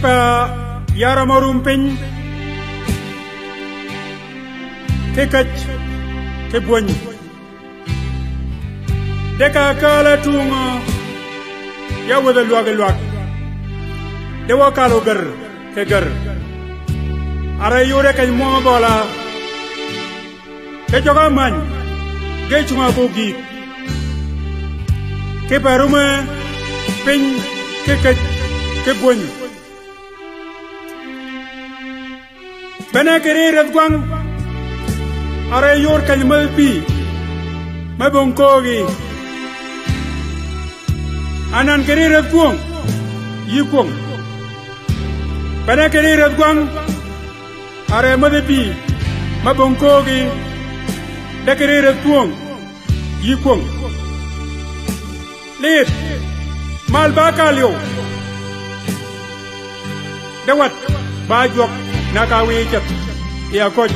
Kepa yara marumpin kekach kebonyi deka kala tunga ya wada luag dewa kalo gar ke gar ara yore kay mo bola ke joga man ge chuma bogi ke parume pin kekach kebonyi bana kere radwang ara yor kalimal pi mabongkogi anan kere radwang yikong bana kere radwang ara madapi mabongkogi da kere radwang yikong lit mal bakalyo dawat bajok nakawi jat ya koj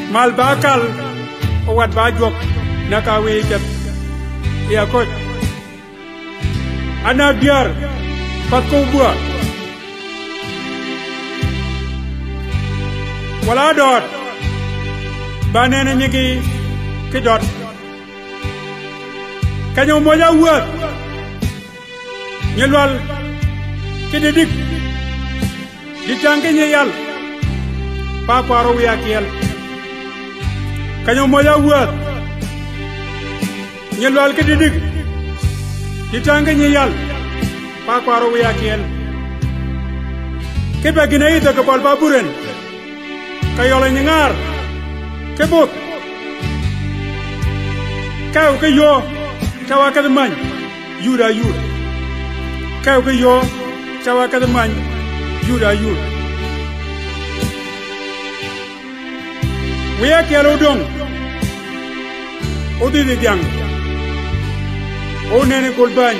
mal bakal owat bajok nakawi jat ya koj ana biar patko bua wala dot banene nyigi ki dot kanyo moja wat nyelwal ki didik ditangke nyeyal pa paro yakiel kanyo moja wat nyelwal ke didik ditangke nyeyal pa paro yakiel ke bagina ida ke pal baburen kayola nyengar kebuk kau ke yo cawa ke teman yuda yud kau ke yo cawa ke teman yuda yud wiya kelo dong odi de jang o nene kolban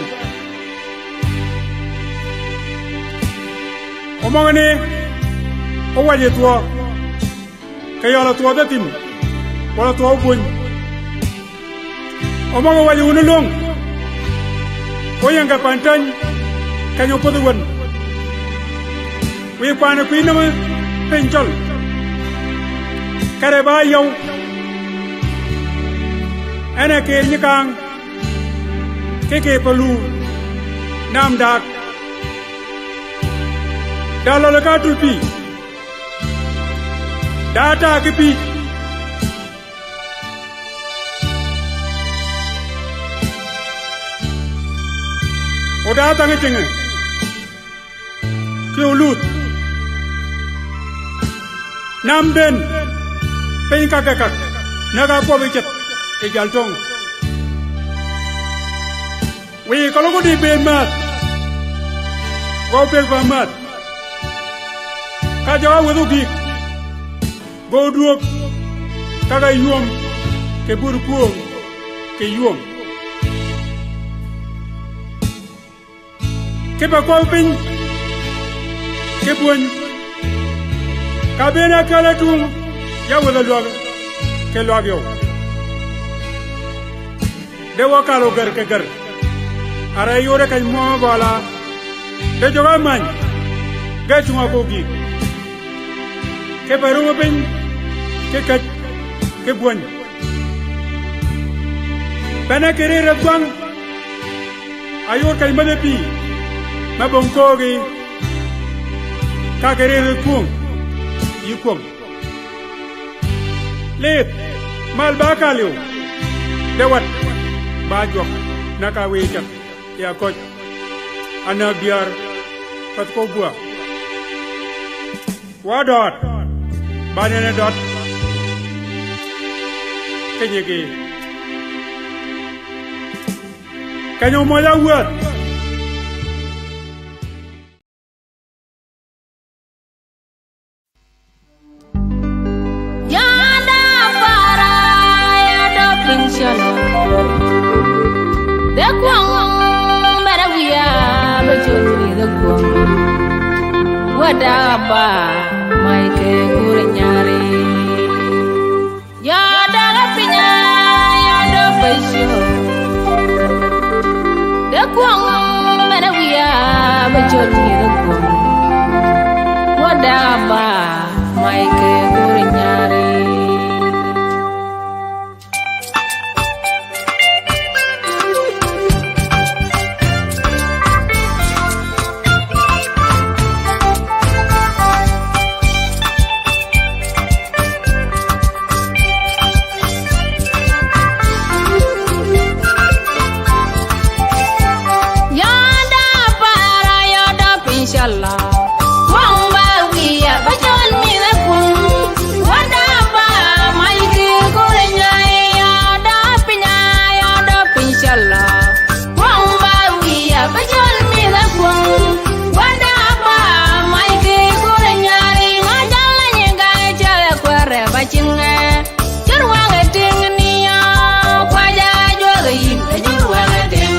o mangane o waje to kayola to datim wala to bun o mango waje unulong o yanga pantan kanyo poduwan wi kwana kuinama penchol kare ba yow ana ke nyikang keke palu nam dak dalala ka tulpi data ke pi o data ngetinga ke ulut nam ben pen kakakak naga po bicet e jaltong wi kalau ko di ben mat go pel pa mat ka jawa wudu gi go duok kaga yuom ke bur kuom ke yuom ke ba ko pin ke buon ka bena kala tung ya wada luag ke luag yo dewa kalo gar ke gar ara yore kay mo bala de joga man ga chuma ko gi ke paru ben ke kat ke buon bana kere radwang ayor kay madapi mabongkogi ka kere rukum yukum lit mal bakalyo dewat bajok nakawi jat ya koj ana biar patko bua wadot banana dot kenyege kanyo moja wat Wadaba mai ke kurnyari ya daga pinya ya do faisho de kwang mana wiya bajoti de kwang inshallah. Wamba we are bajon me the kum. Wadaba my kurenya da pinya da inshallah. Wamba we are bajon me the kum. Wadaba my kurenya ma jala nyanga jala kware bachinga. Jarwanga tingnia kwaja joga yim jarwanga ting.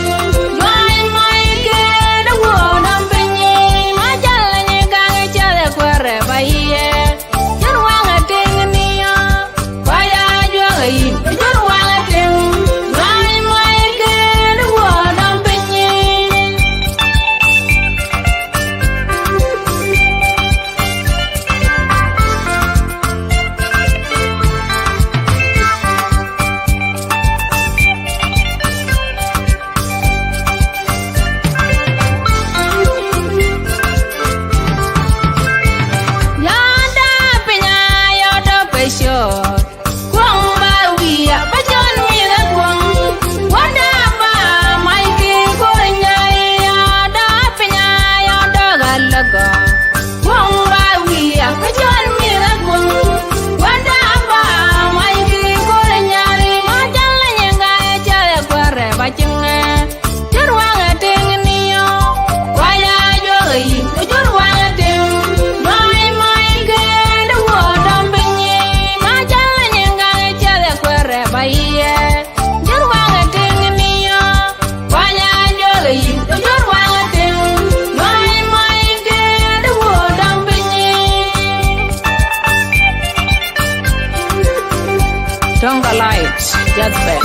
Tonga light, just bad.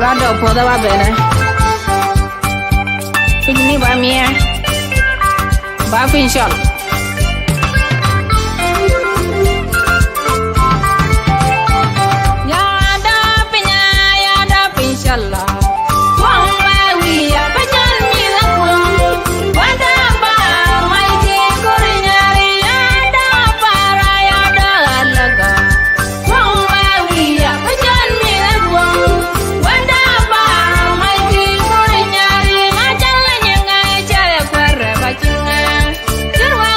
Brado poda va bene. Figni va mia. Va finchal. Ya da pinshallah. Wamba we are bajan mi la kum. Wada ba mai ke kurinyari ya da para ya da laga. Wamba we are bajan mi la kum. Just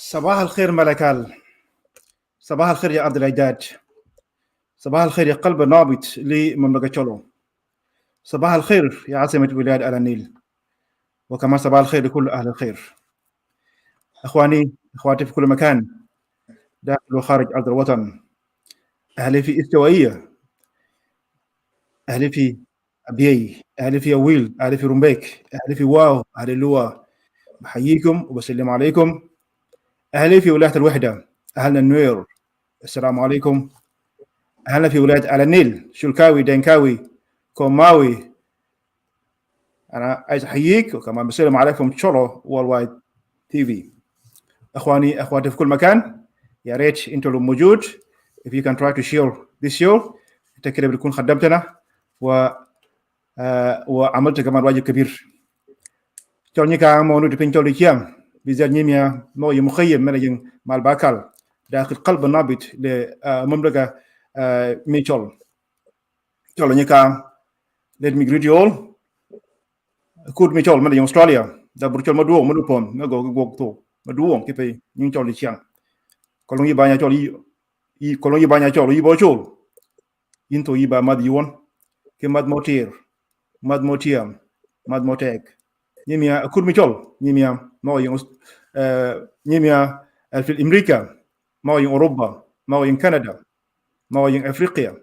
صباح الخير ملكال، صباح الخير يا أرض الأجداد، صباح الخير يا قلب نابض لمملكة تشولو، صباح الخير يا عاصمة ولاية على النيل، وكمان صباح الخير لكل أهل الخير. أخواني أخواتي في كل مكان داخل وخارج أرض الوطن، أهلي في استوائية، أهلي في أبيي، أهلي في أويل، أهلي في رومبيك، أهلي في واو، أهلي لوا، بحييكم وبسلم عليكم. أهلي في ولاية الوحدة، أهلنا النوير، السلام عليكم. أهلنا في ولاية على النيل، شلكاوي، دينكاوي، كوماوي، أنا عايز أحييك وكمان بسلم عليكم تشولو وورلد تي في. أخواني أخواتي في كل مكان، يا ريت أنتوا لو موجود if you can try to share this show أنت كده بتكون خدمتنا وعملت كمان واجب كبير. توني كان مونو تبين تولي كيام بزاد نيميا موي مخيم من يجن مالباكال داخل قلب النابض لمملكة ميتشول. تولي كان let me greet you all. Kud Michol man in Australia da burchol maduong madupon na go to maduong ke pe nyung chol li chiang kolong yi banya chol yi kolong yi banya chol yi bo chol into yi ba mad yuon ke mad motir mad motiam mad motek nyimia kud Michol nyimia mo yung nyimia في امريكا mo yung Europa mo yung Canada mo yung Africa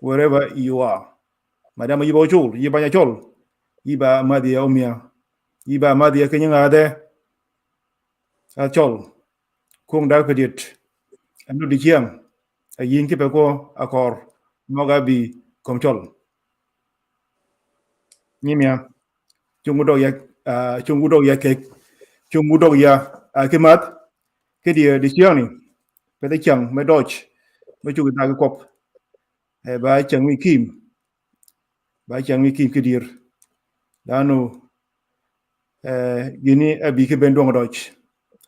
wherever you are madam yi bo chol yi banya chol iba madia omia iba madia kenyanga ade chol kung da pedit anu di chiang yin ke ko akor moga bi kom chol nyimia chungudo ya ke chungudo ya kemat ke dia di chiang ni pe chang me doch me chu da kop ba chang mi kim ke dir danu gini abi ke bendong doch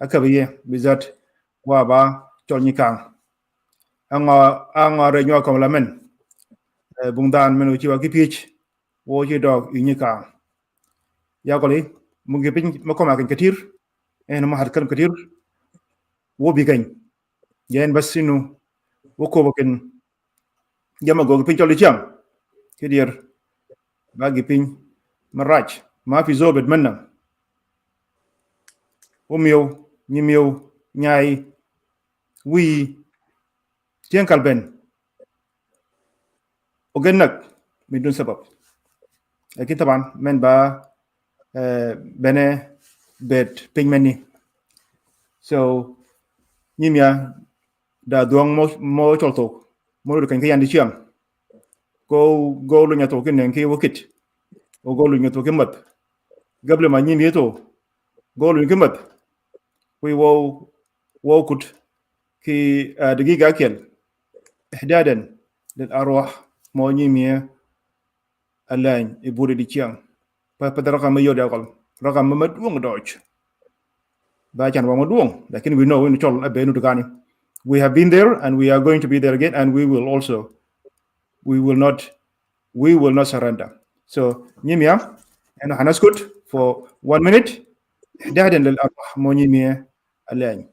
akabiye bizat wa ba chol ni kang anga re nyo kom lamen bungdan menu chi wa ki pich wo chi dog ni kang ya koli mungi pin ma koma kan katir en ma har kan katir wo bi gañ yen basinu wo ko baken jama go pin chol cham ke dir ba gi pin maraj ma fi zobet manna o miyo ni miyo nyai wi tien kalben وجنك من دون سبب. لكن طبعا من با بني بيت بين مني so nyimya da duang mo cholto mo do kan kan di chiam go lu nyato ken nen ki wokit o go lu nyato kemat gable ma nyimye to go lu kemat we wo kut ki دقيقه اكل احدادا للارواح mo nyimye alain ibure di chiam pa raqam ma yodi aqal raqam ma duang doj ba chan wa duang lakin we know in chol abenu dugani we have been there and we are going to be there again and we will not surrender. So nyimya and hanaskut for 1 minute ihdadan lil arwah mo nyimya alain.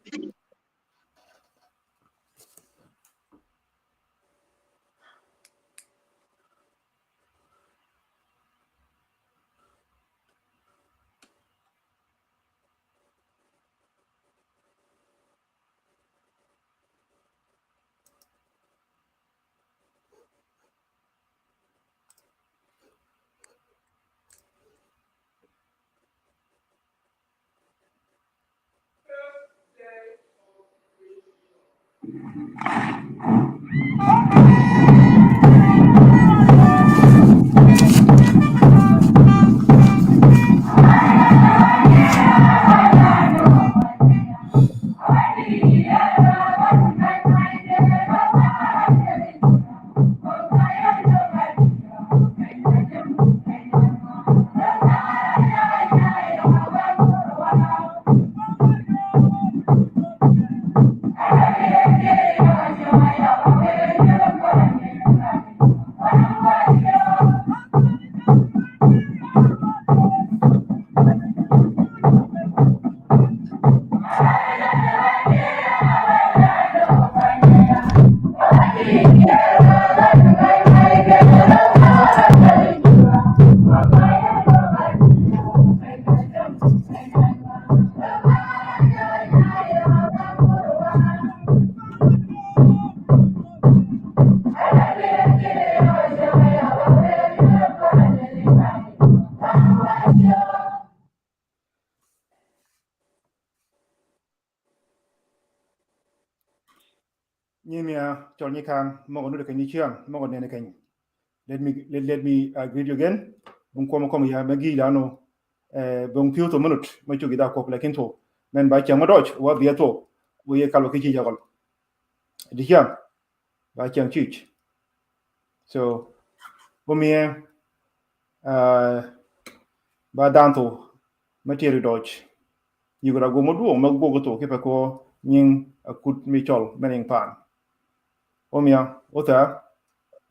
Nyimya chol nyikang mo no de kan chiam mo ne kan let me greet you again bun ko ya magi lano bun piu to minute ma chugi da ko lakin to men ba chang doj wa bi to wo ye kalo ki jagol di chiam ba chang chich so bumie ba danto materi doj yugura go modu ma go to ke pa ko nying akut mi chol mening pan omia ota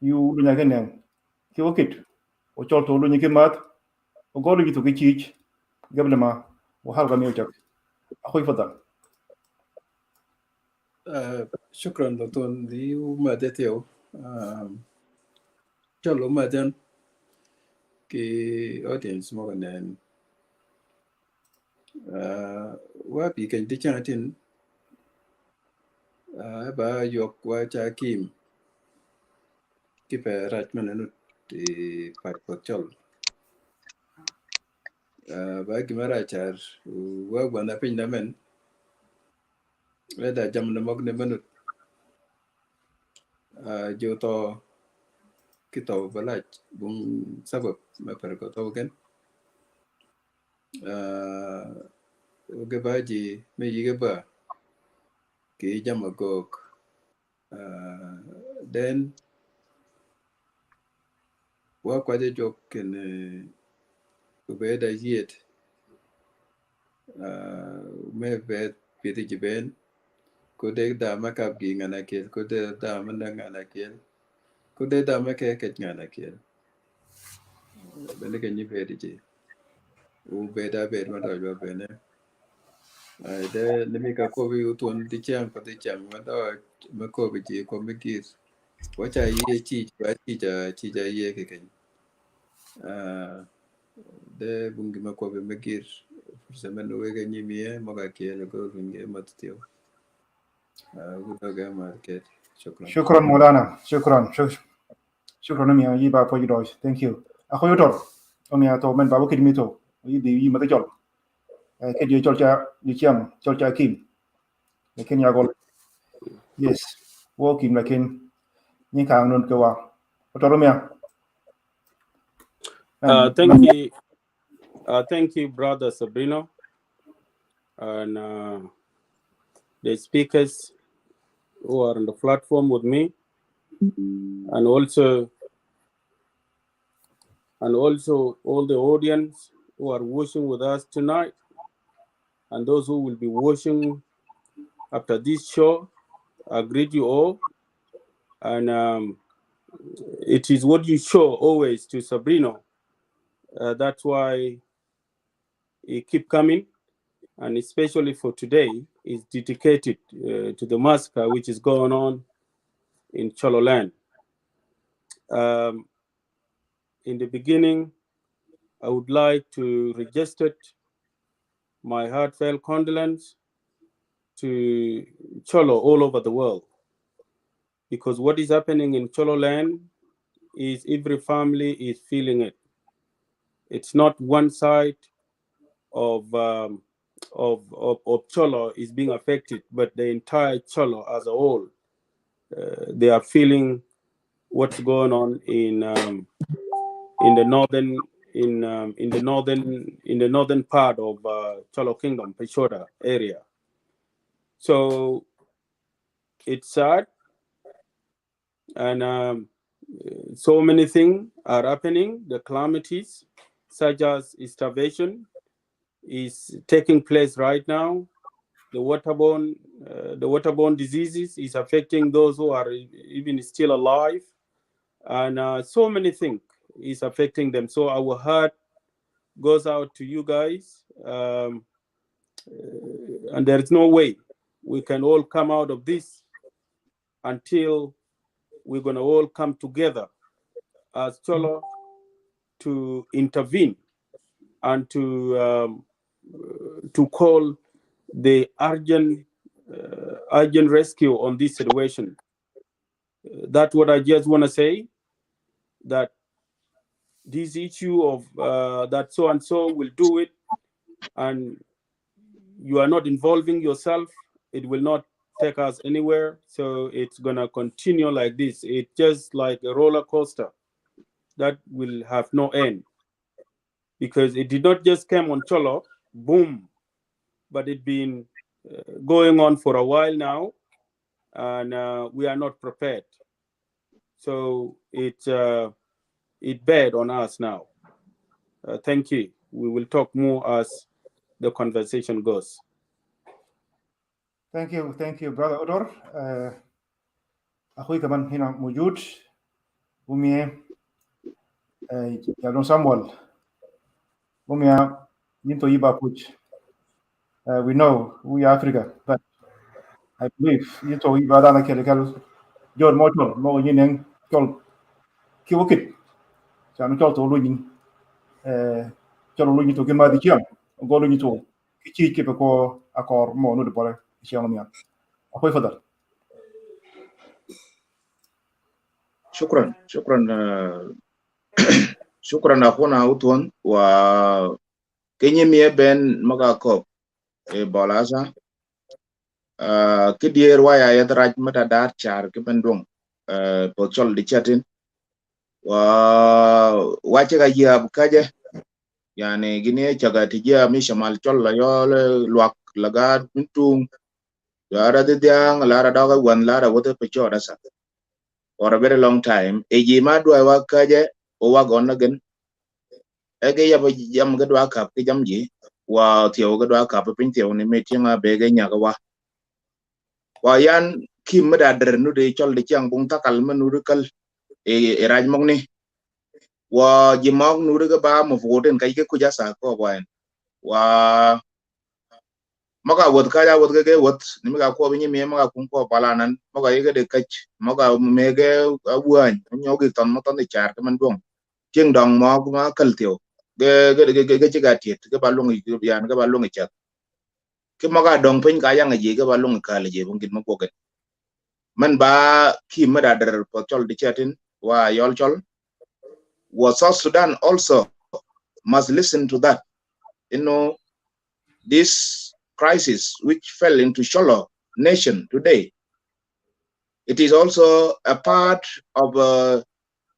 yu dunya kenen ki wokit o chol to dunya kemat o golu gitu ki chich قبل ما وحلقه ميوجك اخوي فضل. شكرا دكتور لي وما دتيو Chollo ma den ki audience mo nen wa bi kan di chatin ba yok wa cha kim ki pe raj mananu ti pat pot chol ba ki mara char wa gwana pin na men da jam na mok ne manut jo to ki to balaj bung sabab ma per ko to gen ge ba ji me yi ba ki jam gok then wa kwa de jok ken be da yet me vet piti jiben ko de da makap gi ngana kel ko de da man ngana kel ko de da make ke ngana kel bene ke ni be ji u be da be ma da jo be ne ai de ne mi ka ko bi utun di chang ko di chang ma da ma ko bi ji ko mi ki wa cha ye chi ba chi ja ye ke ken de bungi ma ko be me ki forse no we ga ni mi e ma ga kel ko bungi ma tio شكرا شكرا مولانا شكرا شكرا ميا يبا بوي دوي thank you أخوي يوتور أمي أتو من بابو كده ميتو يدي يمتى جول كده يجول جا يجيام جول جا كيم لكن يقول yes walking لكن نيكا نون كوا أتورو ميا Thank you, Brother Sabrina, and the speakers who are on the platform with me, and also all the audience who are watching with us tonight, and those who will be watching after this show. I greet you all, and it is what you show always to Sabrina. That's why he keep coming, and especially for today, is dedicated to the massacre which is going on in Chollo land. In the beginning, I would like to register my heartfelt condolence to Chollo all over the world, because what is happening in Chollo land is every family is feeling it. It's not one side of Chollo is being affected, but the entire Chollo as a whole. They are feeling what's going on in the northern part of Chollo Kingdom, Fashoda area. So it's sad, and so many things are happening. The calamities, such as starvation, is taking place right now. The waterborne diseases is affecting those who are even still alive, and so many things is affecting them. So our heart goes out to you guys, and there is no way we can all come out of this until we're going to all come together as Chollo to intervene and to call the urgent rescue on this situation. That's what I just want to say, that this issue of that so and so will do it, and you are not involving yourself, it will not take us anywhere. So it's gonna continue like this. It's just like a roller coaster that will have no end, because it did not just come on Chollo, boom, but it's been going on for a while now, and we are not prepared. So it's bad on us now. Thank you. We will talk more as the conversation goes. Thank you, brother Odor. أخوي كمان هنا موجود ومية يالون سامويل ومية ينتو يبا بوج. We know we are Africa, but I believe yinto yiba dana kelegal jor motol mo yinen tol kiwokit chan tol to lunin tol lunin to gema di kiam go lunin to kichi ke ko akor mo no de pore kiam mian akoy fadal شكرا شكرا أخونا أوتون وكيني مية بين مغاكوب بولاسا كدير وايا يدراج متى دار شار كبندوم بوصل دي شاتين وواجه جياب كاجه يعني جنيه جاga تجيا مش مال شل يول لوك لغاد بنتوم lara de diang lara daga wan lara wote pecho rasa for a very long time ejima dwa wa kaje o wa gon again ege ya jam ga dwa kap ke jam ji wa tiyo ga dwa kap pin tiyo ni metinga bege nya ga wa yan kim da der nu de chol de chang bung takal manu kal e raj mong ni wa jimong nu ga ba mo foten kai ke ku ja sa ko wa maka wot kaja wot ge wot ni maka ko bi mi maka kun ko palanan maka yege de kach maka mege abuan nyogi ton mo ton de char man dong jeng dong mo ma kal tio ge chiga tiet ge balung yan ge balung chat ke maka dong pin ka yang ge ge balung ka le je bungin mo ko ge man ba ki ma da der po chol de chatin wa yol chol was South Sudan also must listen to that. This crisis which fell into Chollo nation today, it is also a part of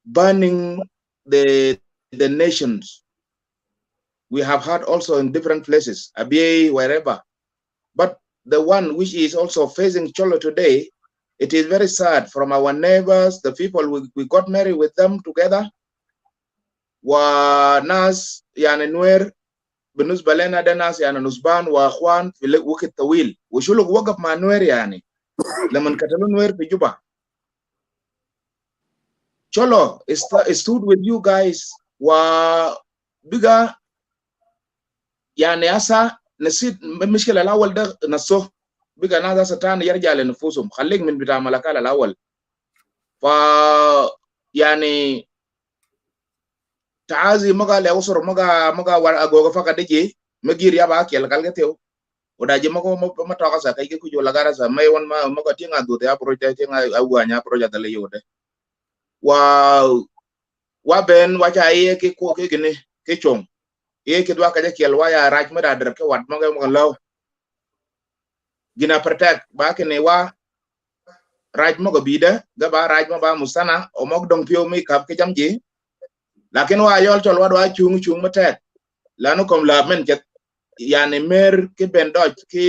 burning the nations. We have heard also in different places, Abyei, wherever. But the one which is also facing Chollo today, it is very sad from our neighbors, the people we got married with them together. Wa nas yani nuer بالنسبه لنا ده ناس يعني نسبان واخوان في وقت طويل وشلوك وقف مع نوير يعني لما قتلوا نوير في جوبا. Chollo stood with you guys وبقى يعني هسه نسيت المشكله الاول ده نصه بقى ناس هسه تاني يرجع لنفوسهم خليك من بتاع ملكال الاول. ف يعني تعازي مغا لأسر مغا ورقا فقدجي مغير يابا كيل كالكتيو udaji mako matoka sa kai ku jola gara sa mai won ma mako tinga du ya project tinga awanya project le yode wa ben wa cha ye ke ko ke gine ke chong ye ke dwa ka kel wa ya raj ma da dar ke wat mo law gina protect ba ke ne wa raj mo go bida ga ba raj mo ba musana o mok dong pio mi kap ke jamji lakin wa yol tol wa chung matek lanu kom la men ket yani mer ke ben doj ke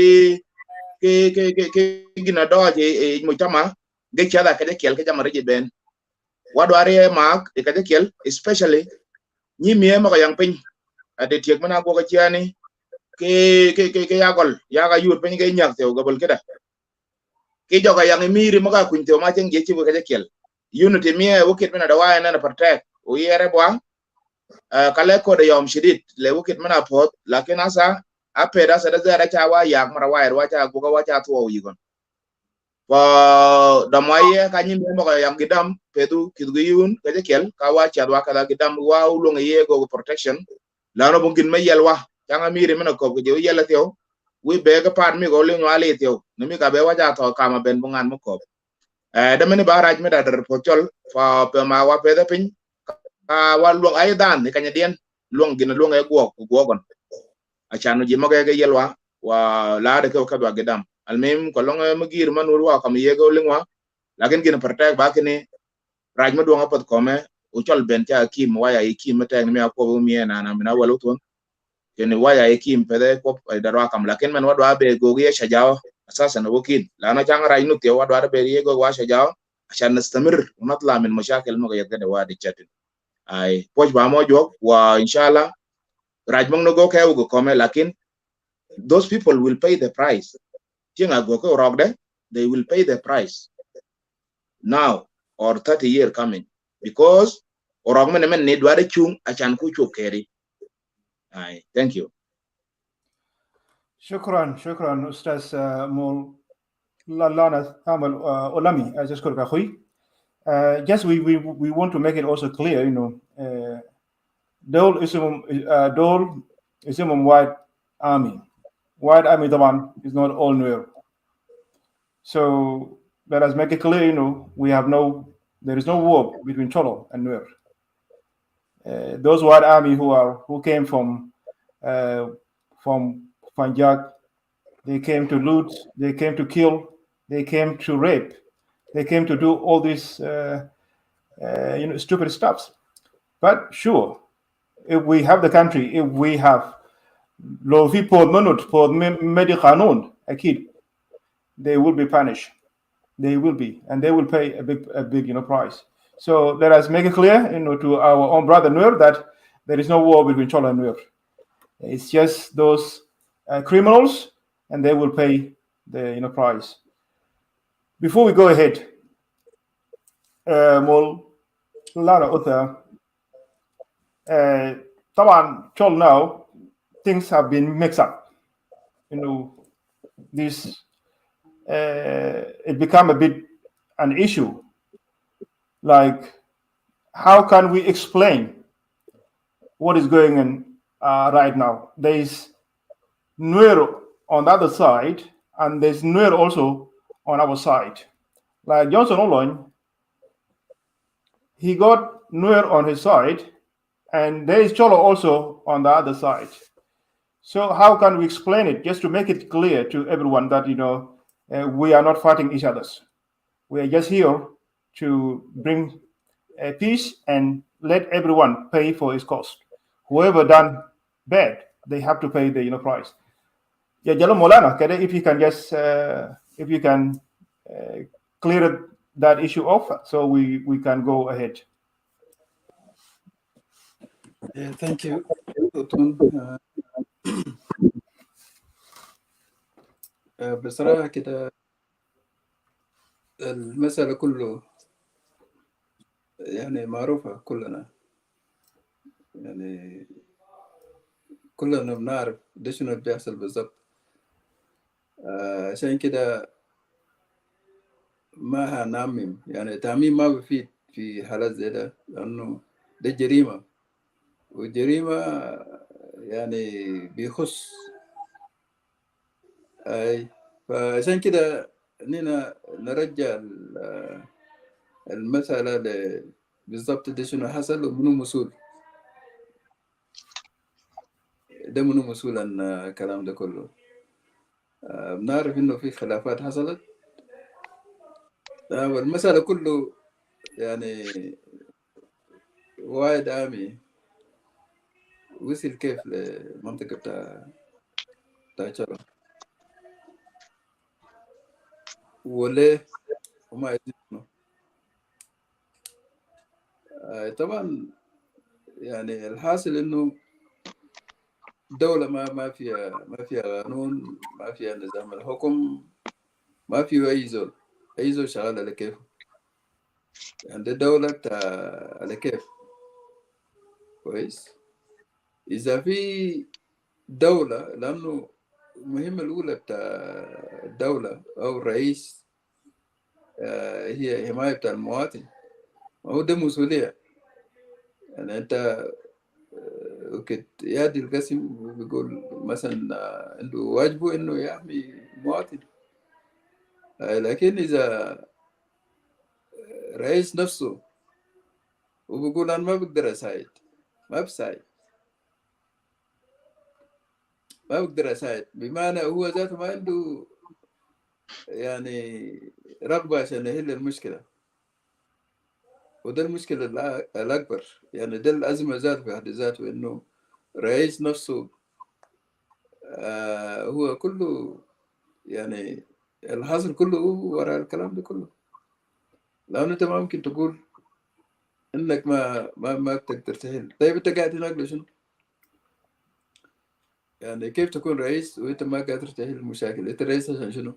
gina doj mo chama ge chala ka kel ke jama reje ben wadware mak e ka kel especially ni mie ma yang pin ade tiek mana go ka chiani ke yagol yaga yur pin ge nyak te go bol keda ke joga yang miri maka kun te ma chen ge chi ka kel unity mie wukit mena da wa na protect o yere bwa kale ko de yom shidit le wukit mana pot lakin asa apeda sa da zara chawa yak mara wair wacha buga wacha tuo yigon fa damaye ka nyim mo yang gidam pedu kidgiyun ka jekel ka wacha wa kala gidam wa ulunga yego protection lano bungin me yelwa janga miri mena ko je yela teo we bega part mi go le nwale teo nimi ka be wacha to kama ben bungan mo ko da meni baraj me da der potol fa pe ma wa peda pin wa luong ay dan ni kanya dien luong gina luong ay guogon achano ji moga ga yelwa wa la de ko kadwa gedam almem ko long magir manur wa kam yego lingwa lakin gina protect ba kene raj ma duanga pot kome o chol ben ta kim waya kim ta ni me ko mi na mina walu ton kene waya kim pede ko darwa kam lakin men wadwa be go ye shajao اساسا وكيل لانه كان راي نوتي ودوار بريغو واشجاو عشان نستمر ونطلع من مشاكل مغيت كده وادي تشاتن اي بوج با مو جوك وان شاء الله راج مون نغو كاي وغو كومي لكن those people will pay the price tinga go ko rogde they will pay the price now or 30 year coming because orog men need wade chung achan ku chu keri ai thank you. شكرا استاذ مول لانا عمل اولامي اشكرك اخوي. Just we want to make it also clear, دول اسمهم white army the one is not all Nuer. So let us make it clear, there is no war between Chollo and Nuer. Those white army who came from Panjak, they came to loot, they came to kill, they came to rape, they came to do all these stupid stuff. But sure, if we have the country, if we have law for medical akid, they will be punished. They will be, and they will pay a big price. So let us make it clear, to our own brother Nuer that there is no war between Chollo and Nuer. It's just those criminals, and they will pay the price. Before we go ahead, Mol Lara Uther, Taban Chollo now, things have been mixed up. This it become a bit an issue. Like, how can we explain what is going on right now? There is Nuer on the other side, and there's Nuer also on our side. Like Johnson Oloin, he got Nuer on his side, and there is Cholo also on the other side. So how can we explain it just to make it clear to everyone that we are not fighting each other? We are just here to bring peace and let everyone pay for his cost. Whoever done bad, they have to pay the price. Yeah, Jalo Molana, if you can just clear that issue off, so we can go ahead. Yeah, thank you. بصراحة كده المسألة كله يعني معروفة كلنا، يعني كلنا بنعرف ده شنو اللي بيحصل بالضبط. عشان كده ما هنعمم، يعني تعميم ما بيفيد في حالات زي ده، لأنه ده جريمة، والجريمة يعني بيخص أي. فعشان كده إننا نرجع المسألة بالضبط ده شنو حصل ومنو مسؤول، ده منو مسؤول عن الكلام ده كله. بنعرف إنه في خلافات حصلت، والمسألة كله يعني وايد آمي وصل كيف لمنطقة بتاع شلو وليه وما يزيدونه. طبعا يعني الحاصل إنه دولة ما فيها قانون، ما فيها نظام الحكم، ما في أي زول شغال على كيفه. يعني ده دولة على كيف كويس. إذا في دولة، لأنه المهمة الأولى بتاع الدولة أو الرئيس هي حماية بتاع المواطن، وهو ده مسؤولية. يعني أنت وكت يادي القسم بيقول مثلا عنده واجبه إنه يحمي المواطن. لكن إذا رئيس نفسه وبيقول أنا ما بقدر أساعد، ما بساعد، ما بقدر أساعد، بمعنى هو ذاته ما عنده يعني رغبة عشان يحل المشكلة. وده المشكلة الأكبر، يعني ده الأزمة ذاته في حد ذاته، إنه رئيس نفسه هو كله يعني الحاصل كله هو وراء الكلام ده كله. لأنه أنت ما ممكن تقول إنك ما تقدر تحل. طيب أنت قاعد هناك لشنو؟ يعني كيف تكون رئيس وأنت ما قادر تحل المشاكل؟ أنت رئيس عشان شنو؟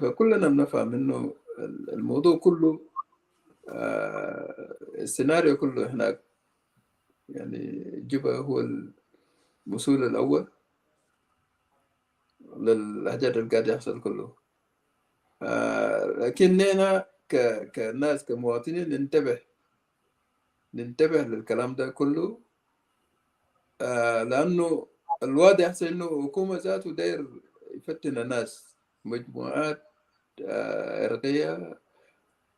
فكلنا بنفهم إنه الموضوع كله السيناريو كله هناك، يعني جبهة هو المسؤول الأول للحاجات اللي قاعد يحصل كله. لكننا كناس كمواطنين ننتبه للكلام ده كله. لأنه الواضح أحسن إنه حكومة ذاته داير يفتن الناس، مجموعات إرقية،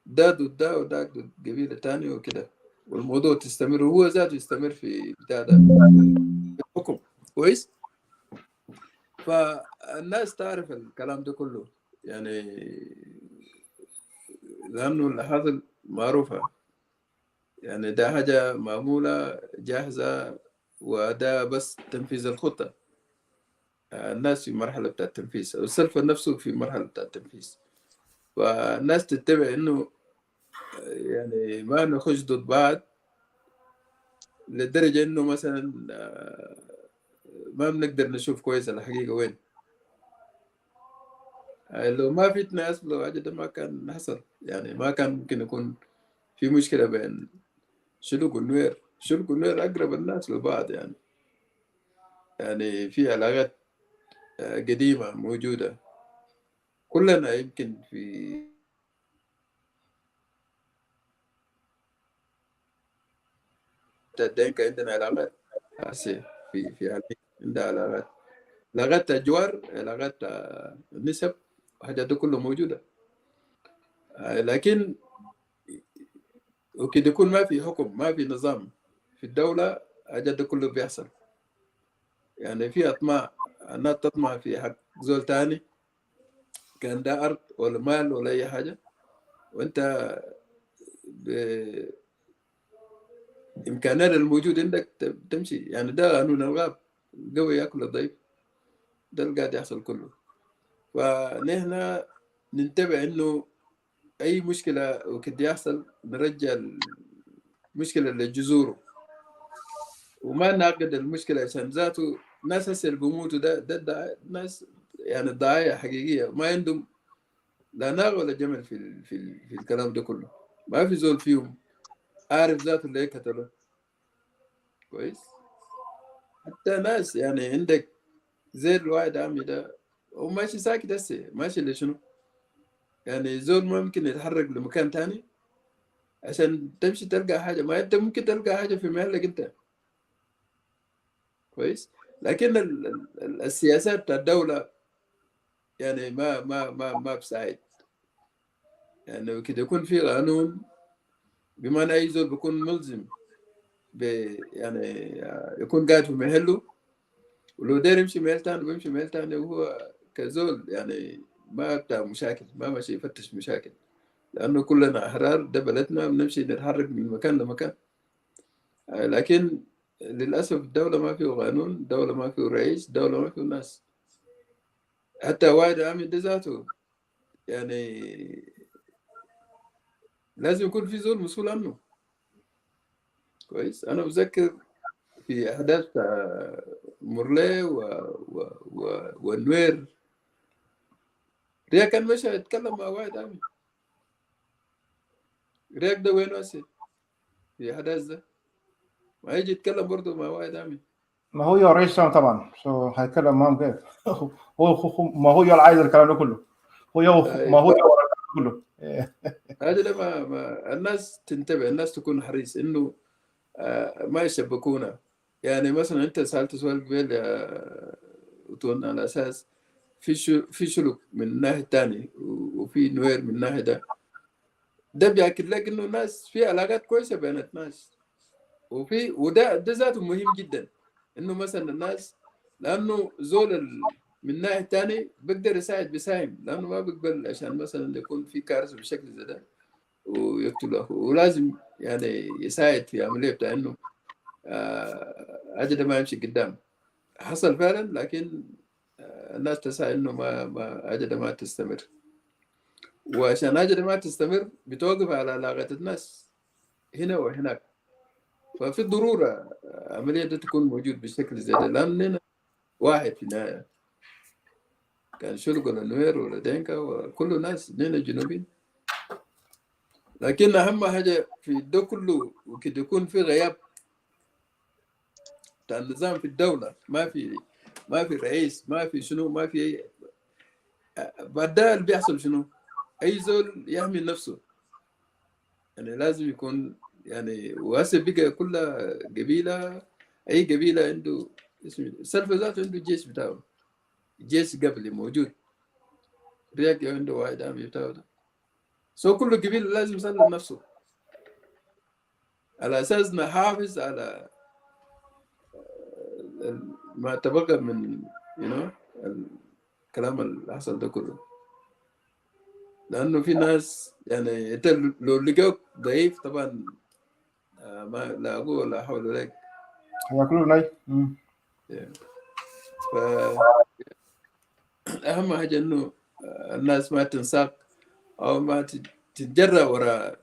ده ضد ده وده ضد قبيلة تاني وكده، والموضوع تستمر وهو ذاته يستمر في بتاع ده الحكم كويس. فالناس تعرف الكلام ده كله، يعني لأنه اللحظة معروفة، يعني ده حاجة معمولة جاهزة، وده بس تنفيذ الخطة. الناس في مرحلة بتاع التنفيذ، والسلف نفسه في مرحلة بتاع التنفيذ. فالناس تتبع إنه يعني ما نخش ضد بعض لدرجة إنه مثلا ما بنقدر نشوف كويس الحقيقة وين. لو ما في ناس لو حاجة ده ما كان حصل، يعني ما كان ممكن يكون في مشكلة بين شلوك والنوير. شلوك والنوير أقرب الناس لبعض، يعني في علاقات قديمة موجودة. كلنا يمكن في الدينكا عندنا علاقات هسه في حاليا عندها علاقات أجوار، علاقات نسب، حاجات دي كلها موجودة. لكن وكده يكون ما في حكم ما في نظام في الدولة، أجد كله بيحصل. يعني في أطماع، الناس تطمع في حق زول تاني كان ده أرض ولا مال ولا أي حاجة، وأنت بإمكانات الموجود عندك تمشي. يعني ده قانون الغاب، قوي ياكل الضيف، ده اللي قاعد يحصل كله. فنحن ننتبه إنه أي مشكلة وكده يحصل نرجع المشكلة لجذوره، وما نعقد المشكلة عشان ذاته. ناس هسه اللي بيموتوا ده ناس يعني ضحايا حقيقية، ما عندهم لا نار ولا جمل في الكلام ده كله. ما في زول فيهم عارف ذاته اللي قتله كويس. حتى ناس يعني عندك زي الواحد عمي ده وماشي ساكت هسه، ماشي لشنو؟ يعني زول ما ممكن يتحرك لمكان تاني عشان تمشي تلقى حاجة. ما انت ممكن تلقى حاجة في محلك انت كويس، لكن السياسات بتاع الدولة يعني ما بساعد. يعني كده يكون في قانون بمعنى أي زول بيكون ملزم يعني يكون قاعد في محله، ولو داير يمشي محل تاني بيمشي محل تاني، وهو كزول يعني ما بتاع مشاكل، ما ماشي يفتش مشاكل، لأنه كلنا أحرار، ده بلدنا بنمشي نتحرك من مكان لمكان. لكن للأسف الدولة ما فيه قانون، الدولة ما فيه رئيس، الدولة ما فيه ناس. حتى واحد عامل ده ذاته يعني لازم يكون في زول مسؤول عنه كويس. أنا بذكر في أحداث مرلي والنوير، رياك كان مشى يتكلم مع واحد عامل. رياك ده وين هسه في أحداث ده؟ ما يجي يتكلم برضه مع واحد عامل. ما هو يا رئيس طبعا هيتكلم معاهم كيف؟ ما هو عايز الكلام ده كله، ما هو كله. هذا ما الناس تنتبه، الناس تكون حريص انه ما يشبكونا. يعني مثلا انت سالت سؤال قبل يا وتون على اساس في شلوك من الناحيه الثانيه وفي نوير من الناحيه ده بياكد لك انه الناس في علاقات كويسه بين الناس، وده ذاته مهم جدا. انه مثلا الناس لانه زول من الناحيه الثانيه بيقدر يساعد بيساهم، لانه ما بيقبل عشان مثلا يكون في كارثه بالشكل زي ده ويقتله، ولازم يعني يساعد في عمليه بتاع انه اجل ما يمشي قدام. حصل فعلا، لكن الناس تسعى انه ما اجل ما تستمر، وعشان اجل ما تستمر بتوقف على علاقه الناس هنا وهناك. ففي ضروره عمليه دي تكون موجود بالشكل زي ده، لاننا واحد في النهايه، كان شلوك ولا نوير ولا دينكا وكل الناس نحن جنوبين. لكن اهم حاجه في ده كله وكده يكون في غياب بتاع النظام في الدوله، ما في رئيس، ما في شنو، ما في اي. بعد ده اللي بيحصل شنو؟ اي زول يحمي نفسه. يعني لازم يكون يعني، وهسه بقى كل قبيله، اي قبيله عنده اسم سلفه ذاته، عنده جيش بتاعه، جيش قبلي موجود. رياك عنده واحد عامل بتاعه ده. كل قبيله لازم يسلم نفسه على اساس نحافظ على ما تبقى من الكلام اللي حصل ده كله. لانه في ناس يعني انت لو لقوك ضعيف طبعا ما لا قوه ولا حول ولا قوه. هياكلوا ناي. فأهم حاجة إنه الناس ما تنساق أو ما تتجرى وراء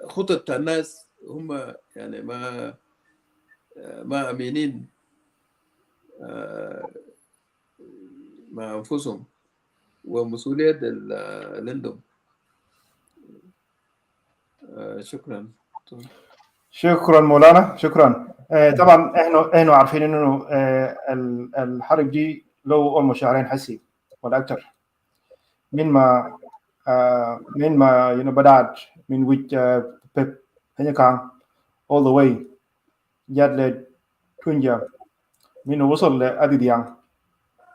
خطط الناس هم يعني ما أمينين مع أنفسهم ومسؤولية اللي عندهم. شكرا. شكرا مولانا، شكرا. طبعا احنا عارفين انه الحرب دي له almost شهرين حسي ولا اكثر من ما بدأت من which بيب هنا كان all the way جات لتونجا، من وصل لأديديان،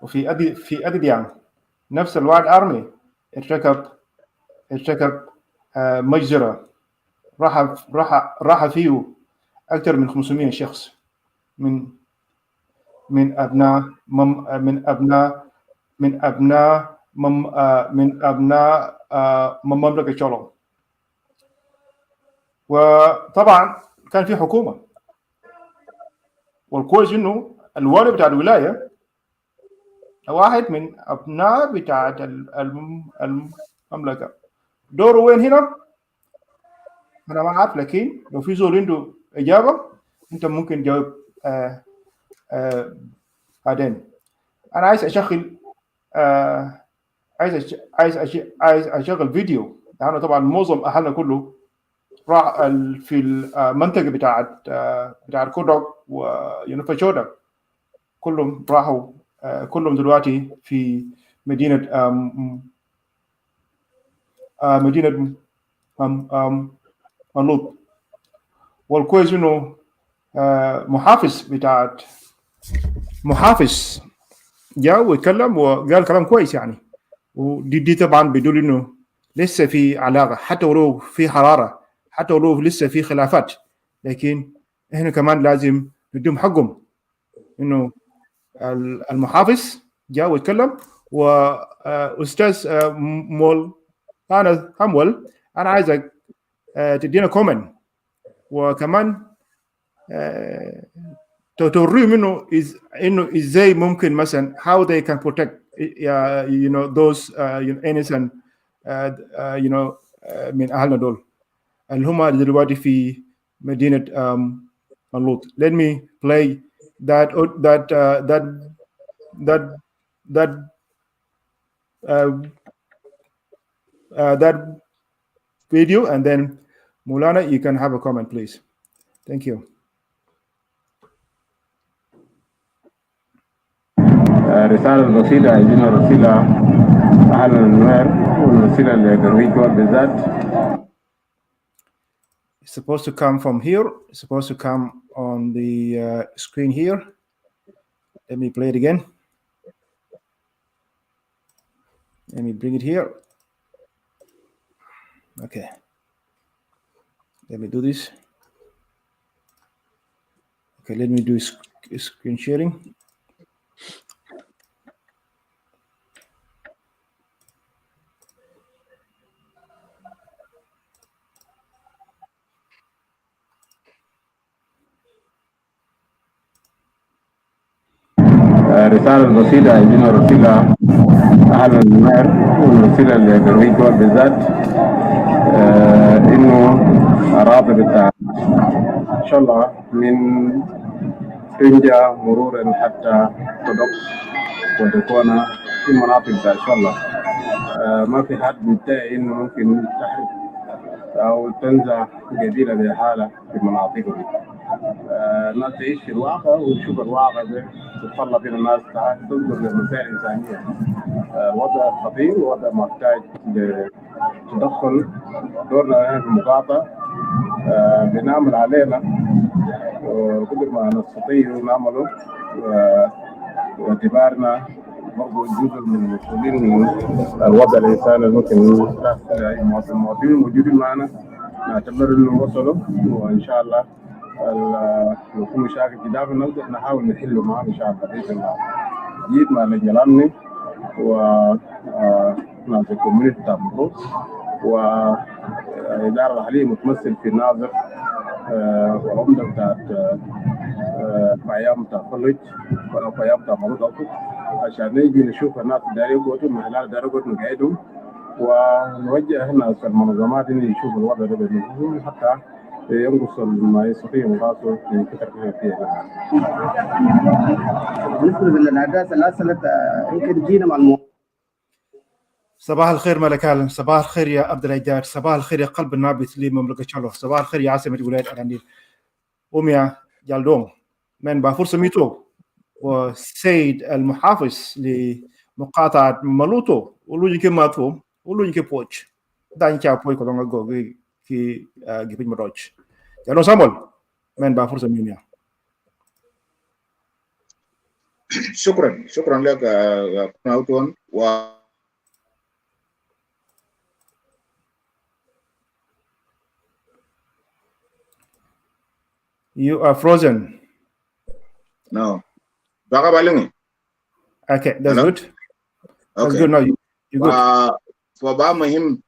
وفي أديديان نفس الواحد أرمي ارتكب مجزرة راح فيه أكثر من 500 شخص من أبناء مملكة شولو. وطبعا كان في حكومة، والكويس إنه الوالي بتاع الولاية واحد من أبناء بتاعت المملكة. دوره وين هنا؟ أنا ما أعرف، لكن لو في زول عنده إجابة أنت ممكن تجاوب بعدين. أنا عايز أشغل عايز أشغل فيديو، لأنه طبعا معظم أهلنا كله راح في المنطقة بتاعت كودوك وفاشودا، كلهم راحوا، كلهم دلوقتي في مدينة ملوط. والكويس إنه محافظ جاء ويتكلم وقال كلام كويس يعني. ودي طبعا بيدل إنه لسه في علاقة، حتى ولو في حرارة، حتى ولو لسه في خلافات، لكن إحنا كمان لازم نديهم حقهم. إنه المحافظ جاء ويتكلم، وأستاذ مول أنا همول، أنا عايزك تدينا كومنت، وكمان توريهم إنه إزاي ممكن مثلا how they can protect those innocent من أهلنا دول اللي هم دلوقتي في مدينة ملوط. Let me play that video, and then Mulana, you can have a comment, please. Thank you. رسالة بسيطة، عايزين رسالة أهل النوير والرسالة للريجوال بالذات. It's supposed to come from here. It's supposed to come on the screen here. Let me play it again. Let me bring it here. Okay. Let me do this. Okay, let me do screen sharing. رسالة بسيطة، عايزين رسالة أهل النوير والرسالة للريجوال بالذات، إنه أراضي بتاع شلة من رنجة مرورا حتى تدق ودكونا في مناطق بتاع شلة، ما في حد بيدعي إنه ممكن تحرق أو تنزع قبيلة بحالة في مناطقهم. الناس تعيش في الواقع ونشوف الواقع ده، تتطلب إلى الناس تنظر للمسائل الإنسانية. الوضع خطير ووضع محتاج لتدخل. دورنا هنا في المقاطعة بنعمل علينا وقدر ما نستطيع نعمله، واعتبارنا برضه جزء من المسؤولين من الوضع الإنساني ممكن يحصل أي المواطنين الموجودين معنا، نعتبر إنه وصلوا، وإن شاء الله لو في مشاكل قدام نقدر نحاول نحله معهم إن شاء الله بإذن الله. جيت مع الجلالني وناس الكوميونتي بتاع مطروح، والإدارة الحالية متمثل في الناظر والعمدة بتاعت قيام بتاع كولج ولا قيام بتاع مرود أوكو، عشان نيجي نشوف الناس دايرين يقعدوا محلات دايرين يقعدوا نقعدهم، ونوجه هنا المنظمات إنه يشوفوا الوضع ده بينهم حتى ينقص ما يستطيع مقاصه في فترة فيها. بالنسبة للأحداث اللي حصلت يمكن جينا مع صباح الخير ملكال، صباح الخير يا عبد العجاد، صباح الخير يا قلب النابت لمملكة شلو، صباح الخير يا عاصمة ولاية الأنيل أميا جالدون من بافرس ميتو وسيد المحافظ لمقاطعة ملوتو ولوجي كماتو ولوجي كبوش داني كابوي كلونغا غوغي في جيبين مروج جالو سامول من بافرس ميميا. شكرا لك يا كناوتون. You are frozen. No. Baka balingi. Okay, that's Hello? good. That's Okay. good. No, you good. For ba mahim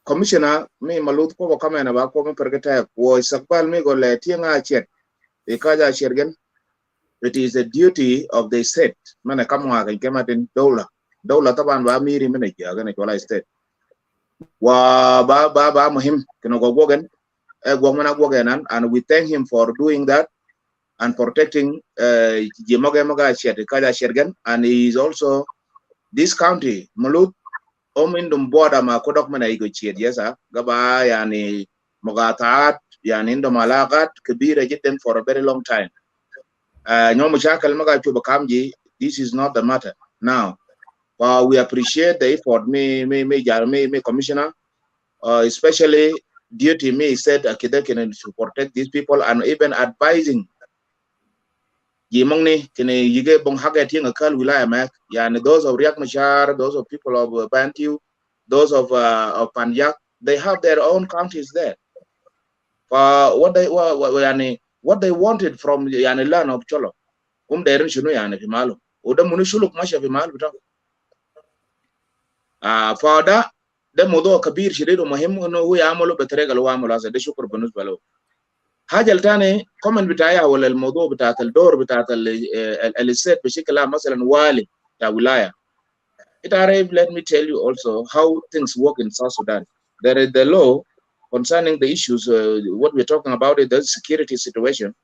commissioner me malut ko kama na ba ko me pergeta wo sakbal me go le tienga chet e kaja shergen. It is a duty of the state. Mana kamwa kan kematin dawla taban ba miri mena jaga na Chola state. Wa ba mahim kino go gogen e go mana gogenan, and we thank him for doing that and protecting Jimoga Shed Kaja Shergen, and he is also this county Malut Omindum border ma kodok mana igo ched yesa gaba yani Mogatat yani indo Malakat Kabira jitten for a very long time. Nyomo chakal maga chuba kamji, this is not the matter now. We appreciate the effort me commissioner, especially duty me said akidekin to protect these people and even advising Yimongni kene yige bong haget yung akal wilaya mak yani those of Riak Machar, those of people of Bantu, those of Panjak, they have their own counties there. What they wanted from yani land of Chollo. Derin shunu yani fimalo. Uda munu Shilluk masha fimalo bitaw. For that the modo kabir shiridu muhimu no huya amolo beterega lo amolo asa de shukr bonus balo. حاجه الثانيه كومنت بتاعي ولا الموضوع بتاعت الدور بتاعت السيت بشكل عام مثلا والي بتاع ولايه. Let me tell you also how things work in South Sudan. There is the law concerning the issues what we're talking about is the security situation.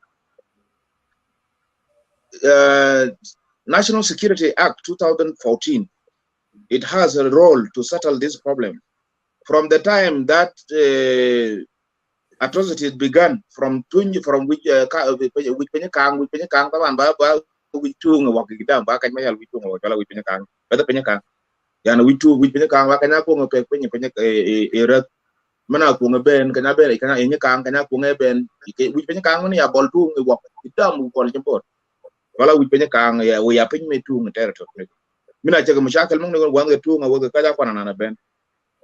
National Security Act 2014, it has a role to settle this problem. From the time that atrocities began from which penyekang taban ba witung wa kita ba kan mayal witung wa kala penyekang bada penyekang yana witu penyekang wa kana ko ngpe penyek erat mana ko ngben kana be kana penyekang kana ko ngben penyekang ni ya bol tu wa kita mu bol jempol wala penyekang ya we ya penyetu territory mina jaga mashakal mong ngon wa tu wa kaja kwana na ben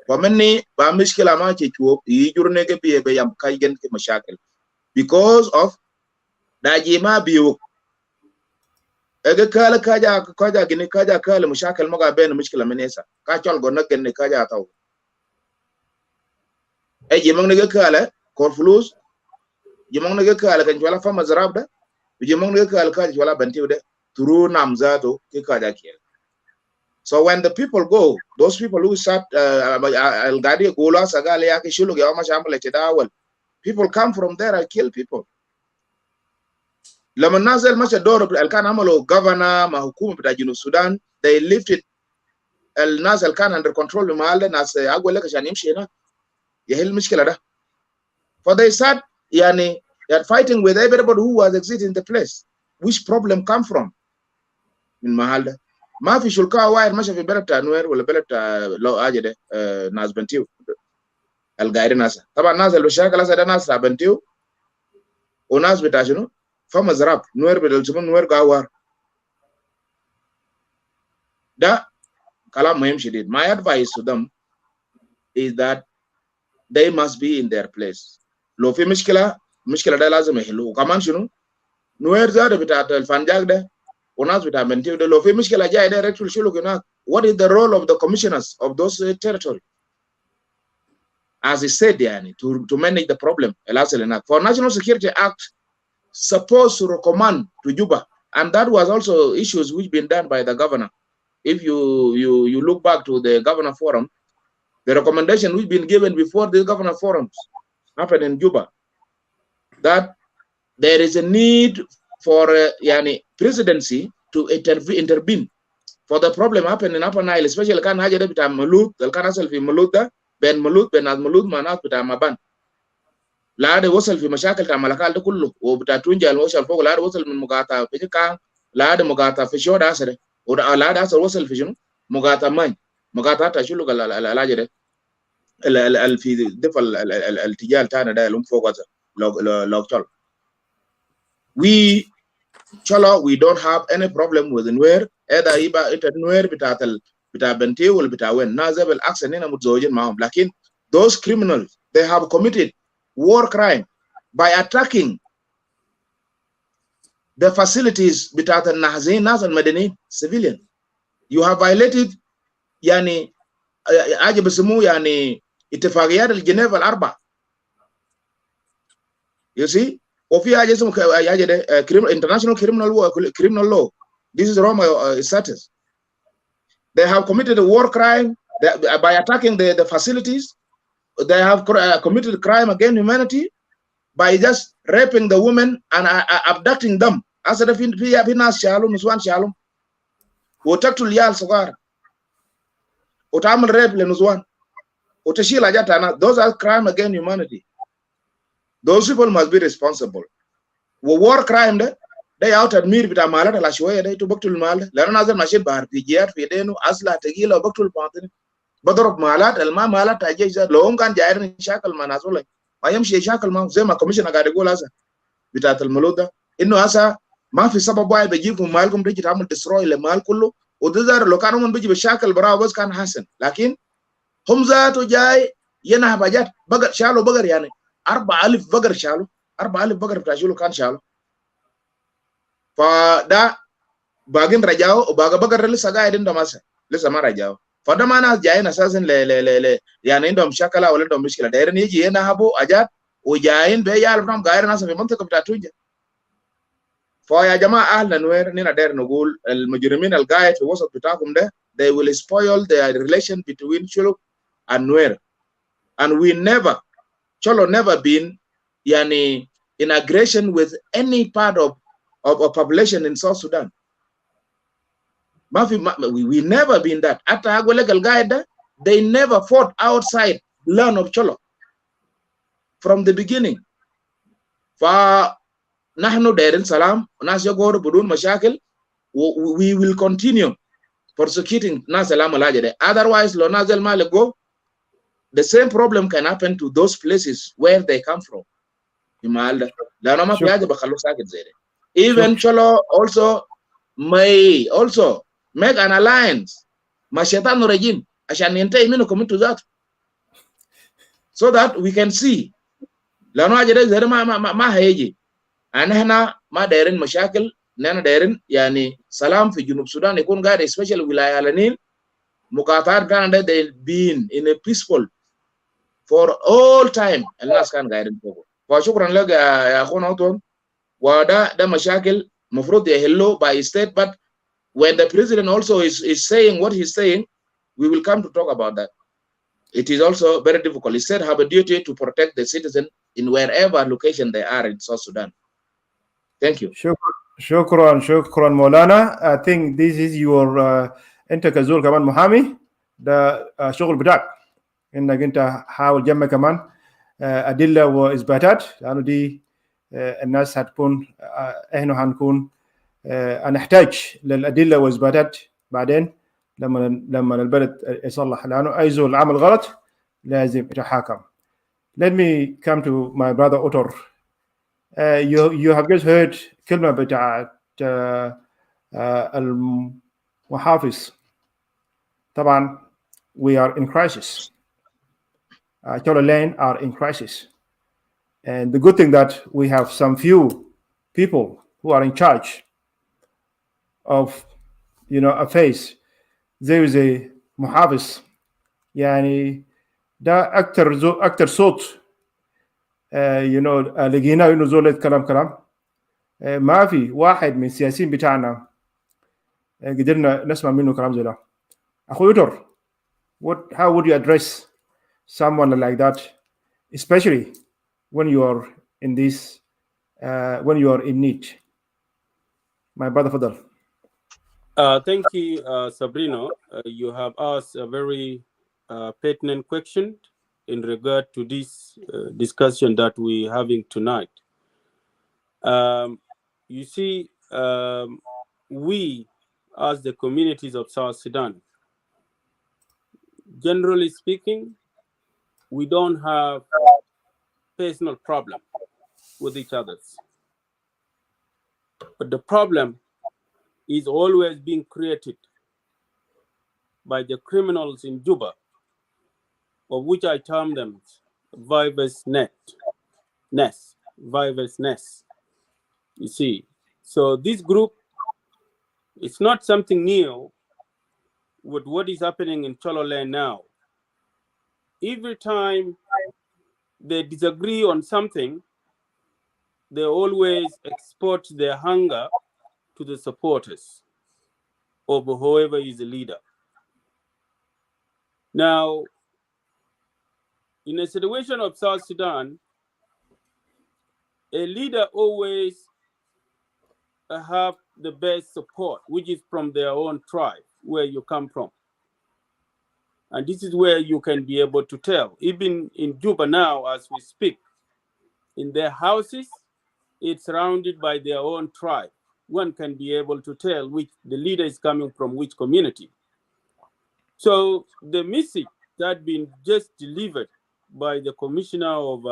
Pameni ba mishkila ma che chuo yi jurne ke be yam kai gen ke mashakil because of dajima biu ege kala kaja gini kaja kala mashakil maga ben mishkila menesa ka chol go nagen ne kaja taw e jimong ne kala kor flus jimong ne kala kan wala fama zarabda jimong ne kala kaja wala bantiwde turu namzato ke kaja kiel. So when the people go, those people who start people come from there and kill people. Lamanazal Machador Al Kanamalo governor Mahukum Tajinu Sudan, they lifted El Nazal Khan under control of Malden as Agweleka Shanim Shena. Yahil Mishkelada. For they start yani they're fighting with everybody who was exiting the place. Which problem come from in Mahalda? ما في شلكا واحد ماشي في بلد تنوير ولا بلد لو اجده ناس بنتيو الغاير ناس طبعا الناس اللي بشاكل هسه ده ناس بنتيو وناس بتاع شنو فما زراب نوير بدل نوير غاوار ده كلام مهم شديد. My advice to them is that they must be in their place. لو في مشكله ده لازم يحلوه. وكمان شنو نوير زاد بتاع الفنجاك ده وناس بتاع بنتيو ده لو في مشكله جاي ده ركل شلوك هناك. What is the role of the commissioners of those territories? As he said يعني to manage the problem. For National Security Act supposed to recommend to Juba, and that was also issues which been done by the governor. If you look back to the governor forum, the recommendation which been given before the governor forums happened in Juba, that there is a need for presidency to intervene for the problem happening in Upper Nile, especially kan haja da bita Malut, kan asal fi Malut da ben az Malut manat bita Maban. La de wasal fi mashakil ta Malakal da kullu o bita Tunjal wasal fog la de wasal min Mugata fi kan la de Mugata Fashoda asare o da la de asal wasal fi shunu Mugata man Mugata ta Shilluk la jere al fi difal al tijal tana da lum fog wasa log Chollo. We Chollo, we don't have any problem with Nuer. Either ita Nuer bita Bentiu or bita Wen. Nazabel accent in Amuzojin Maum. Lakin those criminals, they have committed war crime. by attacking the facilities بتاعت النازحين ناس المدنيين civilian. You have violated يعني حاجة بسموه يعني اتفاقيات الجنيف الأربع. You see? وفي حاجة اسمه حاجة ده international criminal law. This is Roma status. They have committed a war crime by attacking the facilities. They have committed a crime against humanity by just raping the women and abducting them. As a في ناس شالوا نسوان شالوا وتقتل العيال صغار وتعمل rape لنسوان وتشيل حاجات أنا. Those are crime against humanity. Those people must be responsible. War crime ده out admir بتاع مالات العشوائية ده تبقتل المال لأنه نازل ماشي بحر في جيات في دينه أصلها تقيلة وبقتل باطن بضرب مالات الماء مالات تاجي لو هم كان جايين يشاكل مع ناس ولا ما يمشي يشاكل معهم زي ما كوميشن قاعد يقول هسه بتاعت المولود ده إنه هسه ما في سبب واحد بيجيبكم مالكم تيجي تعمل دستروي للمال كله وده لو كانوا من بيجي بالشاكل براه بس كان حسن لكن هم ذاته جاي ينهب حاجات بقر شالوا بقر يعني 4000 بقر شالوا 4000 بقر بتاع شلوك كان شالوا فده باقين رجعوا وباقي بقر لسه قاعدين ده لسه ما رجعوا فده ما ناس جايين اساسا يعني عندهم شكله ولا عندهم مشكله دايرين يجي ينهبوا حاجات وجايين بيعرف انهم قاعدين ناس في منطقه بتاعت توجه. فيا جماعه اهل نوير نينا داير نقول المجرمين القاعد في وسط بتاعكم ده they will spoil the relation between Shilluk and Nuer and we never Chollo never been yani in aggression with any part of a population in South Sudan. We never been that. At legal guide, they never fought outside land of Chollo from the beginning. For nahnu dairin salam, nas yagor budun mashakil, we will continue persecuting nas salam alajade. Otherwise, lo nazel malego, the same problem can happen to those places where they come from. Even Chollo also may also make an alliance mashetano regime عشان ينتهي منكم انتوا ذات so that we can see لانه حاجه زي ما هيجي احنا ما دايرين مشاكل نحن دايرين يعني سلام في جنوب السودان يكون قاعد especially ولايه على النيل مقاطعات كان ده they been in a peaceful for all time الناس كان قاعدين فوق فشكرا لك يا اخونا اوتون وده مشاكل مفروض يحلوا by state but when the president also is saying what he's saying, we will come to talk about that. It is also very difficult. He said have a duty to protect the citizen in wherever location they are in South Sudan. Thank you. Shukran Maulana. I think this is your انت كزول كمان محامي ده شغل بتاعك انك انت حاول جمع كمان ادله واثباتات لانه دي الناس هتكون احنا هنكون نحتاج للأدلة والإثباتات بعدين لما البلد يصلح لأنه أي زول عمل غلط لازم يتحاكم. Let me come to my brother Otor. You have just heard كلمة بتاعت المحافظ. طبعا we are in crisis. Chollo land are in crisis. And the good thing that we have some few people who are in charge of affairs. There is a محافظ يعني ده أكتر صوت لقينا إنه زول كلام ما في واحد من السياسيين بتاعنا قدرنا نسمع منه كلام زي ده. أخوي يوتر, how would you address someone like that, especially when you are in this when you are in need? My brother Fadal. Thank you, Sabrina. You have asked a very pertinent question in regard to this discussion that we're having tonight. You see, we, as the communities of South Sudan, generally speaking, we don't have personal problem with each other. But the problem is always being created by the criminals in Juba, of which I term them virus nest. Viver's nest. You see, so this group, it's not something new with what is happening in Chollo land now. Every time they disagree on something, they always export their hunger to the supporters of whoever is the leader. Now, in a situation of South Sudan, a leader always have the best support, which is from their own tribe, where you come from. And this is where you can be able to tell. Even in Juba now, as we speak, in their houses, it's surrounded by their own tribe. One can be able to tell which the leader is coming from which community. So the message that been just delivered by the commissioner of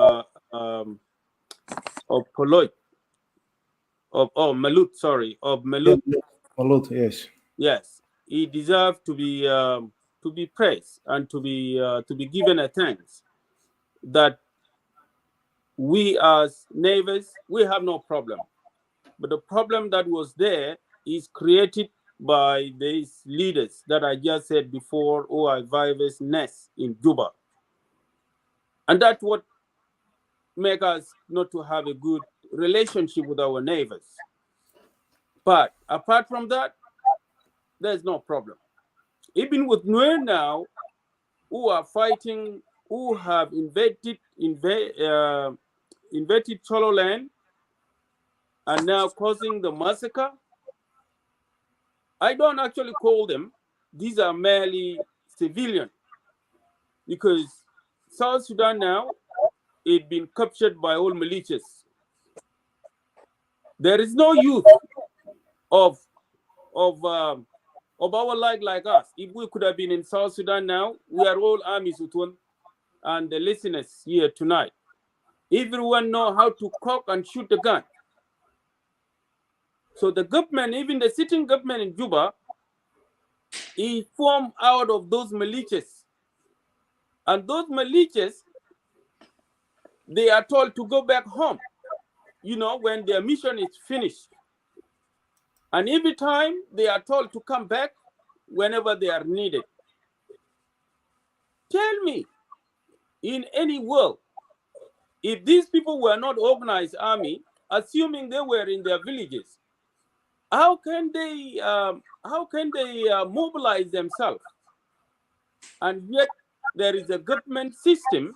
Poloi, of Malut. Malut, yes. Yes, he deserves to be praised and to be given a thanks that we as neighbors, we have no problem. But the problem that was there is created by these leaders that I just said before, who are Viver's nest in Juba. And that's what makes us not to have a good relationship with our neighbors. But apart from that, there's no problem. Even with Nuer now, who are fighting, who have invaded Chollo land and now causing the massacre, I don't actually call them. These are merely civilian, because South Sudan now, it's been captured by all militias. There is no youth of our like us. If we could have been in South Sudan now, we are all armies with one, and the listeners here tonight. Everyone know how to cock and shoot the gun. So the government, even the sitting government in Juba, is formed out of those militias. And those militias, they are told to go back home, when their mission is finished. And every time they are told to come back whenever they are needed. Tell me, in any world, if these people were not organized army, assuming they were in their villages, how can they mobilize themselves? And yet there is a government system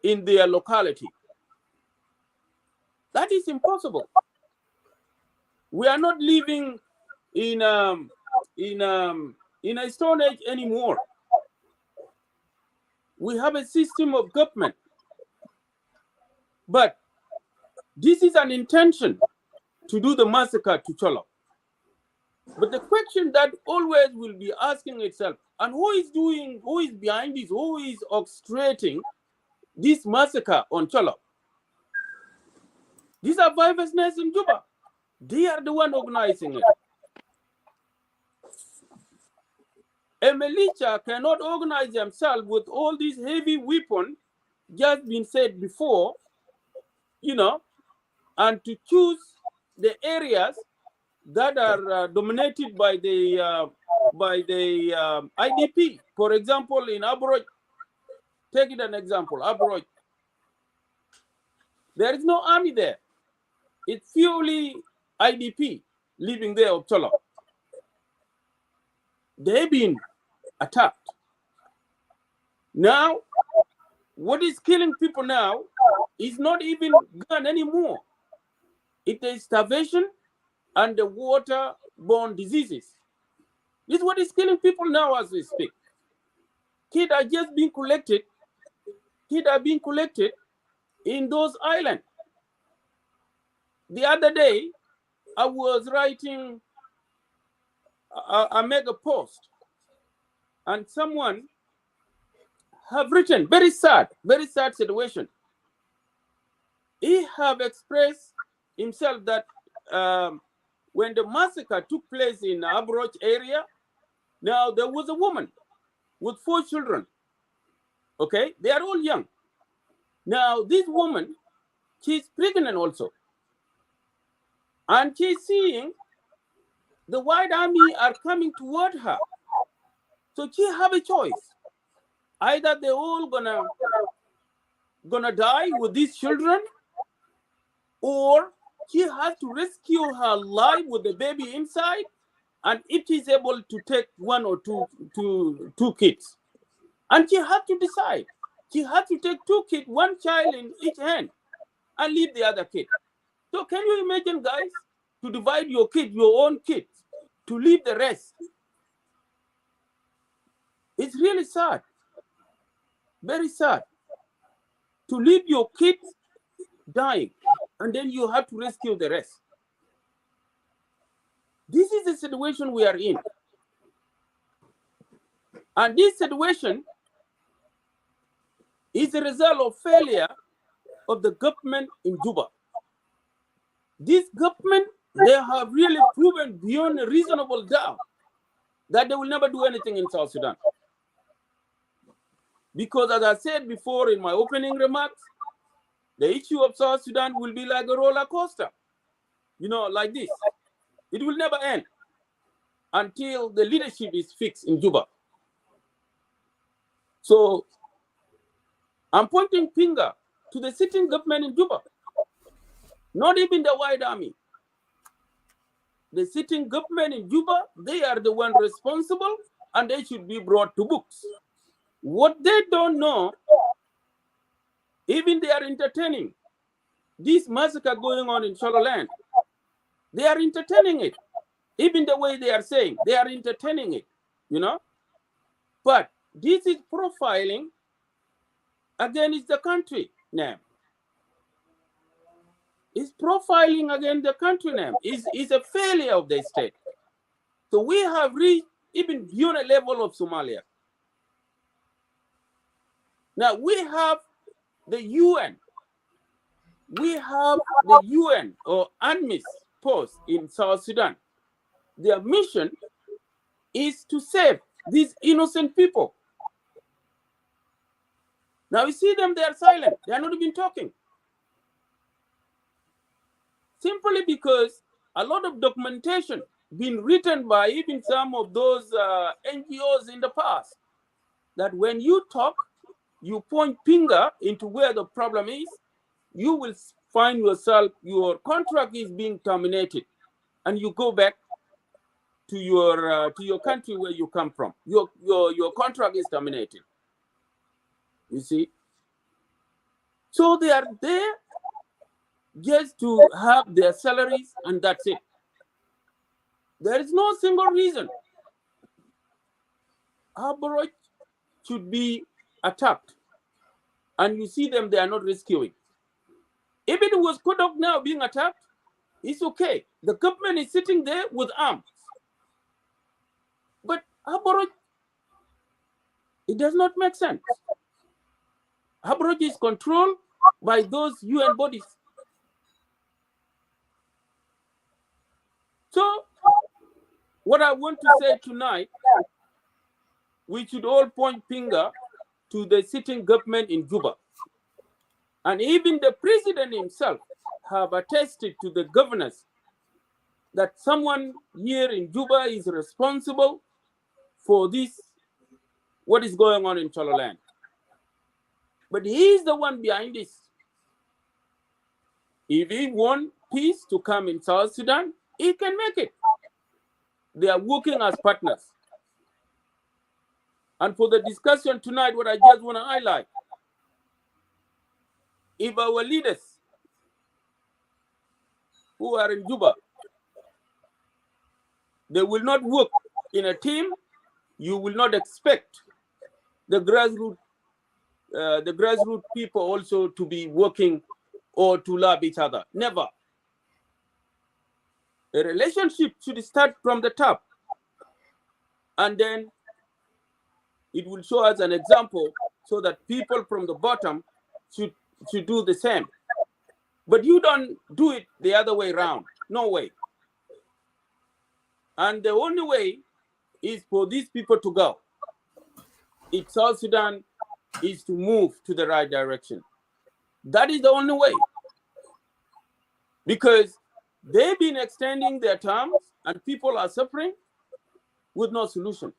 in their locality. That is impossible. We are not living in a Stone Age anymore. We have a system of government. But this is an intention to do the massacre to Chollo. But the question that always will be asking itself, and who is behind this, who is orchestrating this massacre on Chollo? These are Viver's nest in Juba. They are the one organizing it. A militia cannot organize themselves with all these heavy weapons, just been said before, and to choose the areas that are dominated by the IDP. For example, in Abroj, take it an example, Abroj. There is no army there. It's purely IDP living there of Chollo. They've been attacked. Now, what is killing people now is not even gun anymore. It is starvation and the waterborne diseases. This is what is killing people now as we speak. Kids are just being collected. Kids are being collected in those islands. The other day, I was writing, I make a post, and someone have written, very sad situation. He have expressed himself that when the massacre took place in Abroj area, now there was a woman with 4 children. Okay, they are all young. Now this woman, She's pregnant also. And she's seeing the white army are coming toward her. So she have a choice. Either they're all gonna die with these children, or she has to rescue her life with the baby inside, and if she's able to take one or two kids. And she had to decide. She had to take 2 kids, 1 child in each hand, and leave the other kid. So can you imagine, guys, to divide your kid, your own kids, to leave the rest? It's really sad. Very sad. To leave your kids dying, and then you have to rescue the rest. This is the situation we are in. And this situation is a result of failure of the government in Juba. This government, they have really proven beyond a reasonable doubt that they will never do anything in South Sudan. Because as I said before in my opening remarks, the issue of South Sudan will be like a roller coaster, like this. It will never end until the leadership is fixed in Juba. So I'm pointing finger to the sitting government in Juba, not even the white army. The sitting government in Juba, they are the one responsible, and they should be brought to books. What they don't know, even they are entertaining this massacre going on in Chollo land. They are entertaining it. Even the way they are saying, they are entertaining it, But this is profiling against the country name. It's profiling against the country name. It's a failure of the state. So we have reached even beyond a level of Somalia. Now we have the UN. We have the UN or UNMISS post in South Sudan. Their mission is to save these innocent people. Now you see them, they are silent. They are not even talking. Simply because a lot of documentation been written by even some of those NGOs in the past, that when you talk, you point finger into where the problem is, you will find yourself, your contract is being terminated, and you go back to your country where you come from. Your contract is terminated. You see? So they are there just to have their salaries, and that's it. There is no single reason Aborigines should be attacked, and you see them, they are not rescuing. If it was Kodok now being attacked, it's okay. The government is sitting there with arms. But Aborigines, it does not make sense. Aborigines is controlled by those UN bodies. So, what I want to say tonight, we should all point finger to the sitting government in Juba. And even the president himself have attested to the governors that someone here in Juba is responsible for this, what is going on in Chollo land. But he is the one behind this. If he wants peace to come in South Sudan, he can make it. They are working as partners. And for the discussion tonight, what I just want to highlight, if our leaders who are in Juba, they will not work in a team, you will not expect the grassroots people also to be working or to love each other. Never. A relationship should start from the top, and then it will show us an example so that people from the bottom should do the same. But you don't do it the other way around. No way. And the only way is for these people to go. If South Sudan is to move to the right direction, that is the only way. because they've been extending their terms and people are suffering with no solution.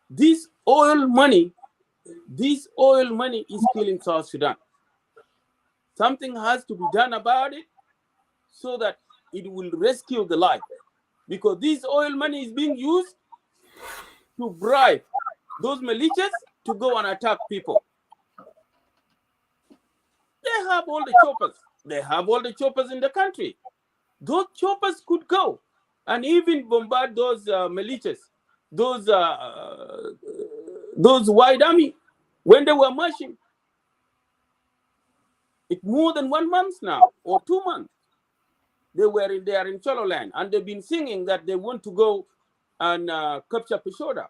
This oil money is killing South Sudan. Something has to be done about it so that it will rescue the life. Because this oil money is being used to bribe those militias to go and attack people. They have all the choppers. They have all the choppers in the country. Those choppers could go and even bombard those militias, those white army, when they were marching. It's more than 1 month now, or 2 months. They are in Chollo land, and they've been singing that they want to go and capture Fashoda.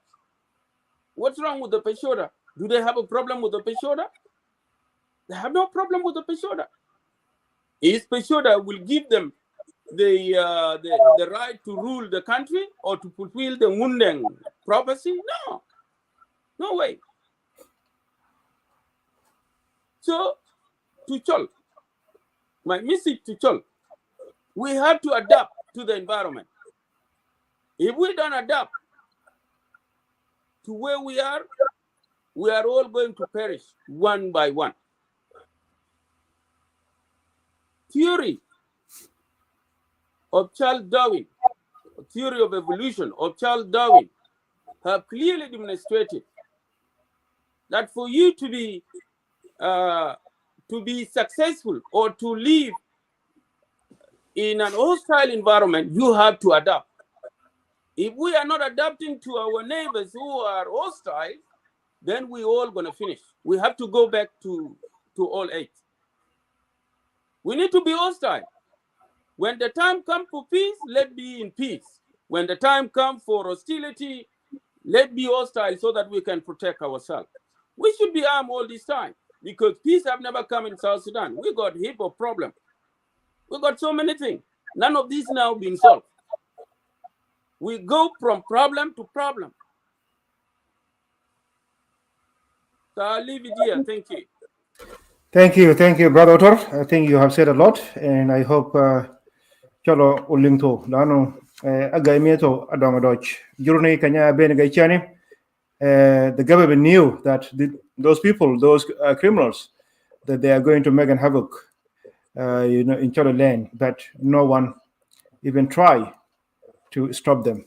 What's wrong with the Fashoda? Do they have a problem with the Fashoda? They have no problem with the Fashoda. Is Fashoda will give them the right to rule the country or to fulfill the Mundeng prophecy? No way. So, to Chol, my message to Chol, we have to adapt to the environment. If we don't adapt to where we are all going to perish one by one. Theory of Charles Darwin, theory of evolution of Charles Darwin, have clearly demonstrated that for you to be successful or to live in an hostile environment, you have to adapt. If we are not adapting to our neighbors who are hostile, then we're all going to finish. We have to go back to all age. We need to be hostile. When the time comes for peace, let's be in peace. When the time comes for hostility, let's be hostile so that we can protect ourselves. We should be armed all this time because peace have never come in South Sudan. We got a heap of problems. We got so many things. None of these now being solved. We go from problem to problem. So I'll leave it here. Thank you. Thank you, Brother Otor. I think you have said a lot, and I hope Chollo ulinto lano agaimieto adomadoch. Jurni kanya benegaichani. The government knew that those people, those criminals, that they are going to make an havoc, in Chollo land, but no one even try to stop them.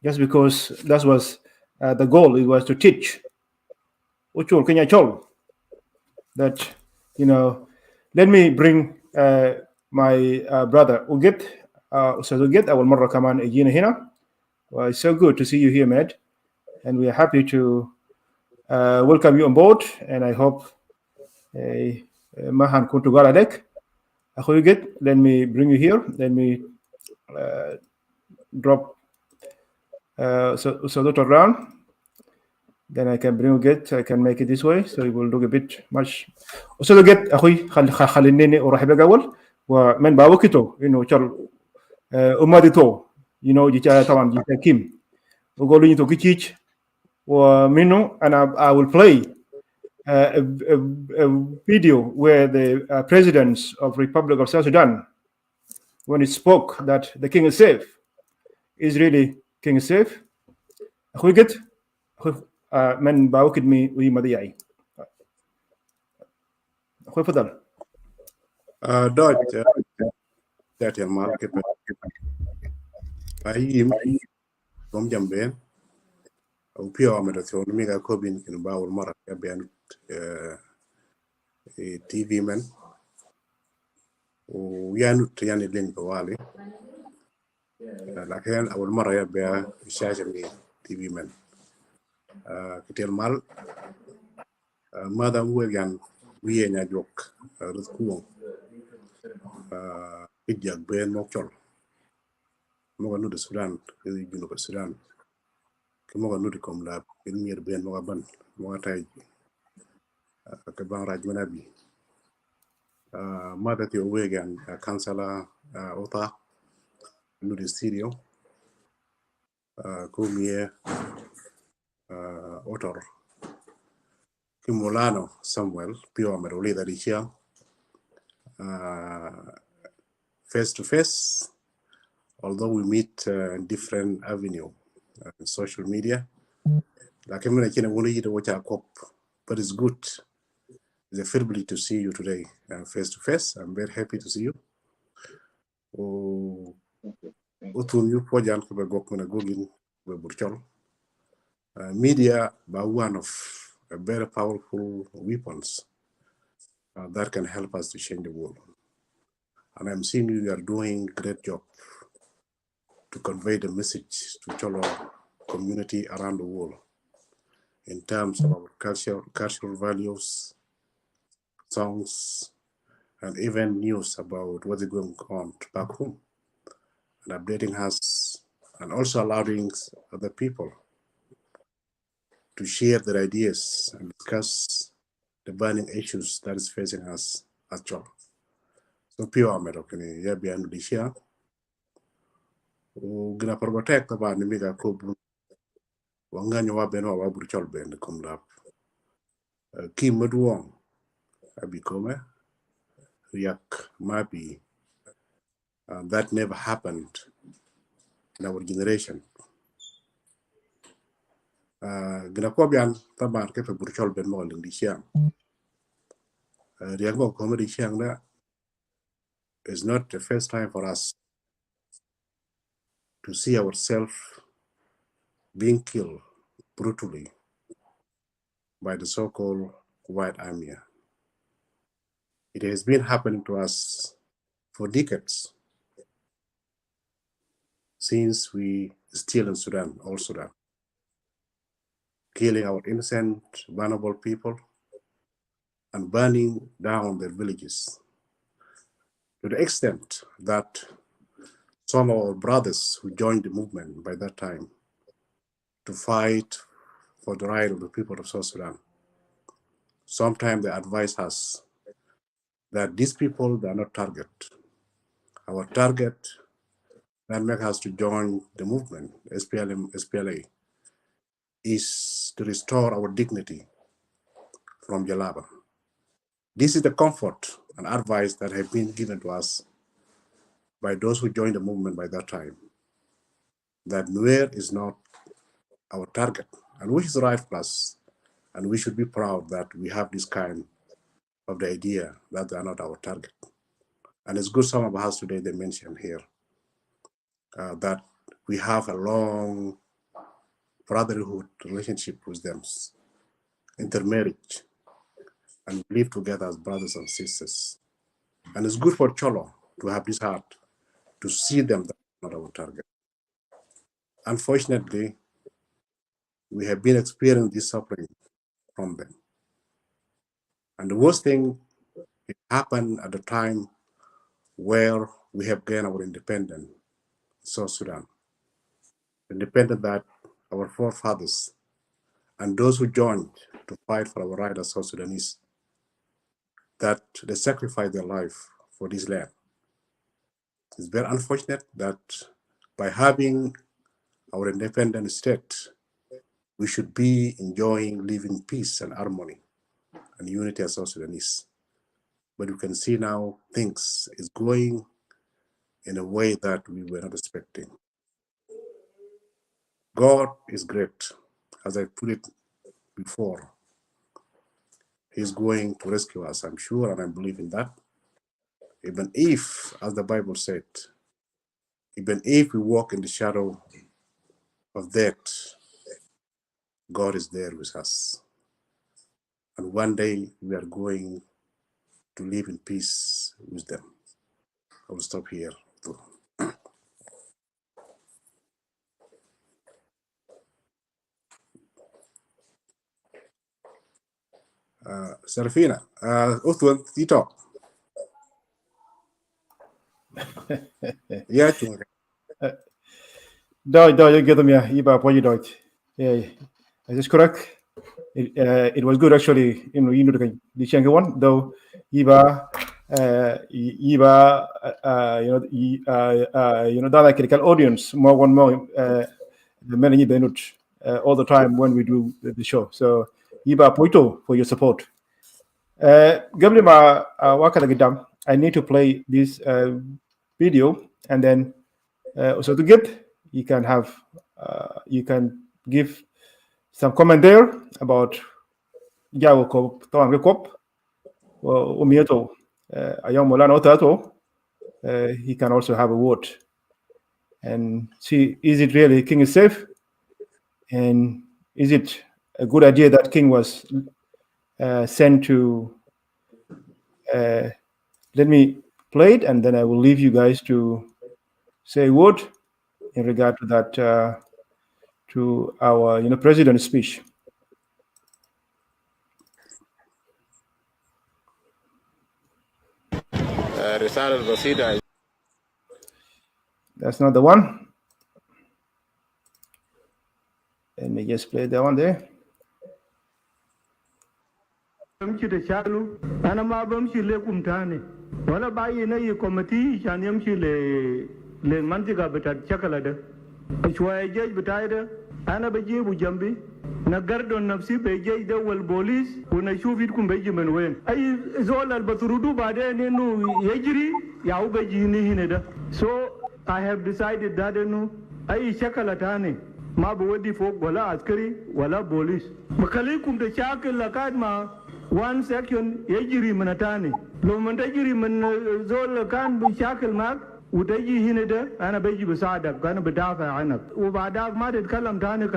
Just because that was the goal, it was to teach Uchul Kenya Chol that, let me bring my brother Ugit, Ustaz Ugit, I will marra kaman ejina hina. Well, it's so good to see you here, Med, and we are happy to welcome you on board, and I hope Mahan Kuntugala Dek. Ugit, let me bring you here. Let me drop so around. Then I can bring it. I can make it this way, so it will look a bit much. So get أخوي خليني أروح بقول ومن باوكيتو شال أماديتو جيتا طبعا جيتا كيم وقولوا ينتو كيتش ومنو أنا I will play a video where the presidents of Republic of South Sudan, when he spoke that the king is safe, is really king is safe. أخوي get من باوكد مي ويمضيعي أخوي فضل. دوج that your market ayim bom jamben au pio amadathon miga kobin kin bawul mara ben TV man ويانوت يعني لين بوالي لكن أول مرة يبقى شاشة من TV man كتير مال ماذا هو يعني ويا نجوك رزقهم إديك بين مقتل موغا نود السودان كذي جنوب السودان كموغا نودكم لا بنير بين موغا بن موغا تاي كبان راج منابي ماذا تيوي يعني كانسلا أوتا نود السيريو كوميه أوتر كمولانو سامويل بيو أمرولي داريشيا face to face, although we meet in different avenue, social media. Like I'm but it's good. It's a privilege to see you today face to face. I'm very happy to see you. Media are one of very powerful weapons that can help us to change the world. And I'm seeing you are doing a great job to convey the message to Chollo community around the world in terms of our cultural values, songs, and even news about what's going on back home, and updating us, and also allowing other people to share their ideas and discuss the burning issues that is facing us as Chollo. So pure American, yeah, beyond the year. Gina protect about the mega cob. Wanganya wa beno wa burchol ben come lap. Kim Maduong, Abikome, Riak Mabi. That never happened in our generation. Gina Kobian, Tabar kept burchol ben more in the Shiang. Riago comedy Shiang is not the first time for us to see ourselves being killed brutally by the so-called White Army. It has been happening to us for decades since we still in Sudan, all Sudan, killing our innocent, vulnerable people and burning down their villages to the extent that some of our brothers who joined the movement by that time to fight for the right of the people of South Sudan, sometimes they advise us that these people, they are not target. Our target that makes us to join the movement, SPLA, is to restore our dignity from Jalaba. This is the comfort and advice that have been given to us by those who joined the movement by that time, that Nuer is not our target, and which is right for us, and we should be proud that we have this kind of the idea that they are not our target. And it's good some of us today, they mentioned here, that we have a long brotherhood relationship with them, intermarriage, and live together as brothers and sisters. And it's good for Chollo to have this heart to see them that not our target. Unfortunately, we have been experiencing this suffering from them. And the worst thing, it happened at the time where we have gained our independence, South Sudan. Independent that our forefathers and those who joined to fight for our right as South Sudanese, that they sacrificed their life for this land. It's very unfortunate that by having our independent state, we should be enjoying living peace and harmony and unity as South Sudanese. But you can see now things is going in a way that we were not expecting. God is great, as I put it before. He's going to rescue us, I'm sure, and I believe in that. Even if, as the Bible said, even if we walk in the shadow of death, God is there with us. And one day we are going to live in peace with them. I will stop here. Serafina, Uthwan, you talk. Yeah, you get them, yeah, yeah, is this correct? It was good actually, you know the Shanghai one, though, Iba, you know, that like critical audience, more, the many benut all the time when we do the show. So, Iba Poito for your support. Gabli ma wakala gidam, I need to play this video, and then so to get you can have you can give some comment there about Jawo Kop Tawan Kop Umieto Ayom Molano Tato. He can also have a word and see, is it really King is safe, and is it a good idea that King was sent to let me play it, and then I will leave you guys to say a word in regard to that, to our president's speech. That's not the one. Let me just play that one there. Yamshi da shalu ana ma bamshi le kumtane wala bayi na yi komiti shan yamshi le mantiga bita chakala da shwaye jej bita da ana baje bu jambi na gardon nafsi be jej da wal bolis kuna shufit kum beji men wen ay zolal baturudu bade ne nu yajiri ya u beji ni hine da. So I have decided that nu ay chakala tane ma bu wadi fo wala askari wala bolis makalikum da shakal lakad ma one section yajiri manatani lo man tajiri man zol kan bishakil mak وتجي هنا ده انا بيجي بساعدك انا بدافع عنك وبعدك ما تتكلم تاني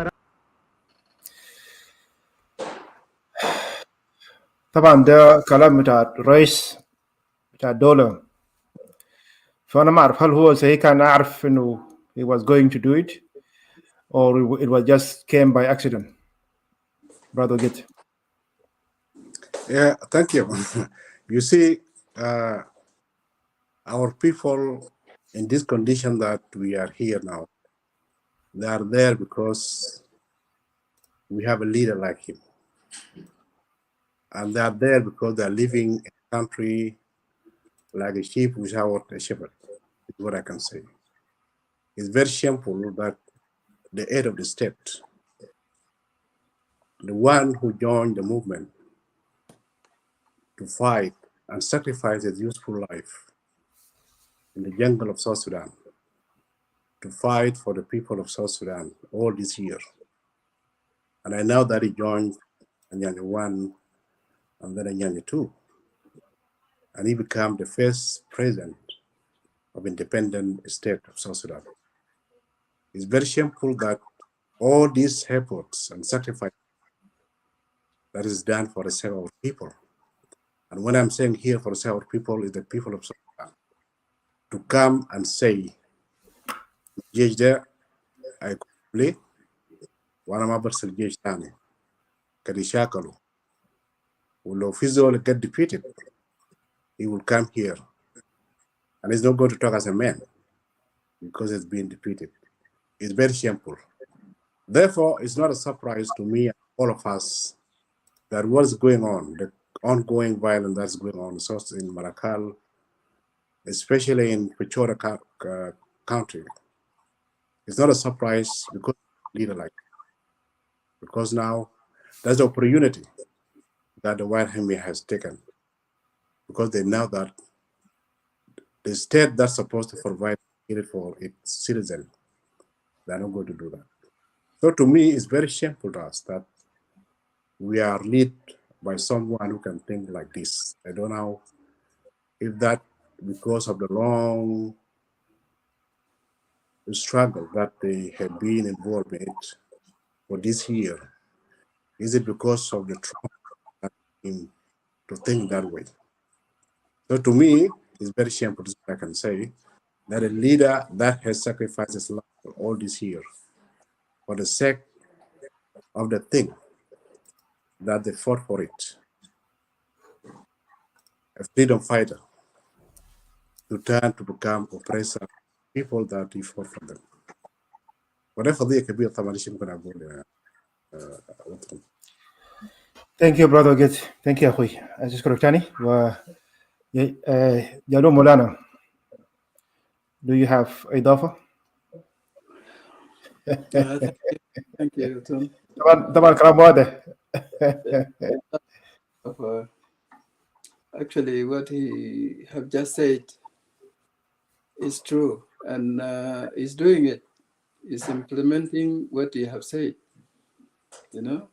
طبعا ده كلام بتاع الرئيس بتاع الدولة، فأنا ما أعرف هل هو زي كان أعرف إنه he was going to do it or it was just came by accident. Brother Git. Yeah, thank you. You see, our people in this condition that we are here now, they are there because we have a leader like him. And they are there because they are living in a country like a sheep without a shepherd, is what I can say. It's very shameful that the head of the state, the one who joined the movement to fight and sacrifice his useful life in the jungle of South Sudan, to fight for the people of South Sudan all this year. And I know that he joined Anyanya 1 and then Anyanya 2. And he became the first president of independent state of South Sudan. It's very shameful that all these efforts and sacrifice that is done for the sake of people. And when I'm saying here for the sake of people, is the people of South Sudan. To come and say, Jej there, I play, one of my Jej Tani, Kadishakalo, will officially get defeated, he will come here. And he's not going to talk as a man because he's been defeated. It's very shameful. Therefore, it's not a surprise to me and all of us that what's going on, the ongoing violence that's going on in Malakal, especially in Fashoda County. It's not a surprise because leader like it. Because now that's the opportunity that the white army has taken, because they know that the state that's supposed to provide it for its citizens, they're not going to do that. So to me, it's very shameful to us that we are led by someone who can think like this. I don't know if that because of the long struggle that they have been involved in it for this year. Is it because of the trauma that him to think that way? So to me, it's very shameful, I can say, that a leader that has sacrificed his life for all this year for the sake of the thing that they fought for it, a freedom fighter, to turn to become oppressor people that he fought for them. Whatever they could be, Thank you, Brother Git. Thank you, Akhui. Aziz Koroktani. Jalo Molana, do you have Idafa? Thank you, Tom. طبعا كلام واضح. Actually, what he have just said is true, and he's doing it. He's implementing what he have said. You know,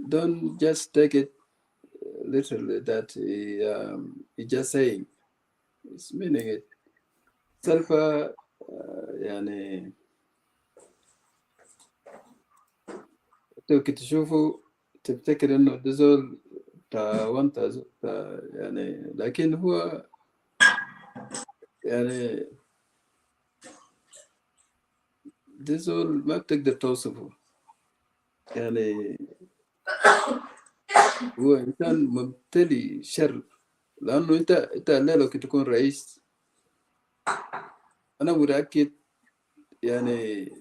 don't just take it literally that he just saying. He's meaning it. Sulfur, يعني تشوفوا تفتكر إنه ده زول وانت يعني لكن هو يعني ده زول ما بتقدر توصفه يعني هو إنسان ممتلي شر لأنه أنت الليلة لو كنت تكون رئيس أنا متأكد يعني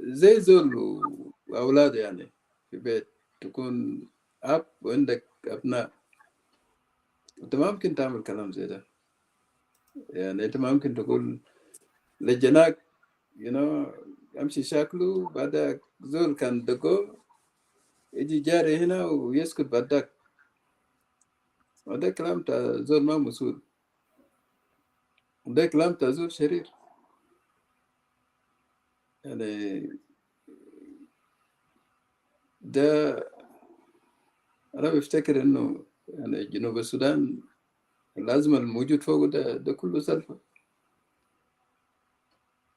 زي زول وأولاده يعني في بيت تكون أب وعندك أبناء أنت ما ممكن تعمل كلام زي ده يعني أنت ما ممكن تقول لجناك أمشي شكله بعدك زول كان دقو يجي جاري هنا ويسكت بعدك وده كلام تا زول ما مسؤول وده كلام تا زول شرير يعني ده أنا بفتكر إنه يعني جنوب السودان الأزمة الموجود فوق ده كله سلفة.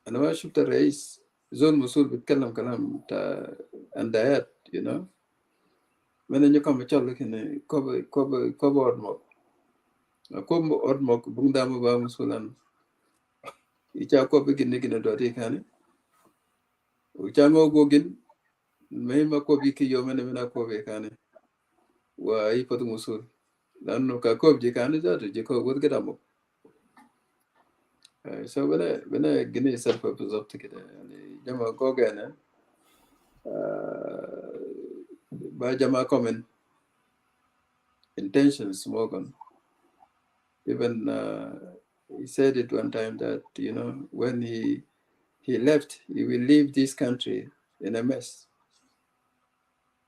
أنا ما شفت الرئيس زول مسؤول بيتكلم كلام تا أندايات من أن يكون بيشارك هنا كوب أردمك بندام با مسؤولان يجا كوب جن دوتي كاني وجا موجين ما كوب يكي يومنا منا كوب كاني وأي فتو مسؤول لأنه كوب جي كاني ذاته جي كوب ود كدامو so بنا جنيه سلفة بالضبط كده يعني جماعة كوجانا بجماعة common intentions Morgan even he said it one time that when he left he will leave this country in a mess,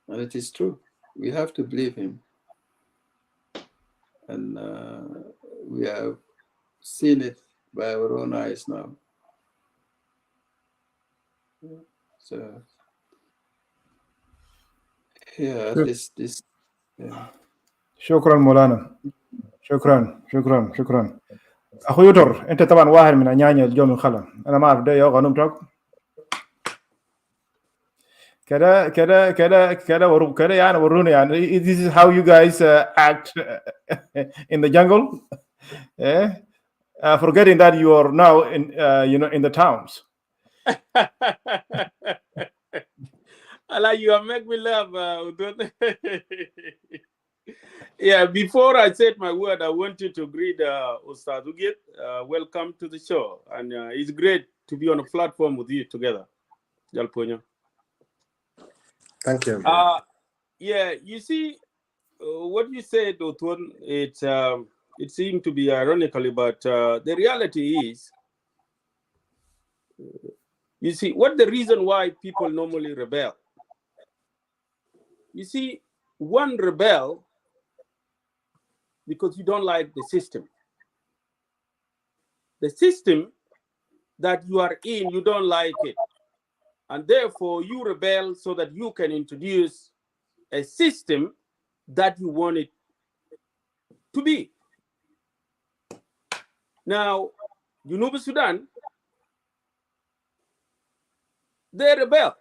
and it is true. We have to believe him, and we have seen it by our own eyes now. So yeah, at least this. Yeah. شكرا مولانا. شكرا. اخو يوتر انت طبعا واحد من انيانيا اليوم الخلا انا ما اعرف ده يا غنم تاك كده ورو كده يعني وروني يعني this is how you guys act in the jungle, forgetting that you are now in in the towns. You make me laugh. Yeah, before I said my word, I wanted to greet Ustad Ugit. Welcome to the show. And it's great to be on a platform with you together. Jalponya. Thank you. Yeah, you see, what you said, Otun, it seemed to be ironically, but the reality is, you see, what the reason why people normally rebel? You see, one rebel because you don't like the system. The system that you are in, you don't like it. And therefore, you rebel so that you can introduce a system that you want it to be. Now, Junub Sudan, they rebel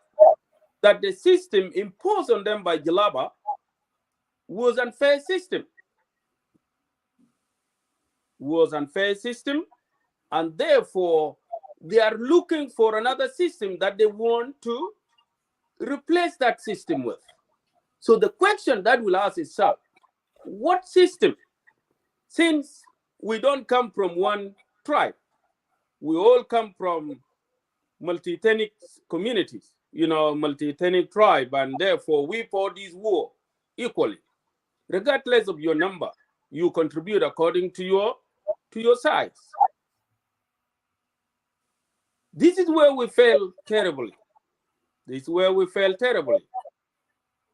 that the system imposed on them by Jalaba was unfair system. And therefore they are looking for another system that they want to replace that system with. So the question that will ask itself, what system? Since we don't come from one tribe, we all come from multi-ethnic communities, multi-ethnic tribe, and therefore we fought this war equally. Regardless of your number, you contribute according to your size. This is where we fail terribly.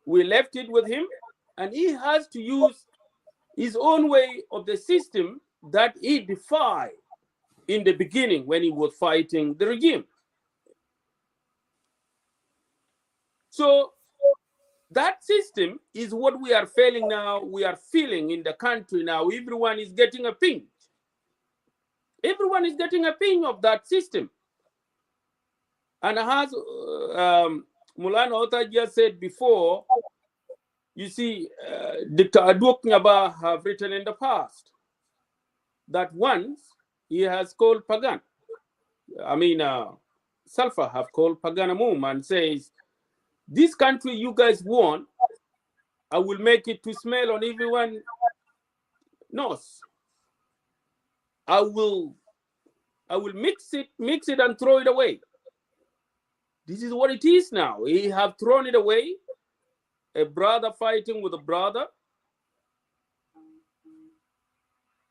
We left it with him, and he has to use his own way of the system that he defied in the beginning when he was fighting the regime. So that system is what we are failing now. We are feeling in the country now. Everyone is getting a pinch. Everyone is getting a pinch of that system. And as Mulana Ota just said before, you see, Dr. Adwok Nyaba have written in the past that once he has called Pagan. Salfa have called Pagan Amum and says, this country you guys want, I will make it to smell on everyone nose. I will mix it and throw it away. This is what it is now. He have thrown it away. A brother fighting with a brother,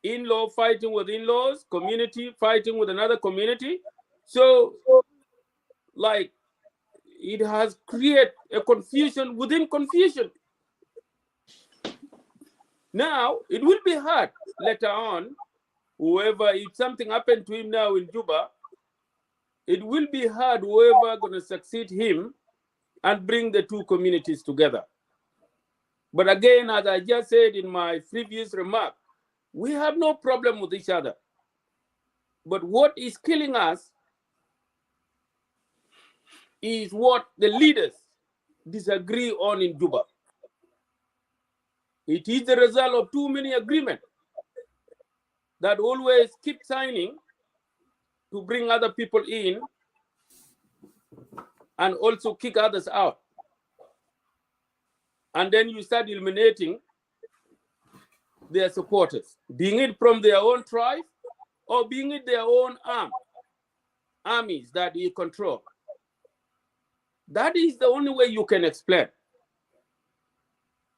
in-law fighting with in-laws, community fighting with another community. So, like, it has created a confusion within confusion. Now, it will be hard later on, whoever, if something happened to him now in Juba, it will be hard whoever going to succeed him and bring the two communities together. But again, as I just said in my previous remark, we have no problem with each other. But what is killing us is what the leaders disagree on in Juba. It is the result of too many agreements that always keep signing to bring other people in and also kick others out. And then you start eliminating their supporters, being it from their own tribe or being it their own armies that you control. That is the only way you can explain.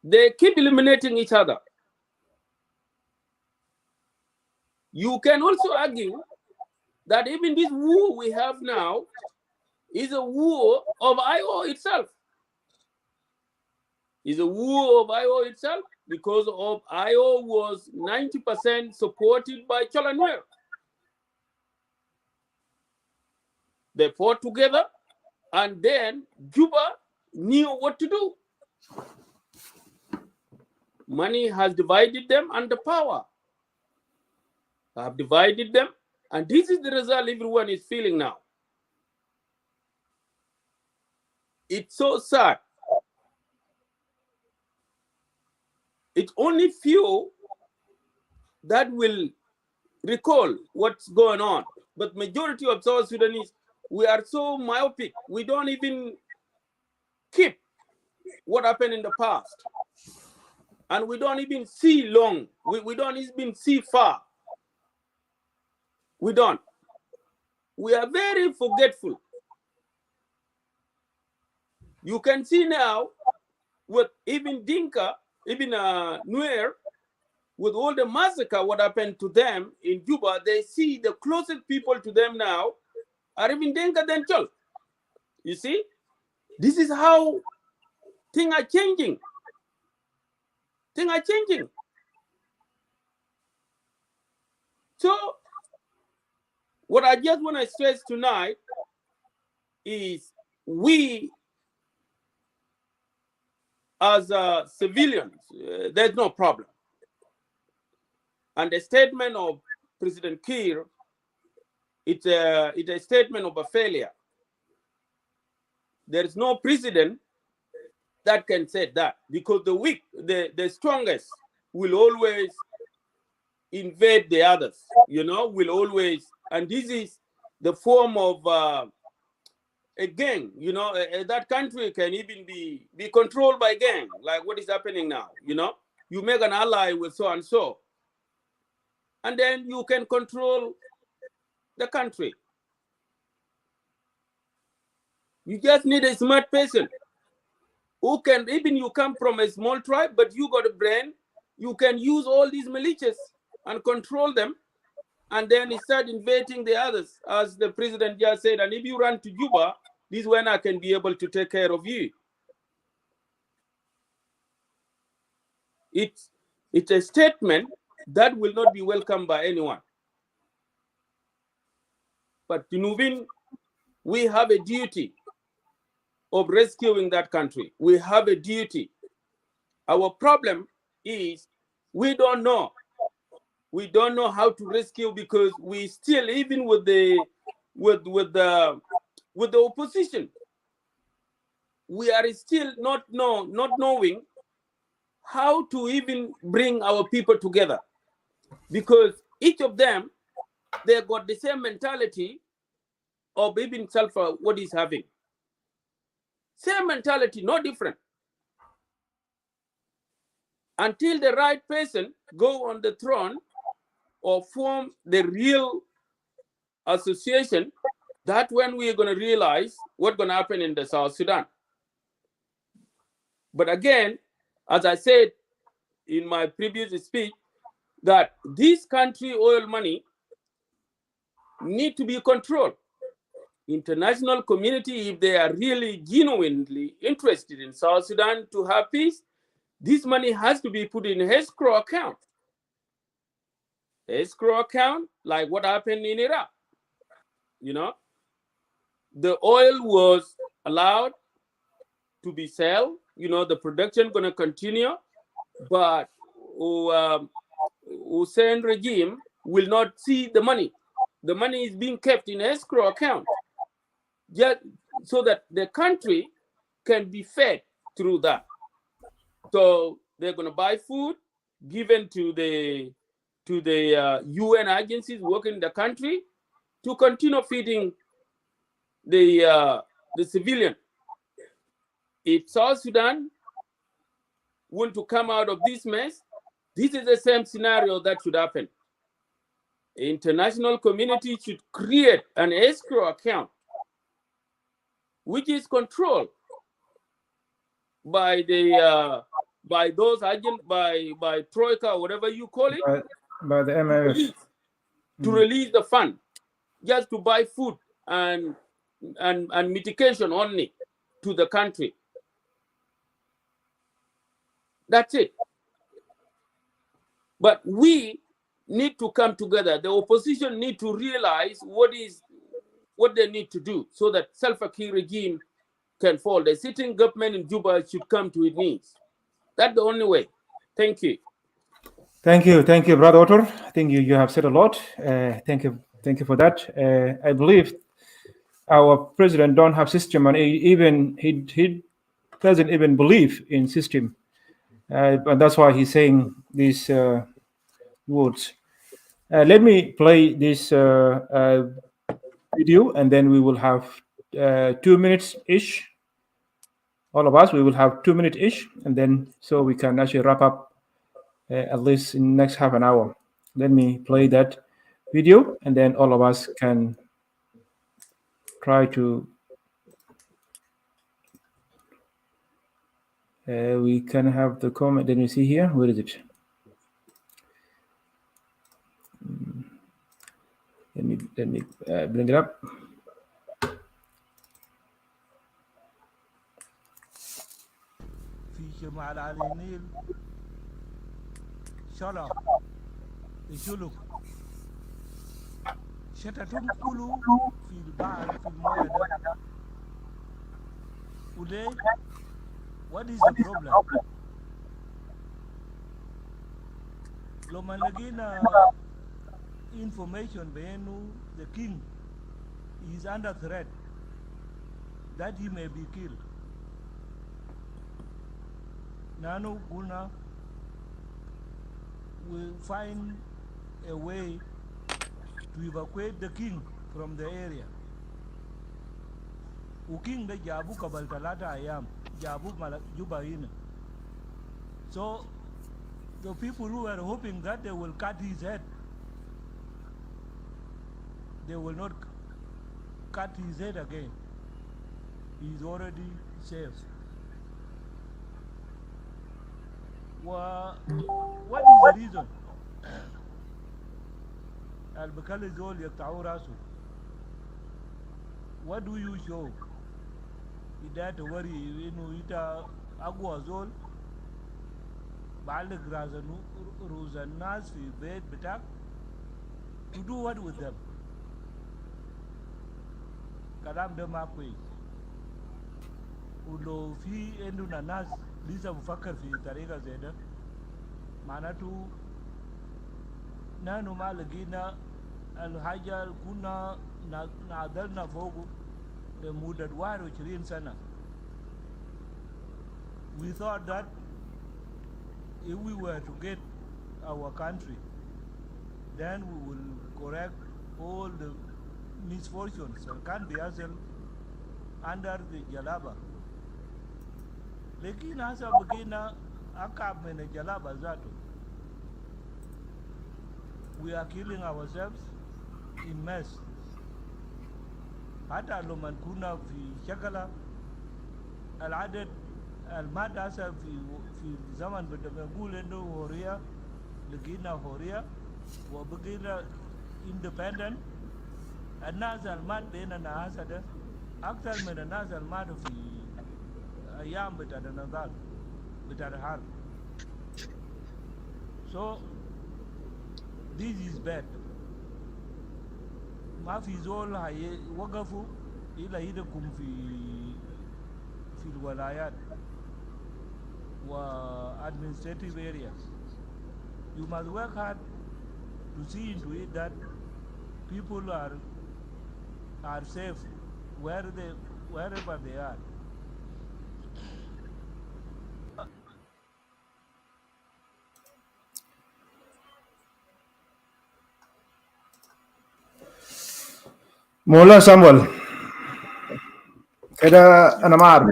They keep eliminating each other. You can also argue that even this war we have now is a war of IO itself. Is a war of IO itself because of IO was 90% supported by Chollo. They fought together, and then Juba knew what to do. Money has divided them, and the power have divided them, and this is the result everyone is feeling now. It's so sad. It's only few that will recall what's going on, but majority of South Sudanese, we are so myopic. We don't even keep what happened in the past, and we don't even see long. We don't even see far. We don't. We are very forgetful. You can see now with even Dinka, even Nuer, with all the massacre, what happened to them in Juba, they see the closest people to them now are even Dinka than Chol. You see? This is how things are changing. Things are changing. So, what I just want to stress tonight is we, as civilians, there's no problem. And the statement of President Kiir, it's a statement of a failure. There is no president that can say that, because the weak, the strongest will always invade the others, will always, and this is the form of a gang, that country can even be controlled by gang, like what is happening now, you make an ally with so and so, and then you can control the country. You just need a smart person who can, even you come from a small tribe, but you got a brain, you can use all these militias and control them, and then start invading the others, as the president just said, and if you run to Juba, this is when I can be able to take care of you. It's a statement that will not be welcomed by anyone. But Junubin, we have a duty of rescuing that country. We have a duty. Our problem is we don't know. We don't know how to rescue because we still, even with the opposition, we are still not knowing how to even bring our people together, because each of them, they got the same mentality of even Sulfur what he's having. Same mentality, no different. Until the right person go on the throne or form the real association, that's when we're going to realize what's going to happen in the South Sudan. But again, as I said in my previous speech, that this country oil money need to be controlled. International community, if they are really genuinely interested in South Sudan to have peace, this money has to be put in escrow account. Escrow account, like what happened in Iraq. You know, the oil was allowed to be sold. You know, the production going to continue, but Hussein regime will not see the money. The money is being kept in escrow account, just so that the country can be fed through that. So they're going to buy food given to the UN agencies working in the country to continue feeding the civilian. If South Sudan want to come out of this mess, this is the same scenario that should happen. The international community should create an escrow account, which is controlled by the by those agents, by Troika, whatever you call it, by the MIS, to release the fund just to buy food and mitigation only to the country. That's it. But we need to come together. The opposition need to realize what they need to do so that Salva Kiir regime can fall. The sitting government in Juba should come to its knees. That's the only way. Thank you. Thank you, Brother Otter. I think you have said a lot. Thank you for that. I believe our president don't have system, and he doesn't even believe in system, and that's why he's saying these words. Let me play this video, and then we will have 2 minutes ish. All of us, we will have 2 minutes ish, and then so we can actually wrap up at least in the next half an hour. Let me play that video, and then all of us can try to we can have the comment. Let me see here. Where is it? Let me bring it up. في شمال على النيل شلو شلوك شتتهم كلوا في البحر في المويه ده وليه what is the problem لما لقينا information بأنه the king is under threat that he may be killed. Nano Guna will find a way to evacuate the king from the area. King the Jabu Kabal Talata Ayam, Jabu Jubaina. So the people who were hoping that they will cut his head, they will not cut his head again. He's already safe. What is the reason? البكال زول يقطعوا راسه. What do you show? إذا توري إنه إذا أقوى زول بعلق روز الناس في بيت بتاعك to do what with them. كلام ده ما كويس. ولو في عندنا ناس لسه بفكر في طريقة زي ده معناته نحن ما لقينا الحاجة كنا نعدلنا فوقه لمدة 21 سنة. We thought that if we were to get our country, then we will correct all the misfortunes that can be hassle under the Jalaba. Lekin hasa begina akab mene Jalaba zato. We are killing ourselves in mass. Hata lo man kuna fi shakala العدد المات هسه في زمن بنقول انه هوريا لقينا هوريا وبقينا independent. الناس المات بيننا هسه ده اكثر من الناس المات في ايام بتاع النضال بتاع الحرب. So this is bad. ما في زول وقفوا الى يدكم في الولايات و administrative areas. You must work hard to see into it that people are safe wherever they are. مولا سامويل كده انا ما اعرف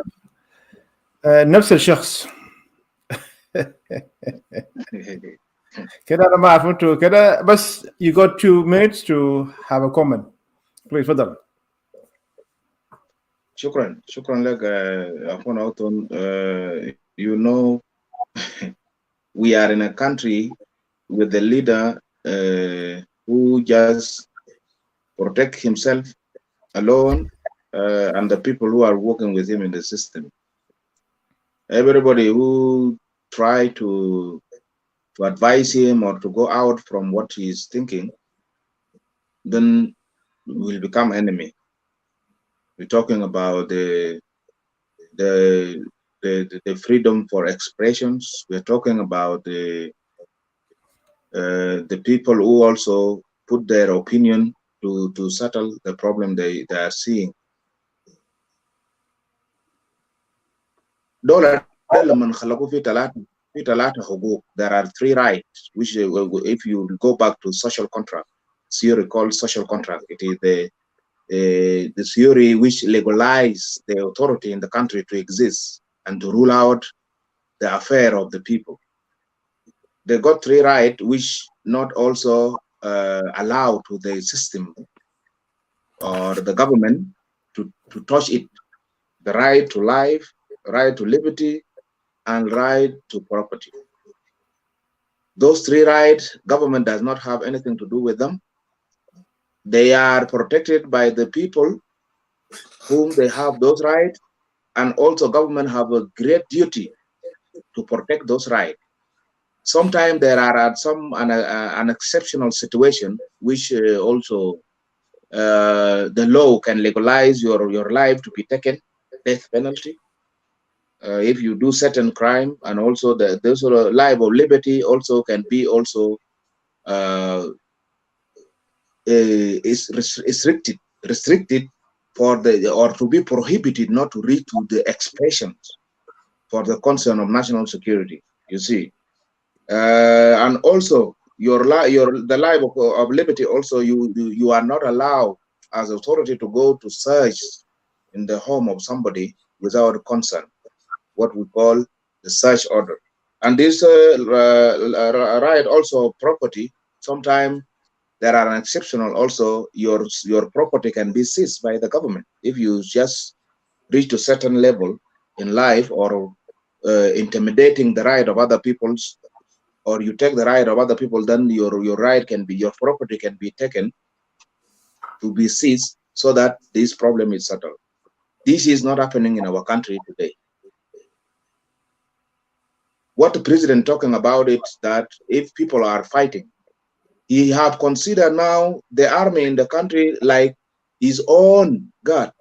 نفس الشخص كده انا ما اعرف انتوا كده بس you got 2 minutes to have a comment please تفضل. شكرا لك اخونا اوتون. You know we are in a country with the leader who just protect himself alone and the people who are working with him in the system. Everybody who try to advise him or to go out from what he is thinking, then will become enemy. We're talking about the freedom for expressions. We're talking about the people who also put their opinion to settle the problem they are seeing. There are 3 rights which if you go back to social contract, theory called social contract, it is the theory which legalize the authority in the country to exist and to rule out the affair of the people. They got 3 rights which not also allow to the system or the government to touch it. The right to life, right to liberty, and right to property. Those 3 rights, government does not have anything to do with them. They are protected by the people whom they have those rights, and also government have a great duty to protect those rights. Sometimes there are an exceptional situation which also the law can legalize your life to be taken, death penalty. If you do certain crime, and also the life of liberty also can be also is restricted for or to be prohibited not to reach to the expressions for the concern of national security. You see, and also the life of liberty also you are not allowed as authority to go to search in the home of somebody without consent, what we call the search order. And this right also property, sometimes there are an exceptional also your property can be seized by the government if you just reach to certain level in life, or intimidating the right of other people's, or you take the right of other people, then your property can be taken to be seized so that this problem is settled. This is not happening in our country today. what the president talking about it, that if people are fighting, he have considered now the army in the country like his own God,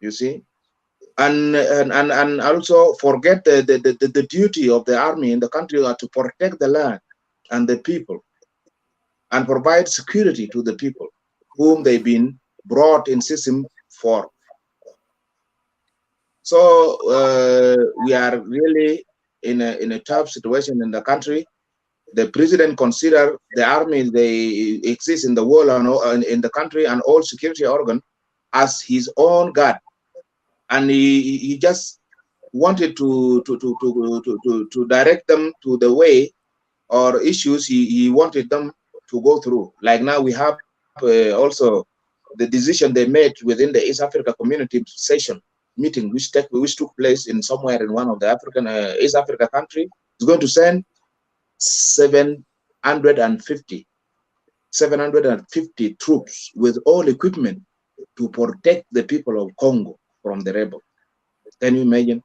you see, and also forget the duty of the army in the country are to protect the land and the people and provide security to the people whom they've been brought in system for. So we are really in a tough situation in the country. The president consider the army they exist in the world and in the country and all security organ as his own God, and he just wanted to direct them to the way or issues he wanted them to go through. Like now we have also the decision they made within the East Africa Community session meeting, which took place in somewhere in one of the African East Africa country, is going to send 750 troops with all equipment to protect the people of Congo from the rebel. Can you imagine?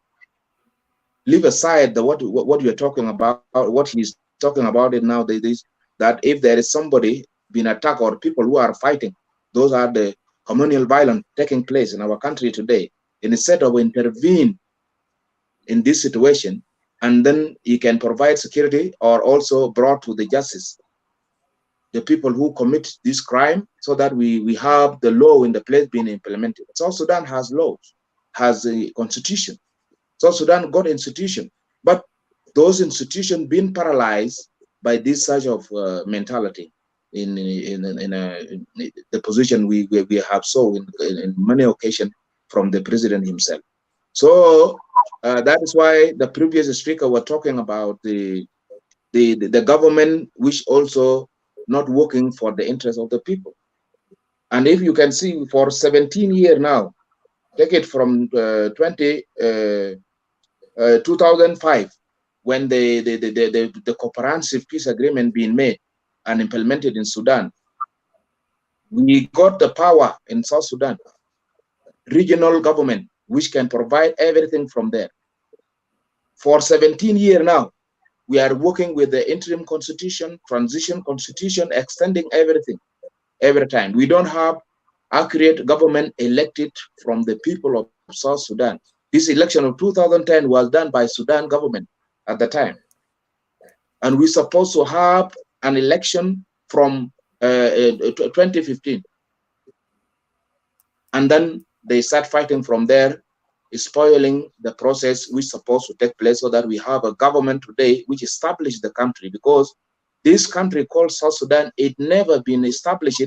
Leave aside what you're talking about, what he's talking about it now, that if there is somebody being attacked or people who are fighting, those are the communal violence taking place in our country today. Instead of intervene in this situation, and then he can provide security or also brought to the justice the people who commit this crime, so that we have the law in the place being implemented. South Sudan has laws, has a constitution. South Sudan got institution, but those institutions been paralyzed by this such of mentality in the position we have saw in many occasions from the president himself. So that is why the previous speaker were talking about the government, which also not working for the interest of the people. And if you can see, for 17 years now, take it from 2005, when the comprehensive peace agreement being made and implemented in Sudan, we got the power in South Sudan, regional government, which can provide everything from there. For 17 years now, we are working with the interim constitution, transition constitution, extending everything every time. We don't have accurate government elected from the people of South Sudan. This election of 2010 was done by Sudan government at the time. And we're supposed to have an election from 2015. And then they start fighting from there, spoiling the process which is supposed to take place, so that we have a government today which established the country. Because this country called South Sudan, it never been established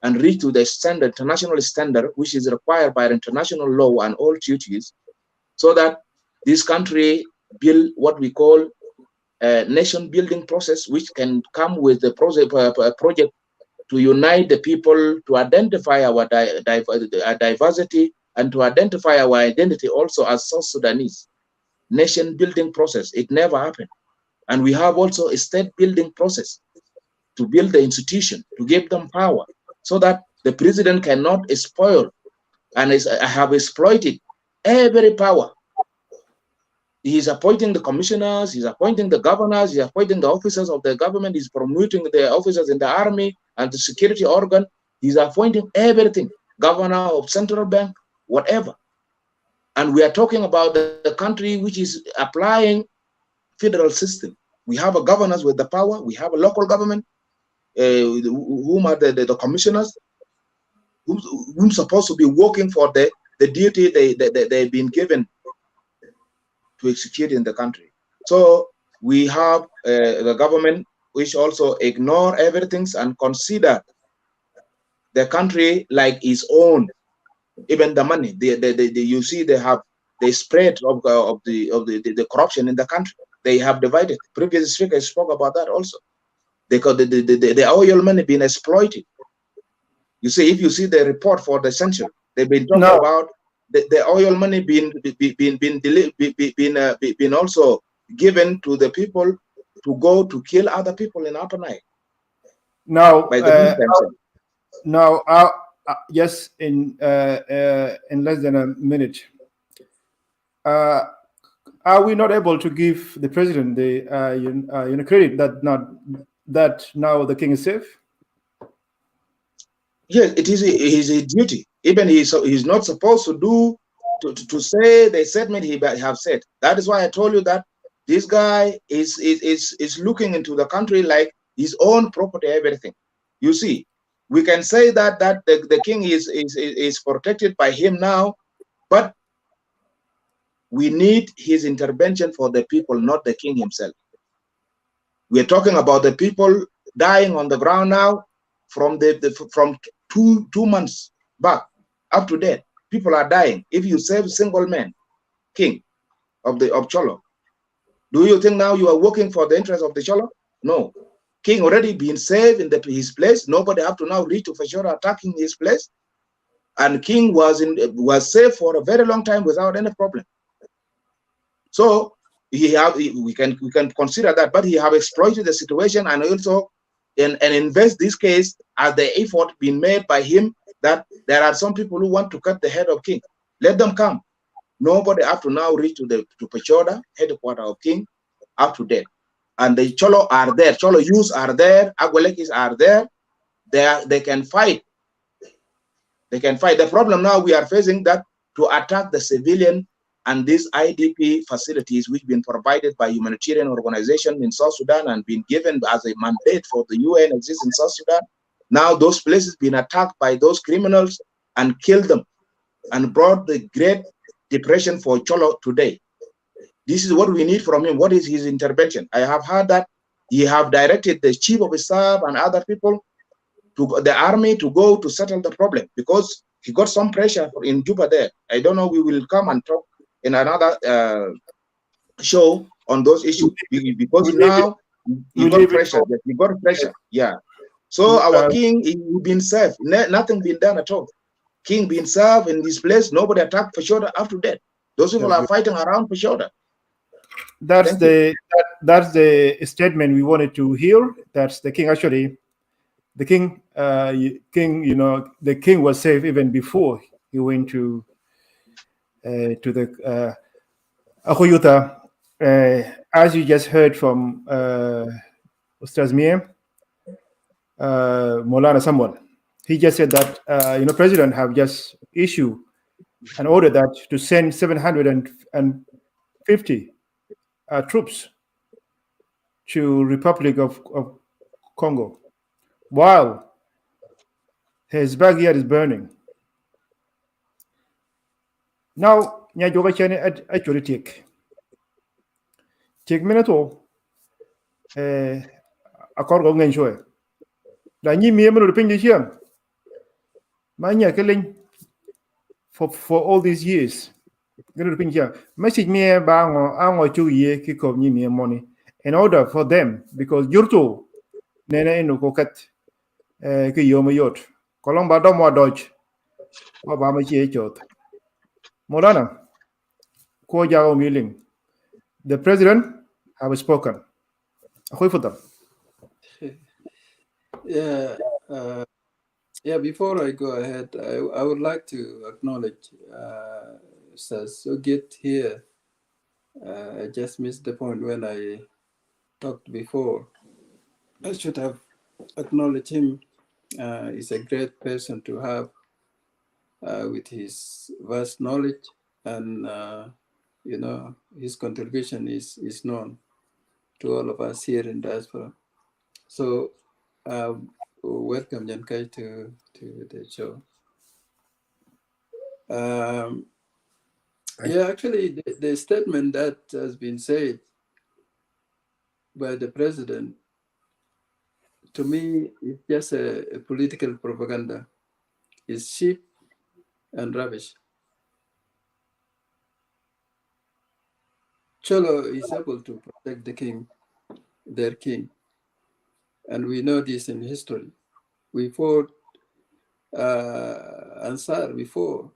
and reached to the standard, international standard, which is required by international law and all treaties, so that this country build what we call a nation building process, which can come with the project to unite the people, to identify our diversity, and to identify our identity also as South Sudanese. Nation building process, it never happened. And we have also a state building process to build the institution, to give them power, so that the president cannot spoil and have exploited every power. He's appointing the commissioners, he's appointing the governors, he's appointing the officers of the government, he's promoting the officers in the army and the security organ, he's appointing everything, governor of central bank, whatever. And we are talking about the country which is applying federal system. We have a governors with the power, we have a local government, whom are the commissioners, whom supposed to be working for the duty they've been given to execute in the country. So we have the government which also ignore everything and consider the country like its own. Even the money, you see, they spread of the corruption in the country. They have divided. Previous speakers spoke about that also. The oil money being exploited. You see, if you see the report for the census, they've been talking about the oil money being also given to the people to go to kill other people in Upper Nile. Now, yes, in less than a minute, are we not able to give the president the credit that now the king is safe? Yes, it is his duty. Even he's not supposed to do to say the statement he have said. That is why I told you that this guy is looking into the country like his own property, everything. You see, we can say that the king is protected by him now, but we need his intervention for the people, not the king himself. We're talking about the people dying on the ground now from from 2 months back up to date. People are dying. If you save single man, king of Chollo, do you think now you are working for the interest of the Chollo? No. King already been saved in his place. Nobody have to now reach to Fashoda attacking his place. And King was safe for a very long time without any problem. So we can consider that, but he have exploited the situation and also and invest this case as the effort being made by him that there are some people who want to cut the head of King. Let them come. Nobody have to now reach to Fashoda, headquarters of King, up to date. And the Chollo are there. Chollo youths are there. Agwelekis are there. They can fight. They can fight. The problem now we are facing that to attack the civilian and these IDP facilities which been provided by humanitarian organizations in South Sudan and been given as a mandate for the UN exists in South Sudan. Now those places been attacked by those criminals and killed them and brought the Great Depression for Chollo today. This is what we need from him. What is his intervention? I have heard that he have directed the chief of his staff and other people to the army to go to settle the problem because he got some pressure in Juba there. I don't know. We will come and talk in another show on those issues because now he got pressure. He got pressure. Yeah. So our king, he been served. Nothing been done at all. King been served in this place. Nobody attacked Fashoda after that. Those people are fighting around Fashoda. That's the statement we wanted to hear. That's the king actually. The king, the king was safe even before he went to the Akhoyuta. As you just heard from Ustaz Miem, Molana Samuel, he just said that president have just issued an order that to send 750 troops to Republic of Congo, while his backyard is burning. Now, nyajoga chane actually take minuto akor go ngen shoy da nyi mi emno pin diam ma nya kelin for all these years gonna pin diam message me ba ngo ango chu ye ki ko nyi mi money in order for them because jurto nene enu ko kat ki yo mo yot kolong ba do mo doj ba ma chi chot Molana ko jago miling. The president have spoken. Yeah, before I go ahead, I would like to acknowledge so get here. I just missed the point when I talked before. I should have acknowledged him. He's a great person to have with his vast knowledge and his contribution is known to all of us here in diaspora. So welcome Jankai to the show. Actually the statement that has been said by the president, to me, it's just a political propaganda. It's cheap and rubbish. Chollo is able to protect the king, their king. And we know this in history. We fought Ansar before.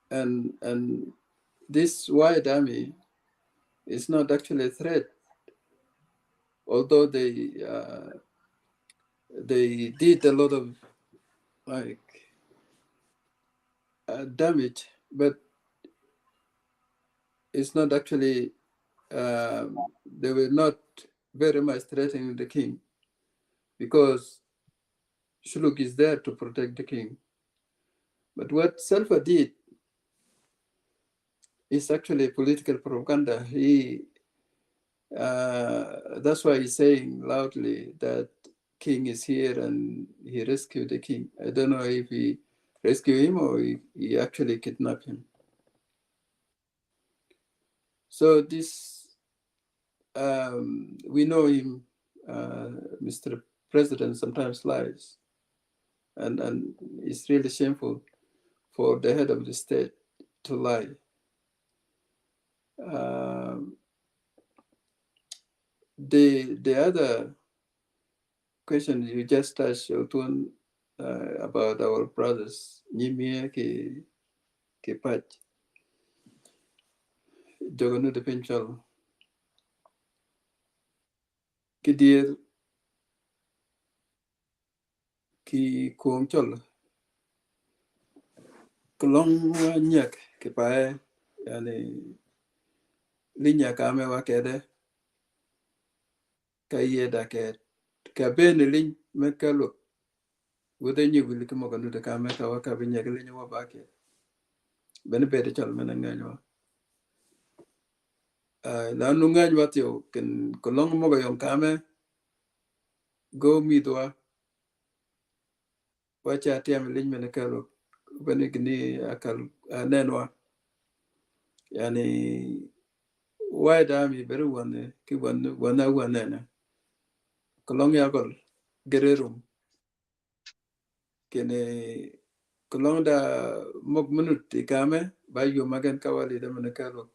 And this white army is not actually a threat, although they did a lot of damage, but it's not actually, they were not very much threatening the king, because Shilluk is there to protect the king. But what Salva did is actually political propaganda. That's why he's saying loudly that king is here and he rescued the king. I don't know if he rescued him or he actually kidnapped him. So this, we know him, Mr. President sometimes lies, and it's really shameful for the head of the state to lie. The other question you just touched on, about our brothers, Nimia ke Pach, Jogonu de Pinchal, Kidir ki Kuong Chol, Kolong Nyak ke Pae, yani Linya Kame Wakede, Kaye Daket, Kabene Lin Mekalo, whether you will come on to Kame Kawakabinya Linya Wabake, Benefit Chal Menanganwa. La nunga watio can Kolong Moga Yon Kame, go midwa, watch a tiam Lin Menacalo, Benigni Akal Nenwa. Yani wide army very one ki one nana kolong yakol gererum kene kolong da mok minute kame ba yo magan kawali da manakalo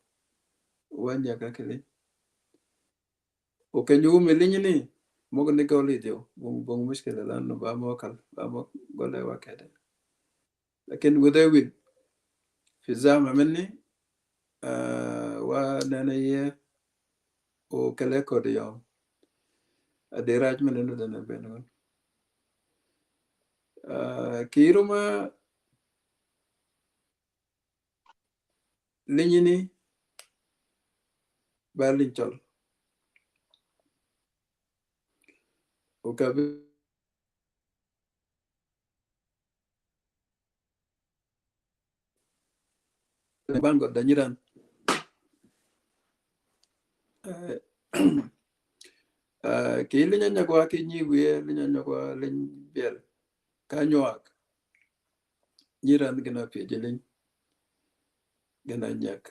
wanya kakele o kenyu melinyi ni mok ne kawli dio bong mushkila la no ba mokal ba mok gole wakade lakin whether with fi zama minni wa nana ye o kale ko de yom adiraj menenu da na benun kiruma linyini balin chol ukabi bango danyiran ki linya kwa ki nyiwe linya kwa liny biel kanyoak nyiran gina piejelin gina nyak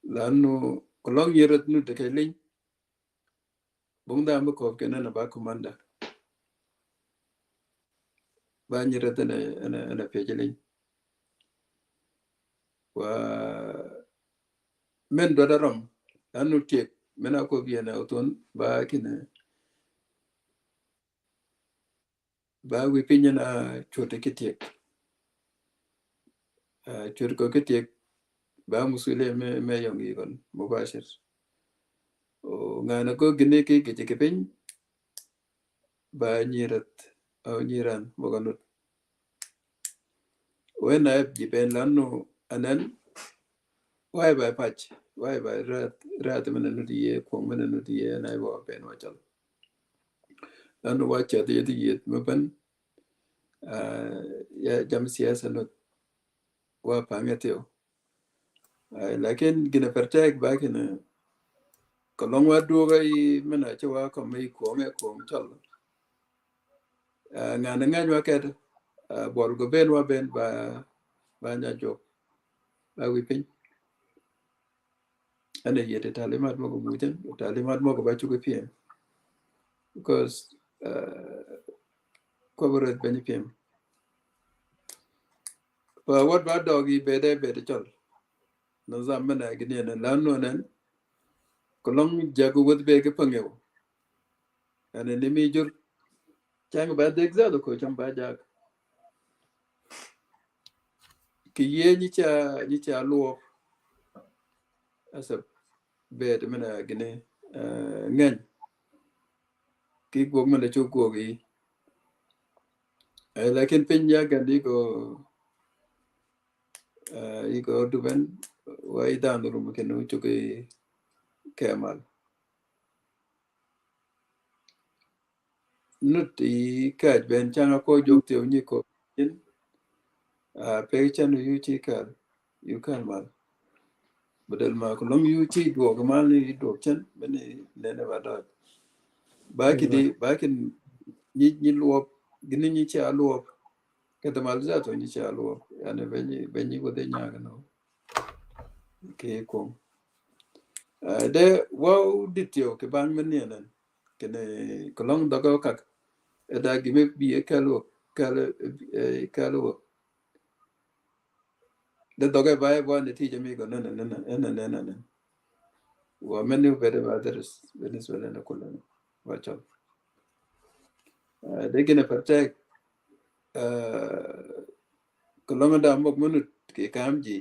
lanu kolong yirat nu de kelin bungda mko kena na ba komanda ba nyirat na piejelin wa men dodarom lanu tiek mena ko biena uton ba kina ba wipinya na chote kitiek chote ko kitiek ba musule me yongi kon mubashir o ngana ko gine ke kepeng ba nyirat au nyiran moganut when I jipen lanu anan why by patch why by rat menanudiye ko menanudiye na ba pen wachal lanu wacha de yet maban ya jam siyasa not wa pangateo lakin gina pertek ba kina kolong wa duga I mena chawa ko mai ko me ko chal ngana nganywa ked bol go ben wa ben ba nya jo ba wipin ane yete talimat mo ko buten talimat mo ko ba chugo piem because covered ben piem but what ba dogi bede chal no zamana gine na lanu nan kolong jago wot be ke pangew ane limi jur chang ba de exado ko cham ba jag ki ye ni cha luo asap be de mena gine ngen ki gog mena chu gogi lakin penya gandi ko iko duben wai dan rum ke no chuke kemal nuti ka ben changa ko jok te ni ko in a pe chan yu chi ka yu kan mal badal ma ko long yu chi do ga mal ni do chen bene ne ba da ba ki di ba kin ni luop gini ni cha luop ke ta mal za to ni cha luop ane benyi ko de nya ga no ke ko de wow ditio ke ban men ne nan kene ko long da ko ka da gi me bi e kalo da doga ba ba ne ti jami go nan wa menu bede ba deres Venezuela na kullana wa cha de gene protect ko long da mok munut ke kamji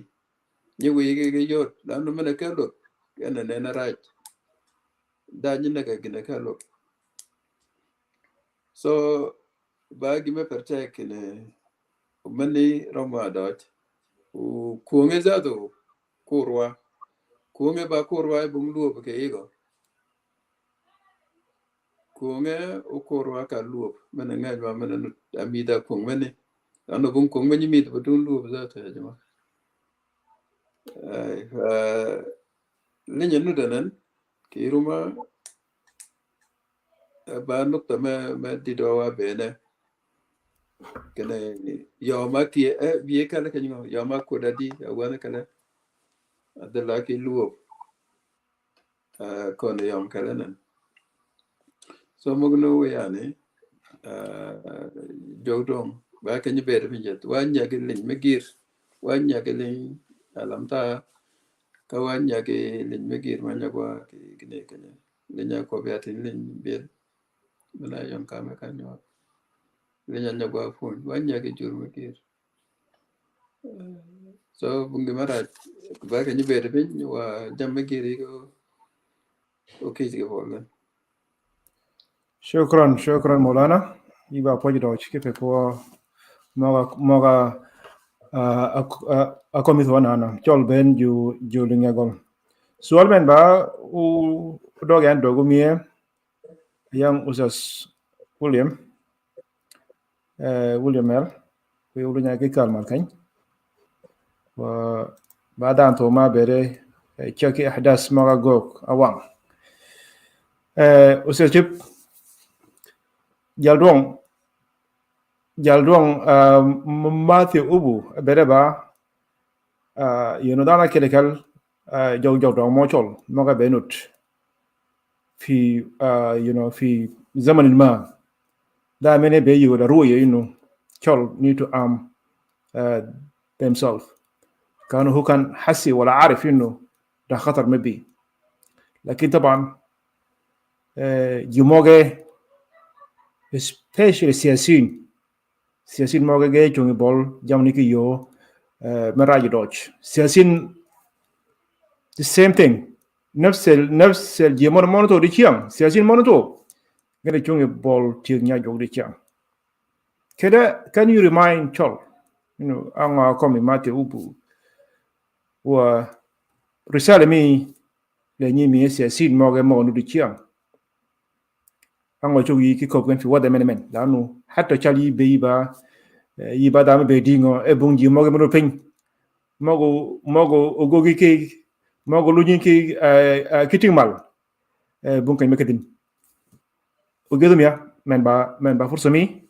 ni wi ge yot da no mena kalo ne na raj da ni na ga gene kalo so ba gi me protect ne mani roma dot u kuonge zato kurwa kuonge ba kurwa bung luo ke ego kuonge o kurwa ka luo mena ngai ba mena amida kuong mene ano bung kuong meni mit ba dun luo zato ya jama linya nu danan ke ruma ba nukta me didowa bene kene yo ma ti biye kala kenyo yo ma ko dadi awana kala adala ke luo ko ne yom kala nan so mogno yani jogdom ba ka ni bere pinjet wanya ke lin megir wanya ke lin alamta ka wanya ke lin megir wanya kwa ke kene linya ko be atin lin bir bana yon kame kanyo linya nyagwa fun wanya ke jur megir so bungi mara ba ka ni bere pin wa jam megir ko okay ke bolan شكرا مولانا يبقى بوجدو كيف هو موغا akomit wana chol ben ju lingagol sual ben ba u dogan dogumie yang usas William L we ulunya ke kalmal kan wa badan to ma bere chaki ahdas maga gok awang usas chip jaldong mati ubu bere ba dana kelekal jaw dong mochol maga benut في في زمن ما ده من بيجوا الرؤية إنه كل need to arm themselves كانوا هو كان حسي ولا عارف إنه ده خطر مبي لكن طبعا جموجة especially السياسيين موجة جاي جوني بول جامني كيو مراجع دوتش سياسيين the same thing نفس الجمهور مونتو دي كيان سياسيين مونتو gonna jung ball til nya jog chang keda can you remind chol anga komi mate ubu wa risale mi le ni mi sia sin mo ga mo nu di chang anga jog yi ki ko gan fi wada men lanu hatta chali be yi ba da be dingo e bungi mo ga mo pin mogo ogogi ki mogo lu ni ki kiting mal bun kan mekadin وقدم يا من با فرصة مي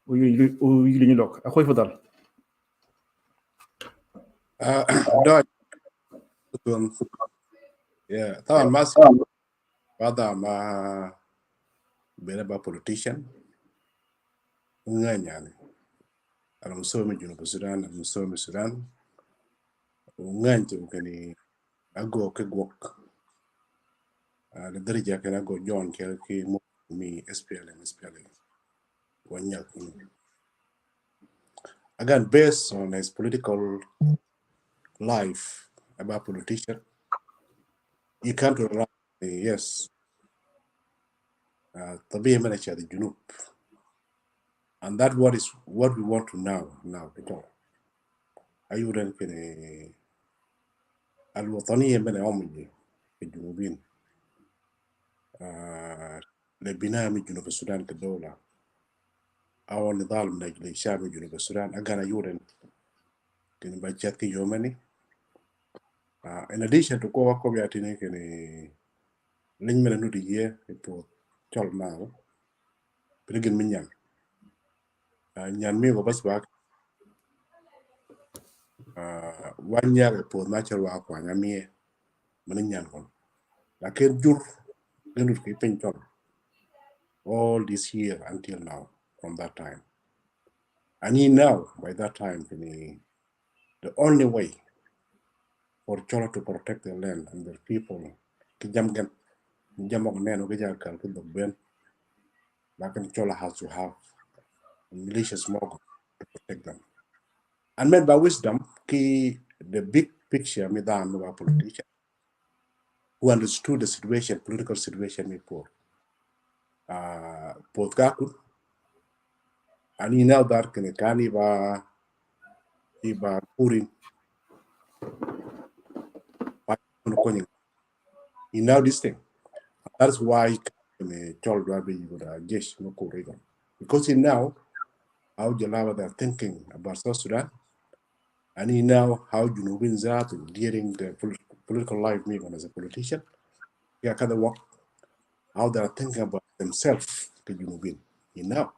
ويجي لوك أخوي فضل دوج يا طبعا ما بعض ما بينما politician يعني على مستوى من جنوب السودان على مستوى من السودان ونغاني ممكن أقوى كجوك لدرجة كان أقوى جون كي مي SPLM ونيا again based on his political life about politician you can't rely yes طبيعي من أشياء الجنوب and that what we want to now because ayuran kene الوطنية من يوم الجنوبين لبناء من جنوب السودان كدولة أو نضال من أجل شعب جنوب السودان أجانا يورن كن بجات كي يومني in addition to ko biatini kini liñ mena nudi ye pour chol now begin minyan nyan mi go bas bak wan yaga pour natural wa kwa nyami men nyan kon la ken jur genut ki pen chol all this year until now from that time and he now by that time kini the only way for Cholo to protect the land and the people ki jamok neno ki jakal ki ben lakin Cholo has to have malicious mob to protect them. And made by wisdom, the big picture, me than a politician who understood the situation, political situation before. Potkaku, and he now that can iba purin. He now this thing. That's why told Rabbi Jesh no Korean. Because he now how Jalawa they're thinking about South Sudan. And he know how Junubin that during the political life, me as a politician, yeah, kind of work, how they're thinking about themselves, the Junubin. You know,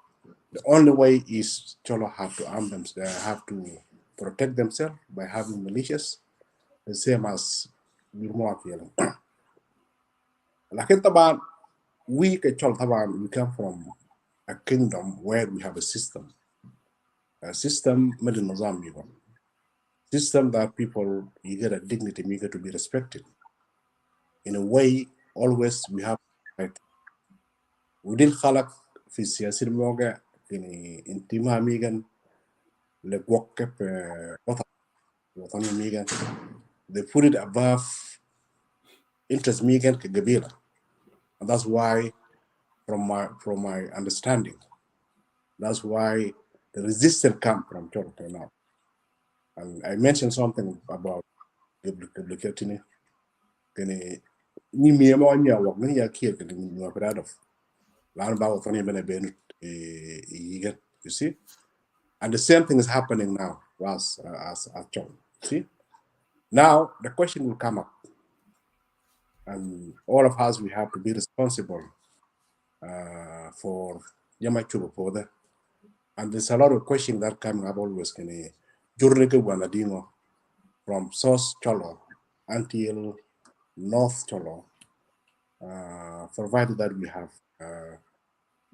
the only way is Cholo have to arm them, they have to protect themselves by having militias, the same as Birmoa. Like Taban, we Cholo Taban, we come from a kingdom where we have a system made in Mozambique. System that people, you get a dignity, you get to be respected. In a way, always we have right. Within Khalak, في السياسة الموجة يعني انتماء ميجان لوقف وطني ميجان they put it above interest ميجان كقبيلة, and that's why from my understanding, that's why the resistance come from Cholo now. And I mentioned something about Gablikatini. Ni miema nya wak ni ya kia kini ni proud of. Lan ba wafani bene ben yigan, you see? And the same thing is happening now as Chol. See? Now the question will come up. And all of us, we have to be responsible for Yamachuba for that. And there's a lot of questions that coming up always kini Jurneke Wanadingo from South Cholo until North Cholo, provided that we have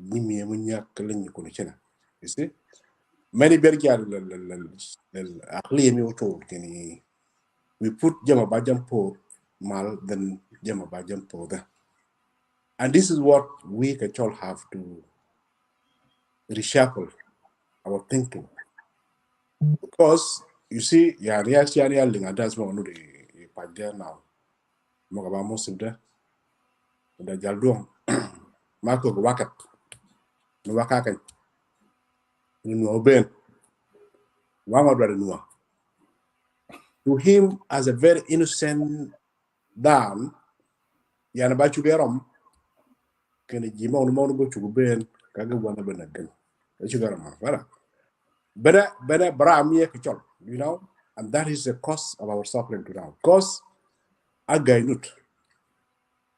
you see, many bergia we put Jamabajan po mal than Jamabajan po there. And this is what we Kachol have to reshuffle our thinking. Because you see, yeah, that's more no the there now. Mogaba Mosimda, the Jaldong, Marco Wakat, no Wakakan, no Ben, Wama. To him, as a very innocent Dan, Yanabachu Garam, can a Jima on Monogo to Ben, Kagawana Benagan. Better Bramia Kichol, you know, and that is the cost of our suffering to now. Because a guy nut.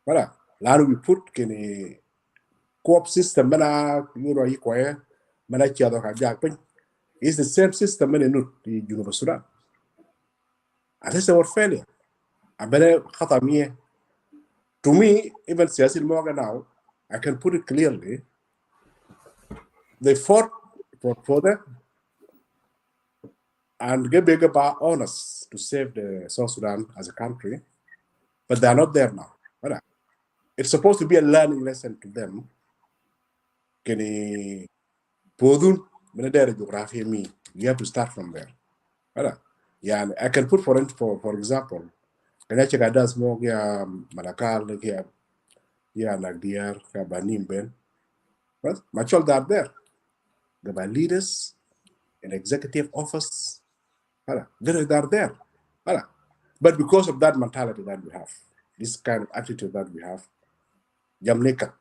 Voilà. Là we put can co-op system mana euro equal mana chiado ka jakpin is the same system mana nut the University Sudan. And this is our failure. I better khatamiye. To me, even Siasil Morgan now, I can put it clearly. They fought for them and get bigger by honest to save the South Sudan as a country, but they are not there now. Right? It's supposed to be a learning lesson to them. Can podun geography me? You have to start from there. Right? Yeah, I can put for example, can I check out that more Malakal here, like dear Banim Ben. Right? My children are there. They are leaders in executive office. They are there. But because of that mentality that we have, this kind of attitude that we have, Jamaica,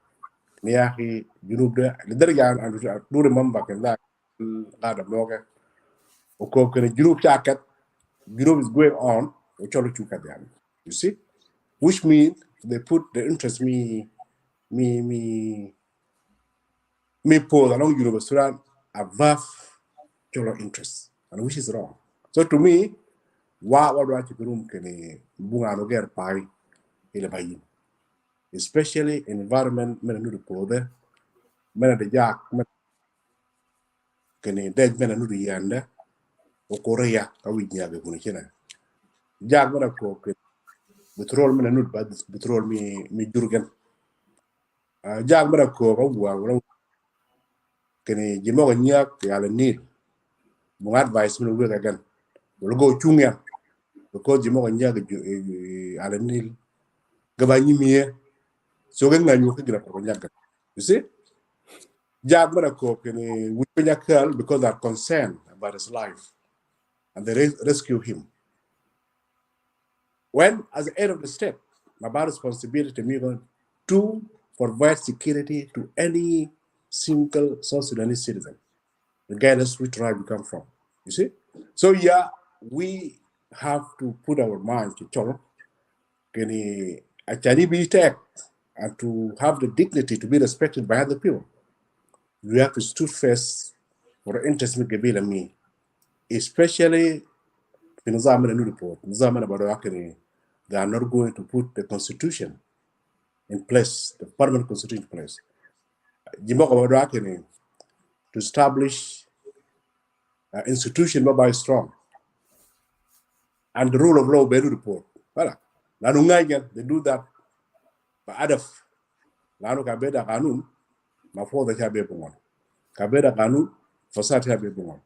Niahi, Junubda, Lidarian, and I do remember that Moga, Oko, Junub Jacket, Junub is going on, Cholo Chukadian. You see? Which means they put the interest me pose along Junub Sudan above Cholo interests, and which is wrong. So to me, what do I think room can bunga no get pie in especially environment mena nu pode mena de jak can dead mena nu yanda o korea ka wi nyaga bunu kina jak mena ko petrol mena nu bad petrol mi jurgen jak mena ko ka wa can jimo nyak ya le nil bu advice mena wega gan lo go chungya because jimo nyak ala nil gaba nyimie so gan nganyu ka gira ko nyak you see Jag we because they're concerned about his life and they rescue him. When, as the head of the state, my responsibility to me to provide security to any single South Sudanese citizen, regardless which tribe you come from. You see? So yeah, we have to put our minds to Cholo, actually be attacked and to have the dignity to be respected by other people. We have to stood first for the interest of Gabil and me, especially in the new report. They are not going to put the constitution in place, the permanent constitution in place. To establish an institution by strong and the rule of law by report. They do that. But Adaf, Lano Kabeda Kanun, my father Kabe Bungon. Kabeda Kanun, Fasat Kabe Bungon.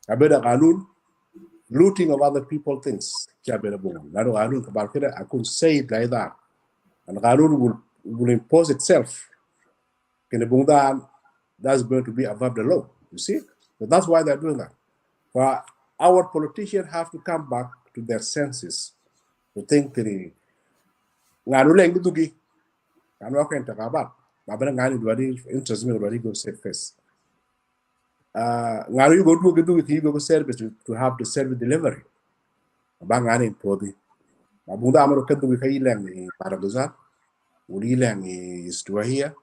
Kabeda Kanun, looting of other people's things. I couldn't say it like that. And Kanun will impose itself. That's going to be above the law. You see? So that's why they're doing that. But our politicians have to come back to their senses to think that I'm not going to talk about. Interest me already go say first. You go to service to have the service delivery. Bangani in Podi. Abunda Amaro Kadu Kailang Parabuzan, Urilang is to here,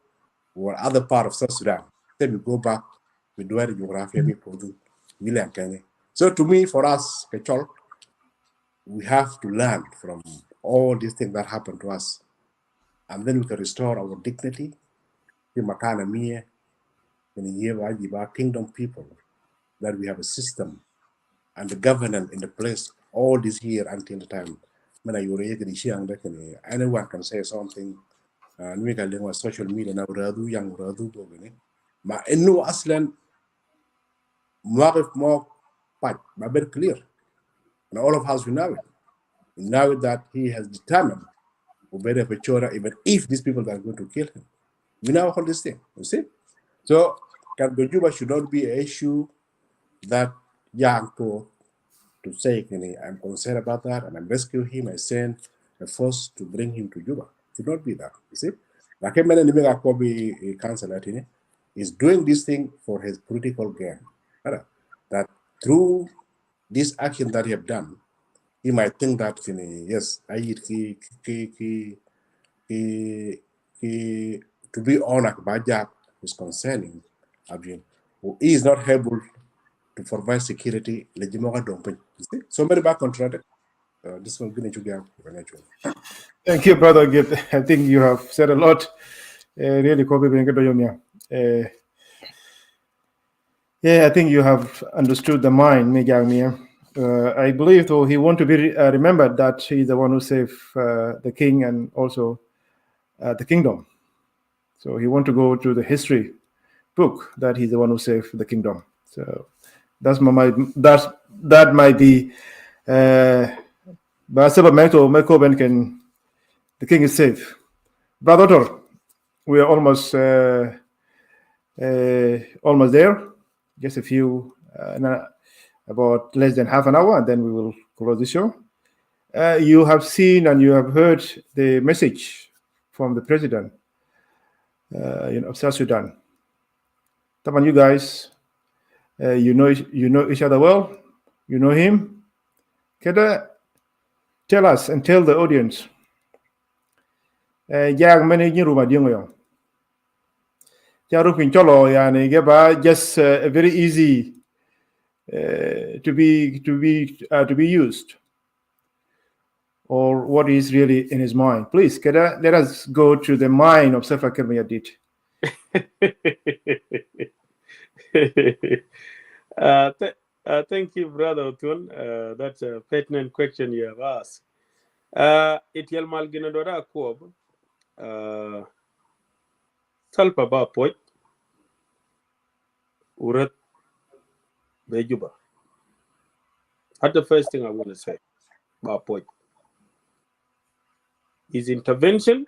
or other part of South Sudan. Then we go back, we do a geography, so to me, for us, Kachol, we have to learn from all these things that happen to us. And then we can restore our dignity, the Makana Mie, in the year of kingdom people, that we have a system and the governance in the place all this year until the time when anyone can say something. And we can link social media now, young Radu, but no Aslan more but very clear. And all of us we know it. We know that he has determined even if these people are going to kill him. We know all this thing, you see? So Juba should not be an issue that young to say, I'm concerned about that and I'm rescuing him, I send a force to bring him to Juba. It should not be that, you see? Like a councillor is doing this thing for his political gain. That through this action that he have done, he might think that yes, to be honest, Bajak is concerning. He is not able to provide security. So many back contracted. This one going to be Thank you, Brother Git. I think you have said a lot. Really, yeah, I think you have understood the mind, Mijangmia. I believe, though, he want to be remembered that he's the one who saved the king and also the kingdom. So he want to go to the history book that he's the one who saved the kingdom. So that might be. But the king is safe. Brother Tor, we are almost there. Just a few, about less than half an hour, and then we will close the show. You have seen and you have heard the message from the president of South Sudan. Come on, you guys, you know each other well. You know him. Can you tell us and tell the audience? Just very easy to be used, or what is really in his mind. Please, let us go to the mind of Salva Kiir Mayardit. Thank you, Brother Otun. That's a pertinent question you have asked. Itiel Malginadora Kuob, Salpa Ba Poit, Urat Bejuba. That's the first thing I want to say. Ba Poit. His intervention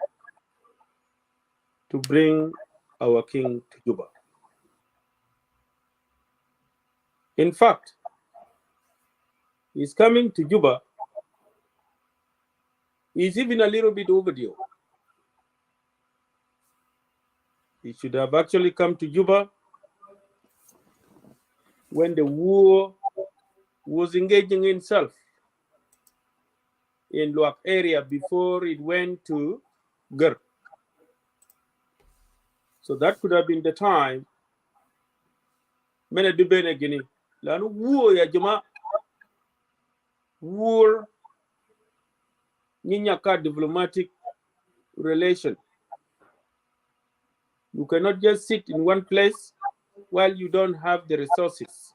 to bring our king to Juba. In fact, he's coming to Juba. He's even a little bit overdue. He should have actually come to Juba when the war was engaging itself in Luak area before it went to Gur. So that could have been the time. Mena dubene gini. Lanu war ya jama. War ninyaka diplomatic relation. You cannot just sit in one place while you don't have the resources.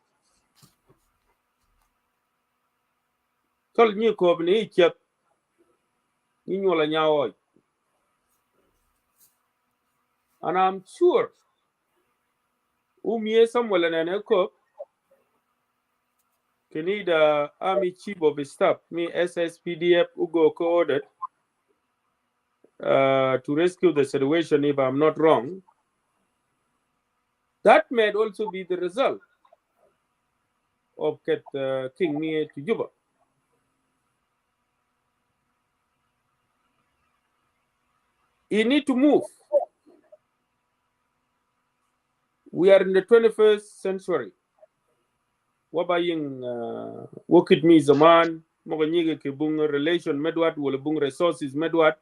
Tol nyi ko bni ichap ni nyola nyawoy. And I'm sure Umye Samuel and Eko can need Army Chief of Staff, me SSPDF Ugo co-ordered to rescue the situation if I'm not wrong. That may also be the result of get King near to Juba. You need to move. We are in the 21st century. Wabaying worked me zaman, Moganyig Kibung relation, Medwat will bung resources, Medwat,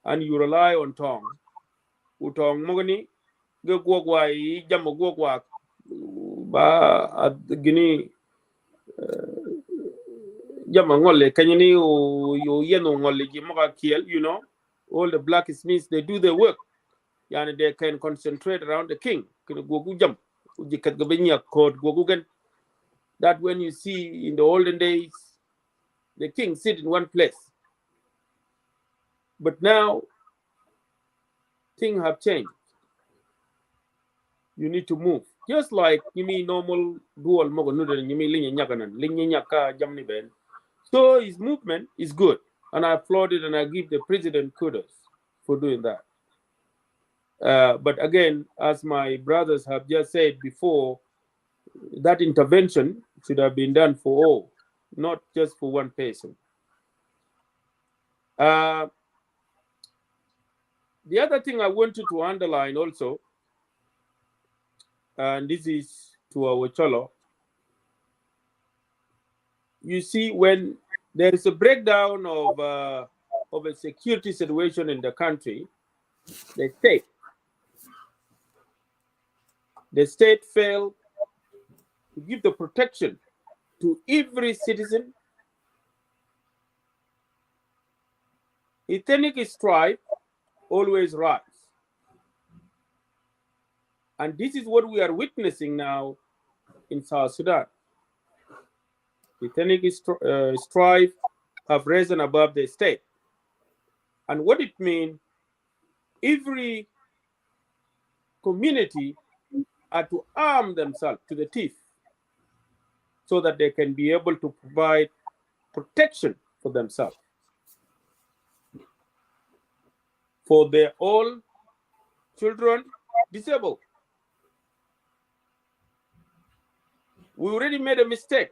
and you rely on Tong. Utong Mogani, go Gwagwai, Jamogwak, Ba at the Guinea Jamangole, Kanyani, or Yeno Moga Kiel, you know, all the blacksmiths, they do their work. Yani they can concentrate around the king. That when you see in the olden days, the king sit in one place. But now, things have changed. You need to move. Just like you mean normal dual mogonuda and you mean linyaka jamni ben. So his movement is good. And I applaud it and I give the president kudos for doing that. But again, as my brothers have just said before, that intervention should have been done for all, not just for one person. The other thing I wanted to underline also, and this is to our Chollo, you see when there is a breakdown of a security situation in the country, the state failed to give the protection to every citizen. Ethnic strife always rise. And this is what we are witnessing now in South Sudan. Ethnic strife have risen above the state. And what it means, every community are to arm themselves to the teeth so that they can be able to provide protection for themselves, for their own children disabled. We already made a mistake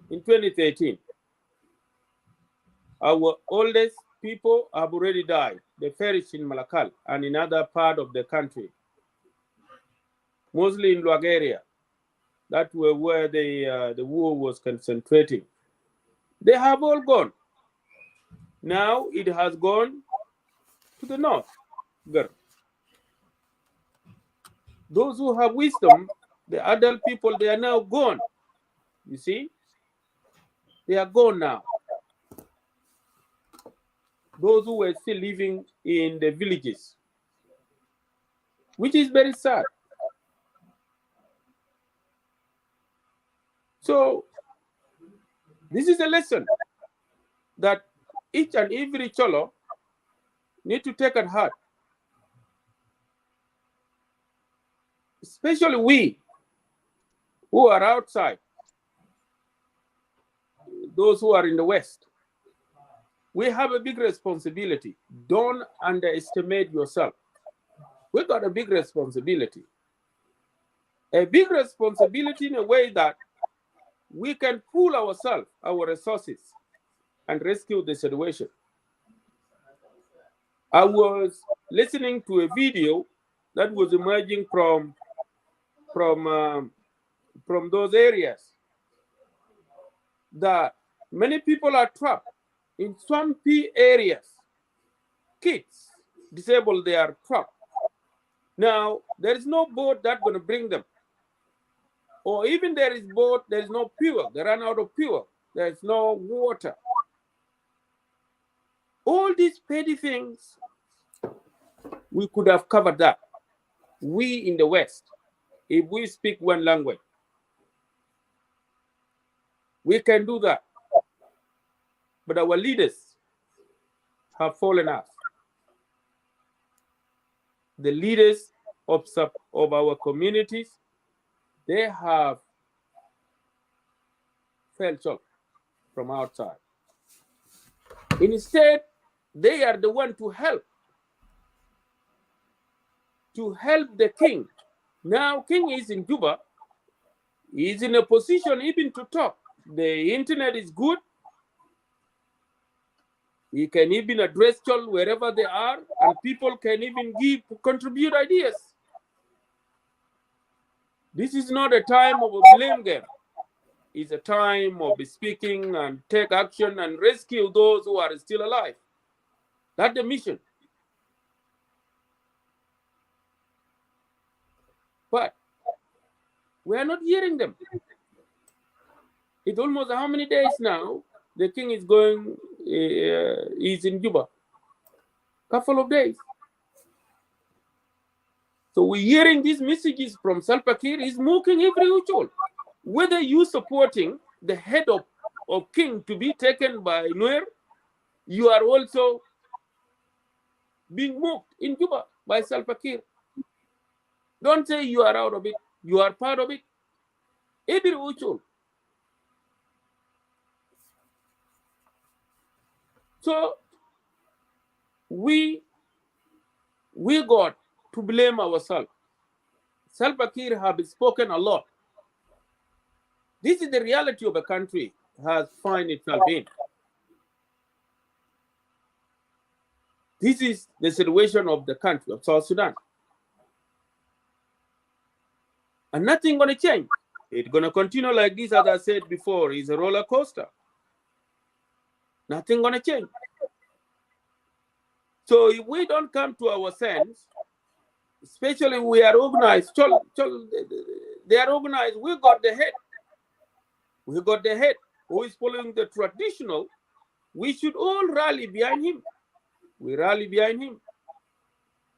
in 2013 Our oldest people have already died. They perished in Malakal and in other part of the country, mostly in Luag area. That were where the war was concentrating. They have all gone. Now it has gone to the north. Those who have wisdom, the adult people, they are now gone. You see? They are gone now. Those who were still living in the villages, which is very sad. So this is a lesson that each and every Chollo need to take at heart. Especially we who are outside, those who are in the West. We have a big responsibility. Don't underestimate yourself. We got a big responsibility. A big responsibility in a way that we can pool ourselves, our resources, and rescue the situation. I was listening to a video that was emerging from those areas that many people are trapped in swampy areas. Kids, disabled, they are trapped. Now, there is no boat that's going to bring them. Or even there is boat, there is no fuel. They run out of fuel. There is no water. All these petty things, we could have covered that. We in the West, if we speak one language, we can do that. But our leaders have fallen us. The leaders of our communities, they have fell short from outside. Instead, they are the one to help the king. Now, king is in Juba. He is in a position even to talk. The internet is good. He can even address Chollo wherever they are, and people can even contribute ideas. This is not a time of a blame game. It's a time of speaking and take action and rescue those who are still alive. That's the mission. But we are not hearing them. It's almost how many days now the king is going, is in Juba? Couple of days. So we're hearing these messages from Salva Kiir is mocking every ritual. Whether you supporting the head of king to be taken by Nuer, you are also being mocked in Juba by Salva Kiir. Don't say you are out of it. You are part of it. Every ritual. So we got to blame ourselves. Salva Kiir have spoken a lot. This is the reality of a country has found itself in. This is the situation of the country of South Sudan. And nothing gonna change. It's gonna continue like this, as I said before, it's a roller coaster. Nothing gonna change. So if we don't come to our sense, especially we are organized, they are organized, we got the head. We got the head who is following the traditional. We should all rally behind him. We rally behind him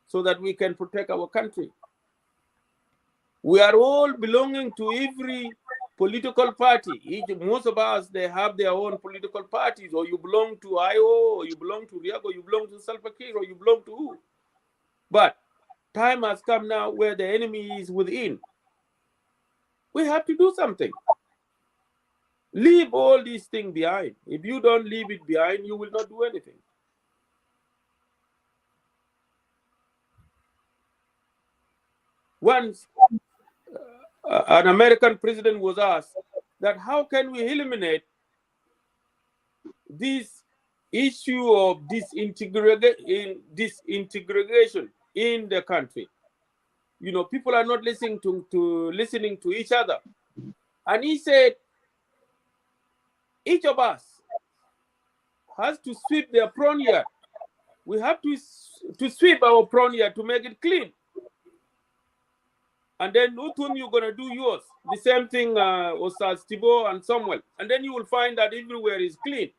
so that we can protect our country. We are all belonging to every political party. Most of us, they have their own political parties, or you belong to IO, or you belong to Riak, or you belong to Salva Kiir, or you belong to who. But time has come now where the enemy is within. We have to do something. Leave all these things behind. If you don't leave it behind, you will not do anything. Once an American president was asked that how can we eliminate this issue of disintegration in the country. You know, people are not listening to each other. And he said, each of us has to sweep their front yard. We have to sweep our front yard to make it clean. And then Utun, you're gonna do yours. The same thing, Osas Tibo and Samuel. And then you will find that everywhere is clean.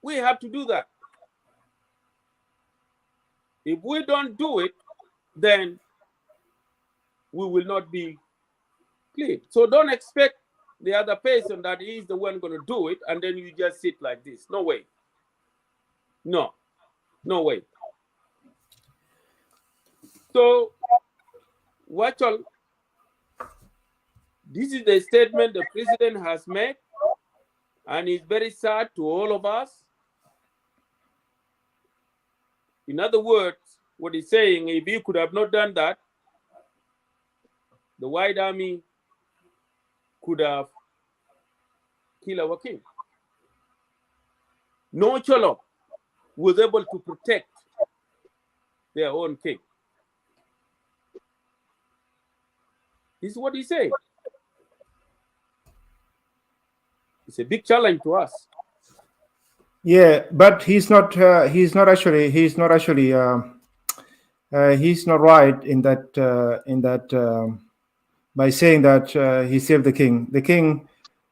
We have to do that. If we don't do it, then we will not be clean. So don't expect the other person that is the one going to do it, and then you just sit like this. No way. No way. So, watch all. This is the statement the president has made, and it's very sad to all of us. In other words, what he's saying, if he could have not done that, the White Army could have killed our king. No Chollo was able to protect their own king. This is what he's saying. It's a big challenge to us. Yeah, but he's not right in that by saying that he saved the king. The king.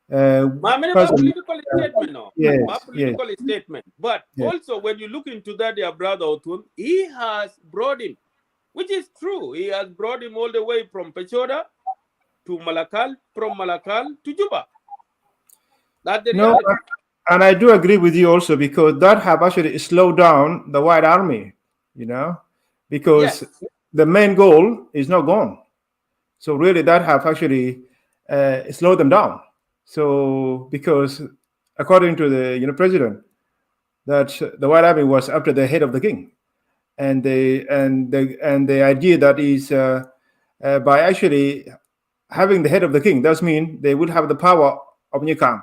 My political statement, no. Yes, my political statement. But also, when you look into that, dear brother Otun, he has brought him, which is true. He has brought him all the way from Fashoda to Malakal, from Malakal to Juba. That's the reality. And I do agree with you also, because that have actually slowed down the White Army, you know, because the main goal is not gone. So really that have actually slowed them down. So because according to the president, that the White Army was after the head of the king, and the idea that is by actually having the head of the king, does mean they would have the power of Nikang.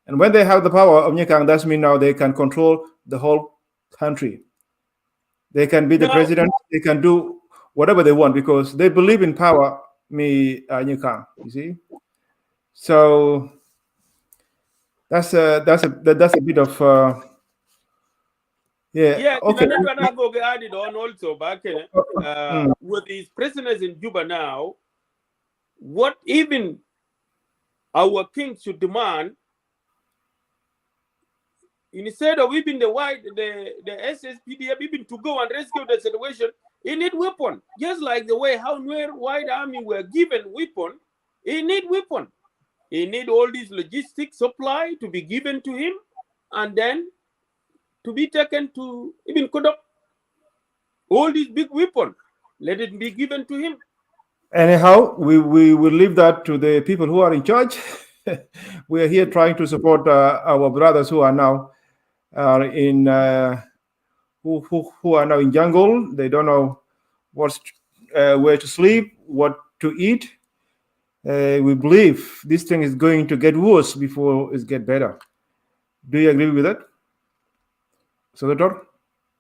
And when they have the power of Nikang, that means now they can control the whole country. They can be the president. They can do whatever they want because they believe in power. Nikang, you see. So that's a bit of Yeah. Okay. And I go added on also back with these prisoners in Juba now. What even our king should demand, instead of even the SSPDF even to go and rescue the situation, he need weapon. Just like the way how White Army were given weapon, he need weapon. He need all these logistics supply to be given to him, and then to be taken to even Kodok. All these big weapon, let it be given to him. Anyhow, we will leave that to the people who are in charge. We are here trying to support our brothers who are now in who are now in jungle. They don't know where to sleep, what to eat. We believe this thing is going to get worse before it gets better. Do you agree with that, Senator?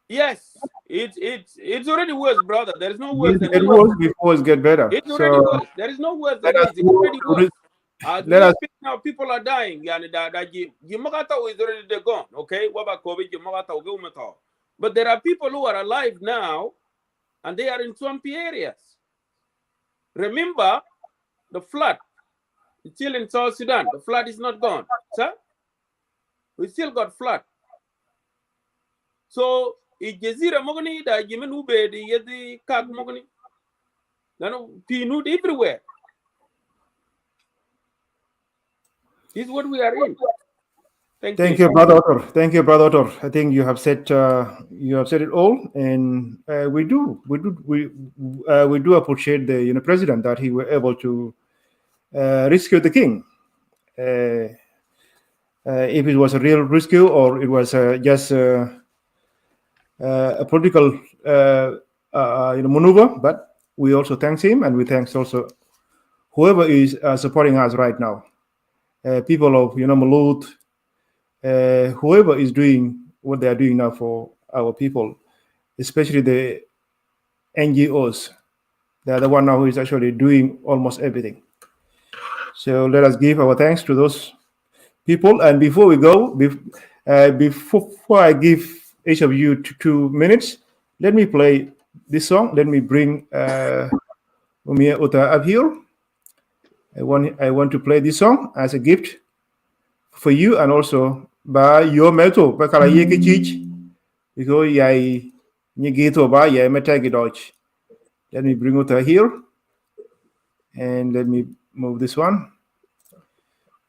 Yes, it's already worse, brother. There is no worse than it worse before it gets better. It's already worse. There is no worse than this. It's already worse. As we speak now, people are dying. Yani that Yimagata is already gone. Okay, but there are people who are alive now, and they are in swampy areas. Remember, the flood. It's still in South Sudan. The flood is not gone, sir. We still got flood. So, Jazira Mogani, the Jimen Ube, the Yedi Kag Mogani, Pinut everywhere. This is what we are in. Thank you, brother Otter. Thank you, brother Otter. I think you have said it all, and we do appreciate the president that he were able to rescue the king. If it was a real rescue or it was just a political maneuver, but we also thank him, and we thanks also whoever is supporting us right now. People of Malut, whoever is doing what they are doing now for our people, especially the NGOs, they are the one now who is actually doing almost everything. So let us give our thanks to those people. And before we go, before I give each of you 2 minutes, let me play this song. Let me bring Umia Uta up here. I want to play this song as a gift for you, and also by your metal bakala yeke chich because yai nyigito ba yai metagi Deutsch. Let me bring Uta here, and let me move this one.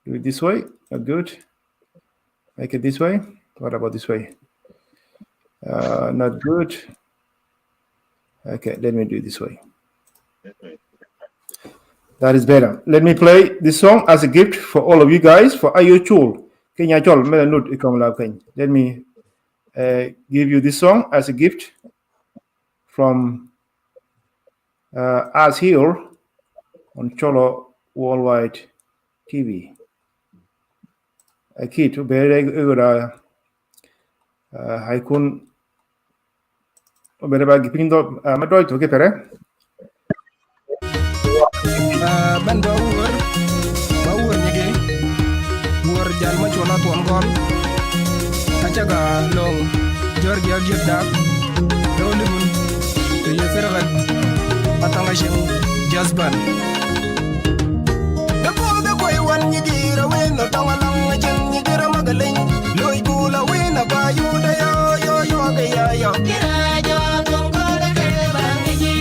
Do it this way. Not good. Make it this way. What about this way? Not good. Okay, let me do it this way. That is better. Let me play this song as a gift for all of you guys for Ayo Chul. Kenya Chol, let me give you this song as a gift from us here on Chollo Worldwide TV. Akit bere haikun bere bagi pindo madoi to ke pere. Ben bawur nyige wur jal ma chona tuom gol achaga long Georgia Jeddak dolimun to yeferagat atanga shin jasban da ko da koy wan nyige rawe no tawalang chen nyige ramagalin loy kula we na bayu da yo ga ya kira jo tum ko da ke bangi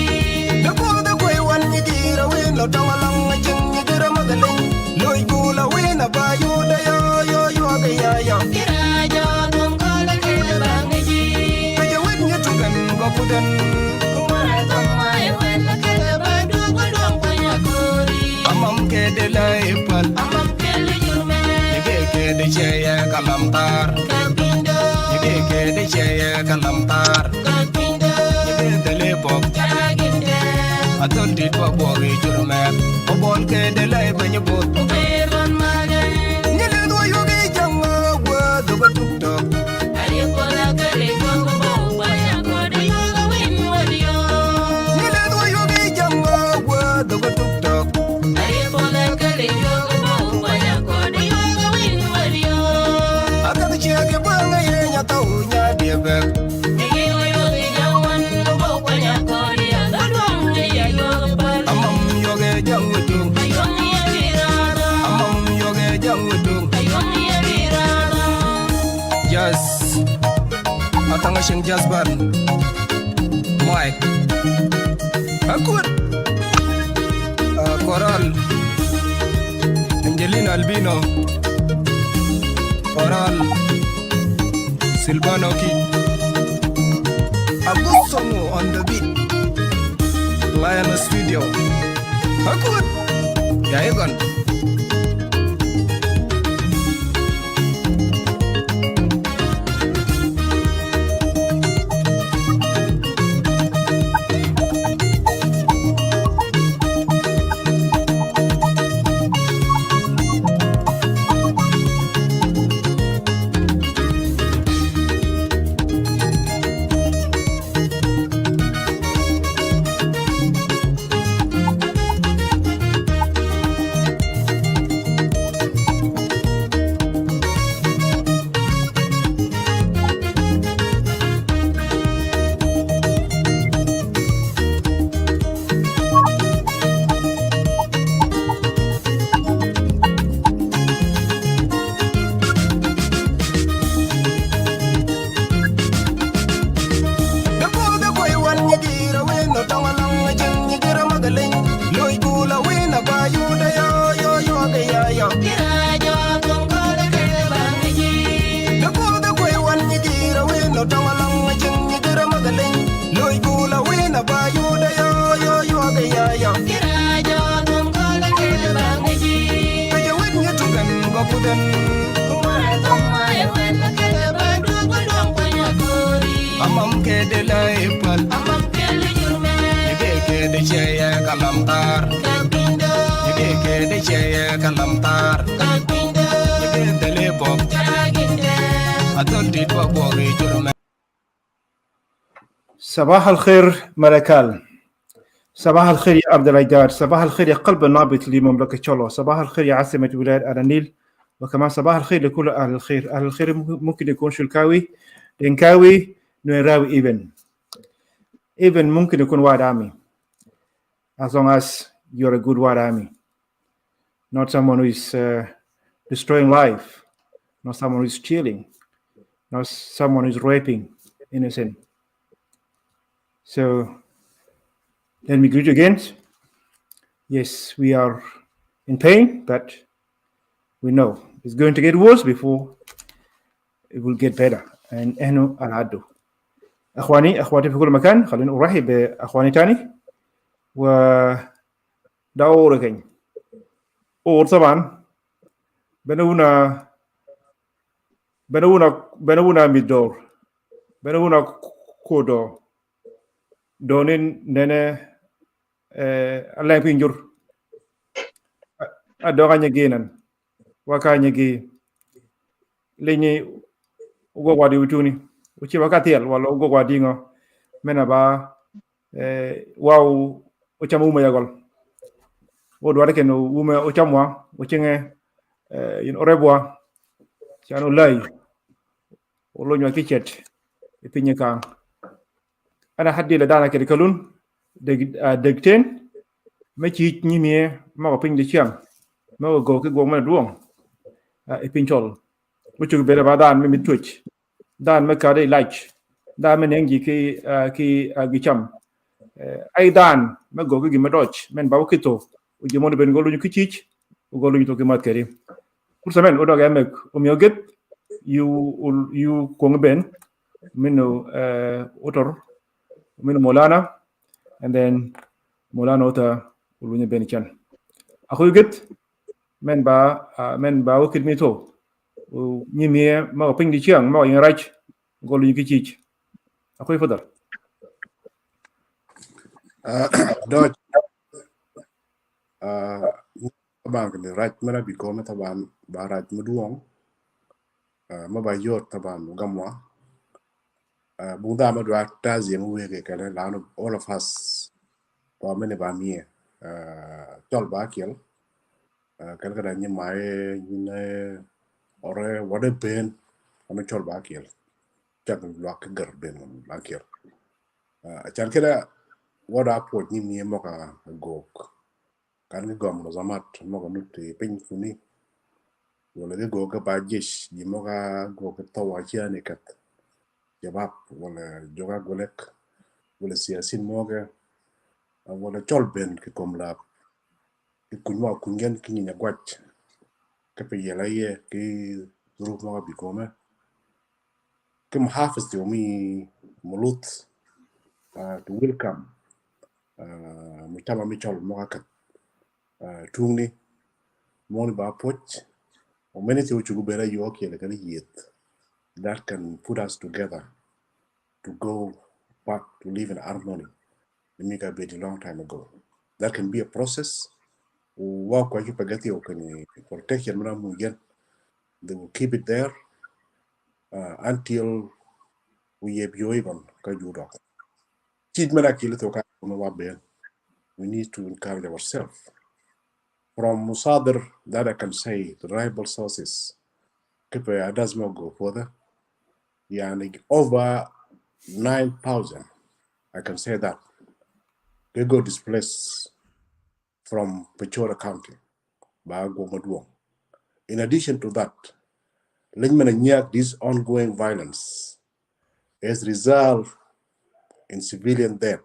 da ko da koy wan nyige rawe no tawalang chen nyige ramagalin loy kula we na bayu da yo ga ya kira jo tum ko da ke bangi je wet nyatugan go pudan kumara tamai wen la ke bandu go dong panya kuri amam ke de laipal amam ke le jurme ke de cheye kalamtar kapindo ke de cheye kalamtar kapindo de le pok jaginde aton dit wa bori jurme obon ke de lai banyu bot beron magan nyele do yogi jango wa do batukto ali kola kale jango bo baya ko de yoga win wadio nyele do yogi jango wa do batukto ali kola kale jango bo baya ko de yoga win wadio akan chege banga ye nya tau nya de be Yes, atanga sing jasban Mike Akut Coral Angelina Albino Coral Silvano Ki Agusomo on the beat Lionel Studio Akut Yaegon Amam ke de laipal amam ke le jurme ke de cheye kalamtar kapindo ke de cheye kalamtar kapindo ke de le bok jaginde atol dit wa boge jurume صباح الخير ملكال، صباح الخير يا عبد العجاد، صباح الخير يا قلب النابض لمملكة شولو، صباح الخير يا عاصمة ولاية النيل، وكمان صباح الخير لكل أهل الخير. أهل الخير ممكن يكون شلكاوي، دنكاوي، نويراوي، even ممكن يكون white army, as long as you're a good white army, not someone who is destroying life, not someone who is stealing, not someone who is raping innocent. So let me greet you again. Yes, we are in pain, but we know it's going to get worse before it will get better. And إحنا نعدو. أخواني أخواتي في كل مكان، خلينا أرحب بأخواني تاني ودوركين. طبعا بنونا ميدور، بنونا كودو دونين نene Allah pinjur adoga nyegenan waka nyegi lenyi ugo wadi utuni uchi wakatiel wala ugo wadi ngo mena ba wow uchamu uma yagol wodo wade ken uma uchamwa uchinge orebwa chanu lay olonyo kichet ipinye kan ana haddi la dana ke kalun degten me chi nyimie ma ko pin de chiang ma go ke go ma duong ipinchol muchu bere ba dan me mitwich dan me ka de like dan me nengi ki gicham ai dan me go ke ma doch men ba kito u jemo ben go lu kichich u go lu to ke mat keri pour semaine o do ga mek o mi oget you ko ben minu otor minu molana and then molana ota ulunya ben chan aku get men ba wakit mi to ni mi ma ping di chiang ma yin rach go lu ki chich aku fadal Dodge طبعا راج مرة بيكون طبعا باراج مدوم ما بايور طبعا وجموا بودا ما دوات تازي مويه كده لانه all of us طبعا بامية تول باكيل كده كده ني ماي ني ore wade ben ama tol bakiel tak lak gar ben bakiel chan keda wada pot ni mi moka gok kan ni gom no zamat moka nuti pin funi wala de goka ba jesh di moka goka tawa chiani kat jabab wala joga golek wala siyasin moka wala tol ben ki komla ki kunwa kungen ki ni gwach ka pe yela ye ki zuruf moka bikome كم حافظ يومي ملوت to welcome مجتمع ميشال مواكب توني موني بابوش ومن يتوجه بيرا يوكي لكن يت that can put us together to go back to live in harmony in Mika Bedi a long time ago. That can be a process. Walk kwa pagati o can protect your mugen. They will keep it there until we have even kajuro. We need to encourage ourselves. From Musadir, that I can say, the reliable sources, it does not go further. Over 9,000, I can say that. They go displaced from Fashoda County, In addition to that, this ongoing violence has resulted in civilian death,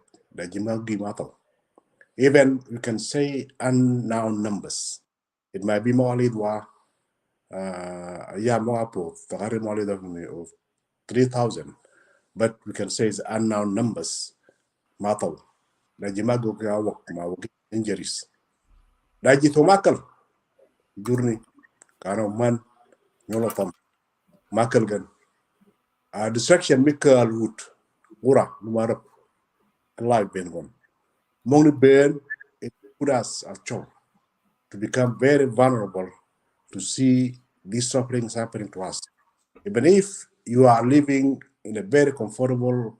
even you can say unknown numbers. It might be more more of 3,000, but we can say it's unknown numbers. Matal, Najimago injuries. Najito Makal, journey, Kano man, Nolotham, Makalgan. Distraction Mikal Wood, Ura, Numarap, Clive Bengon. Mongni Ben, it put us at Chol to become very vulnerable to see this suffering is happening to us. Even if you are living in a very comfortable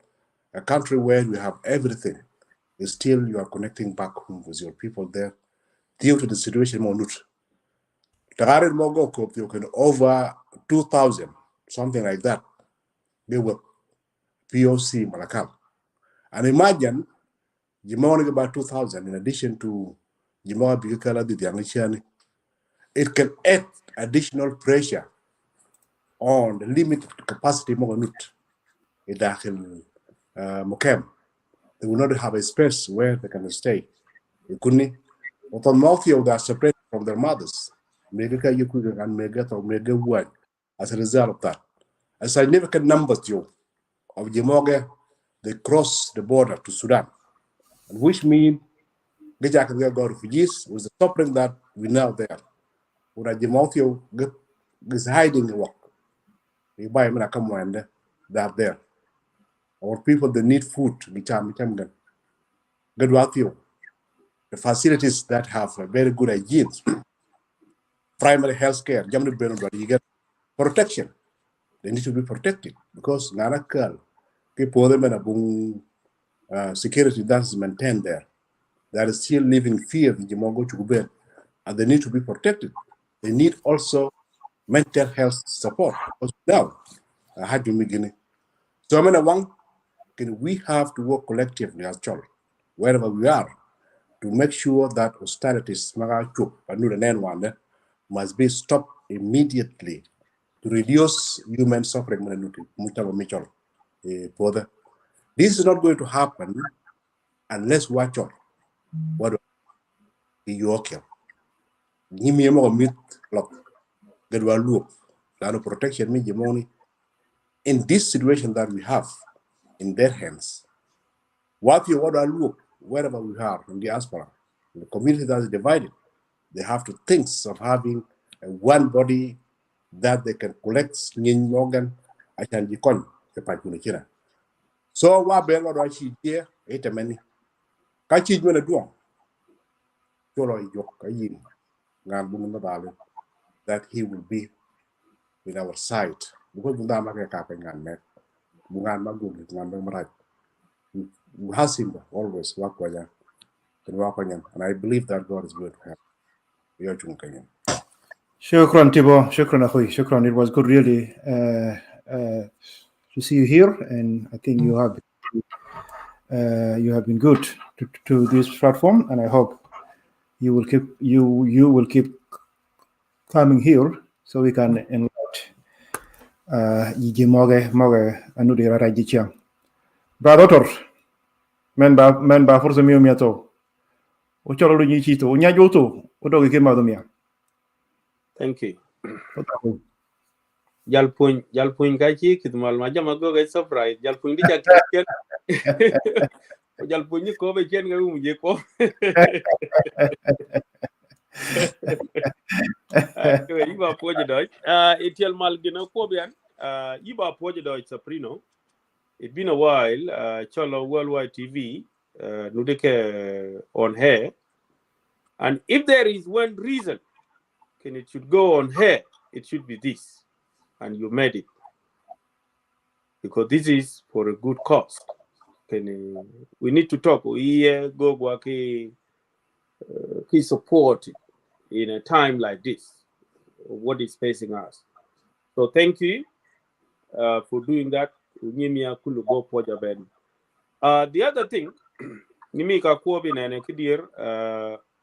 country where you have everything, still you are connecting back home with your people there due to the situation. Over 2,000, something like that. They were POC Malakal. And imagine, Jimon about 2,000 in addition to Jimoa Bigakala the Yangichani. It can add additional pressure on the limited capacity Moganut. Mukem. They will not have a space where they can stay. They couldn't. Multi of that separated from their mothers. Mega Yukugan and Mega One. As a result of that, a significant numbers of Jimoga, they cross the border to Sudan, which means they got refugees with the suffering that we know there. When Jimotio is hiding the work, they buy them come when they are there. Our people, they need food. The facilities that have very good hygiene, primary health care, you get protection. They need to be protected because Narakal, people them in a security that is maintained there. They are still living fear in Jimongo Chukubel, and they need to be protected. They need also mental health support. Because now, I had to begin. So I mean, we have to work collectively as Chollo, wherever we are, to make sure that austerities must be stopped immediately to reduce human suffering. This is not going to happen unless watch out. What you okay? Protection in this situation that we have in their hands. What you want to look wherever we are in diaspora, the community that is divided, they have to think of having one body that they can collect organ. I can be con the. So what bear what I see here, 8 many. Kachi gonna do that he will be with our side. Because we have him always work with him, and I believe that God is going to help. Shukran Tibo, shukran Akhui, shukran. It was good really to see you here, and I think you have been good to this platform, and I hope you will keep coming here so we can enlarge anudira rajichia. Brother, men ba forse mio miato. O cholo lu nyito, o nyajoto, o dogi ke madomia. Thank you. Jalpun gachi kidmal majama go get surprise. Jalpun di chak ken. Jalpun ni ko be ken ga umje ko. Iba poje doy. Etiel mal gina ko bian. Iba poje doy Saprino. It's been a while. Chollo Worldwide TV nudike on hair. And if there is one reason can it should go on hair, it should be this. And you made it. Because this is for a good cause. We need to talk. We go work support in a time like this. What is facing us. So thank you for doing that. The other thing, Nimika Kwobin and Kidir,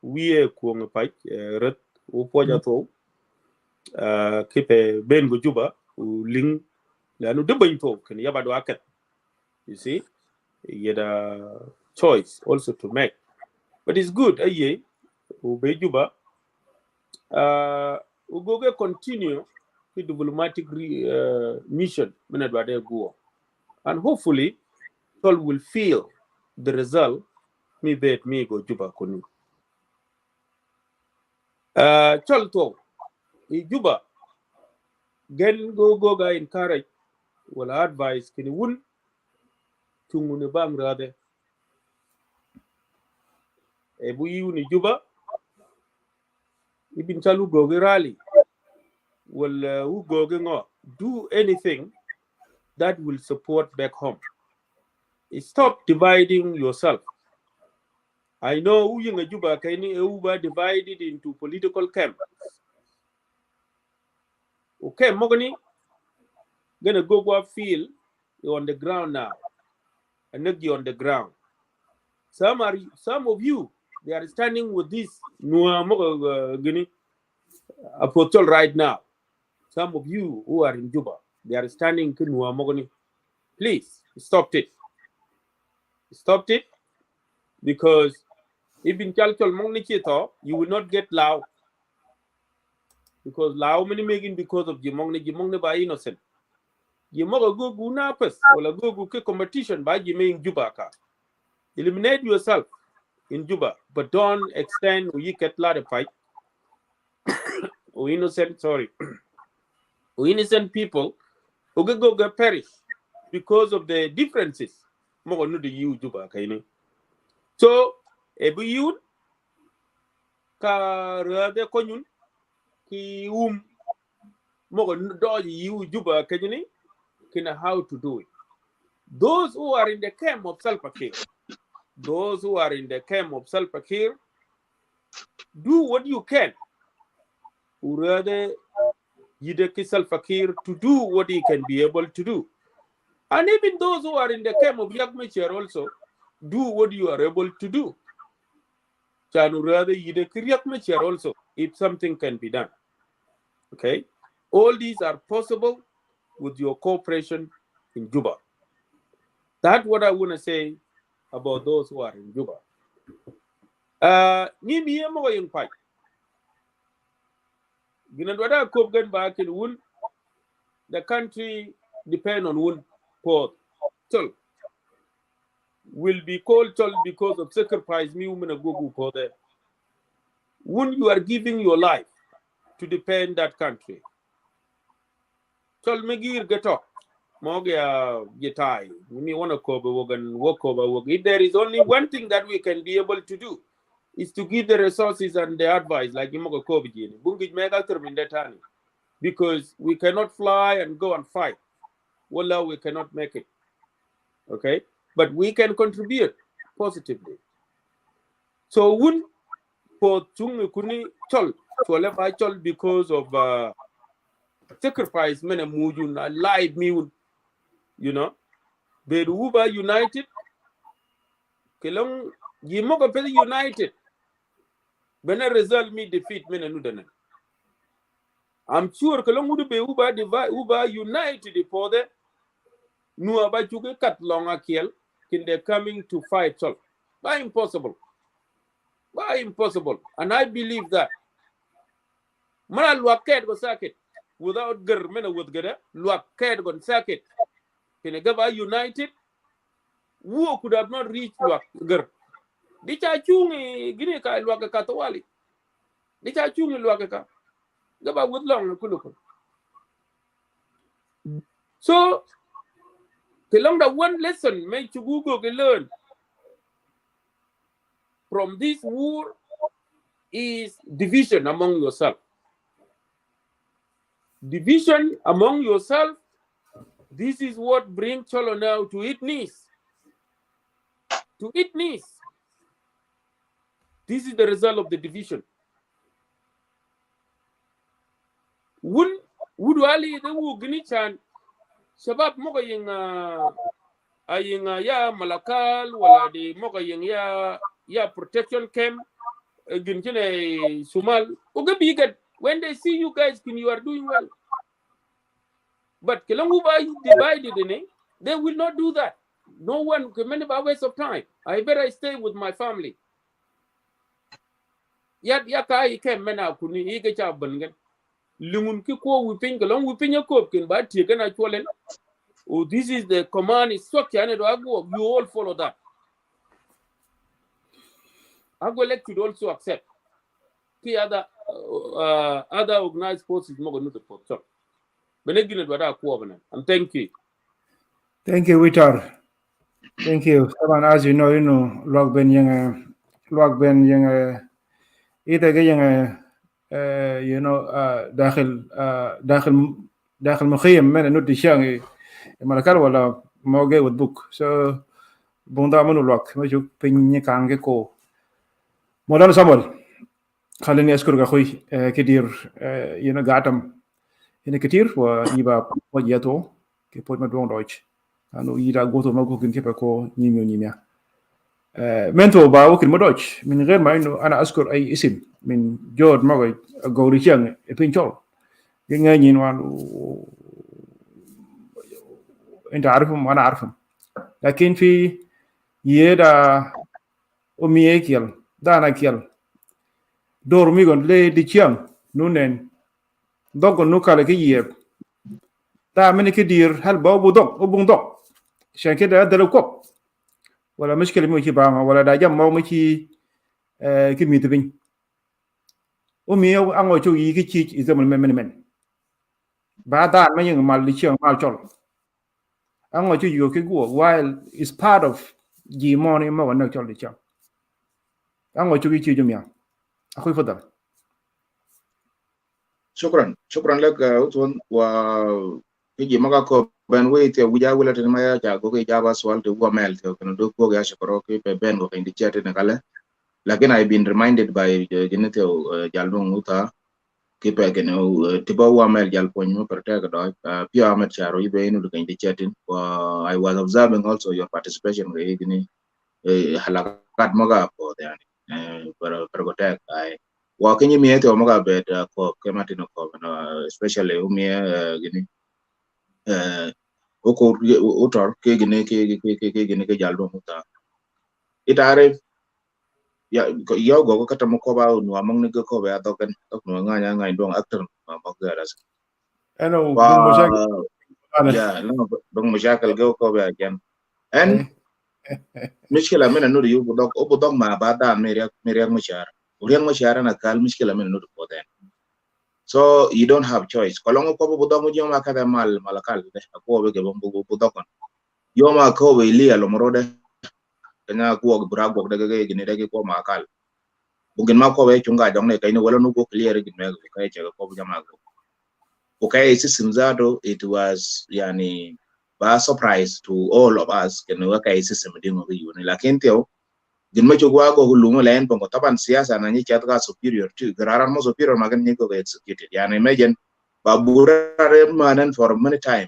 we kuong pike, red, Upojato, keep a Ben Bujuba, who link the Nuduba talk and Yabaduaket. You see, you had a choice also to make. But it's good, ye, Ubejuba, Ugoga continue with diplomatic mission, and hopefully, all will feel the result. Me bet me go Juba Kunu. Cholto, Juba, gen go encourage, will advise can win to Munibam rather. Ebu ni Juba, Ibn Chalu go rally. will do anything that will support back home. Stop dividing yourself. I know Uyinga Juba Kaini Euba divided into political camps. Okay, Mogani gonna go feel on the ground now. And not on the ground. Some of you they are standing with this Apotol right now. Some of you who are in Juba, they are standing to Mogani. Please stop it. Stop it, because if in Chalchol Mongnichito, you will not get Lao. Because Lao many making because of Jimongni by innocent. Jimoga go gunapas or go competition by Jimain Juba ka. Eliminate yourself in Juba, but don't extend or you get lot of fight. Or innocent, sorry. Or innocent people who go perish because of the differences. Moga no the you Juba kaini. So ebu yun ka rade konyun ki moga do you Juba kaini kina how to do it. Those who are in the camp of Salva Kiir, those who are in the camp of Salva Kiir, do what you can. Urade yideki Salva Kiir to do what he can be able to do. And even those who are in the camp of Riak Machar also, do what you are able to do. Urade yideki Riak Machar also, if something can be done. Okay? All these are possible with your cooperation in Juba. That's what I want to say about those who are in Juba. The country depend on one port. Chol will be called Chol because of sacrifice me women go for there. When you are giving your life to defend that country. Chol megir get up. Mogia getai. We want to cover work and work over work. If there is only one thing that we can be able to do, is to give the resources and the advice like Imoga Kobijini. Bungit mega terminatani. Because we cannot fly and go and fight. Wallah, we cannot make it. Okay? But we can contribute positively. So when for Chung Kuni Chol, Chol because of sacrifice many mujun alive me, you know. The Uba United, Kelong Yimoga Peli United. When a result me defeat many Nudana. I'm sure Kelong would be Uba United for the Nuaba Chuka cut long a kill, can they coming to fight Chol. Why impossible? Why impossible? And I believe that. Mana Luaket was sacked without Germana with Gada, Luaket gon sacked. Can a Gaba United? Who could have not reached Luak Dicha Chung Guinea Luaka Katawali. Dicha Chung Luaka Gaba with long Kuluku. So along the one lesson make you Google learn from this war is division among yourself. Division among yourself. This is what brings Chollo now to its knees. To its knees. This is the result of the division. Would Ali the Wuginichan Shabab Mogaying ya Malakal wala di Mogaying ya protection camp Ginjine Sumal Ugabigat when they see you guys you are doing well. But Kelanguba divided in it, they will not do that. No one can many waste of time. I better stay with my family. Yaka came mena kuni ike cha bangan. Lungun ki ko wipin kalong wipin ya ko kin ba tie kana chwalen. Oh, this is the command is structure and you all follow that. Agolek should also accept. Ki other organized forces more than for so. And thank you. Thank you, Witar. Thank you. As you know, log ben yang ita ga yang you know داخل مخيم من نودي شان ملكال ولا موجي ودبوك so بوندا منو لوك ما جو بيني كانجي كو مولانا سامول خليني أشكرك أخوي كتير قاعدم هنا كتير ويبقى وجياتو كيبوت مدون دويتش أنو يدا غوتو ماكو كنتي بكو نيميا منتو باوك المدوتش من غير ما إنه أنا أذكر أي اسم من جود ماكو غوريشان بينشول ينين وانو أنت عارفهم وأنا عارفهم لكن في يدا أميكيل دانا كيل دور ميغون لي دي تشيان نونن دوغون نوكال كي دا من كدير هل بابو دوغ وبون دوغ عشان كده دلو كوب ولا مشكله مو كي باما ولا دا جام مو كي كي ميتبين وميو انو تو يي كي تشي زمن من بعد ما ين مال دي تشيان مال تشول انو تو يو كي غو while is part of جي موني ما ونو تشول دي تشيان انو تو كي تشي جميع اخوي فضل شكرا لك أتون يجي مكا كو بن ويت وجا ولا تنما يا كو جابا سوال تو ومال تو كن دو كو يا شكرو كي بن وين دي chat نكاله لكن I've been reminded by جنتو جالون وتا كي بغنو تبا ومال جال بونيو برتا كدو بيا امت شارو يبين دو كن دي chat I was observing also your participation gini halakat maga po yani pergotek ai wakini miete omaga bed ko kematino ko especially umie gini oko utor ke gini ke jaldo muta itare ya yo go kata mo ko ba no among ne ko ba to kan to no nganya ngai dong actor ma ga ras ano dum mashak ya no dong mashakal go ko ba jan en mishkila mena no yu budok ma ba da Riak Machar Riak Machar na kal mishkila mena no ko den. So you don't have choice. Kolongo ko budok mo ma kada malakal de ko be ke bombu budok yo ma ko be li alo morode kanya ko brabo de gine de ko ma kal bugin ma ko be chunga jong ne kay no wala no go clear gin me ko kay ko jama ko okay system zado it was yani ba surprise to all of us can work a system dingo yu ni lakin teo gin ma chugwa go hulumo len bongo taban siasa na ni chat ga superior to gararan mo superior magan ni go executed yani imagine babura manan for many time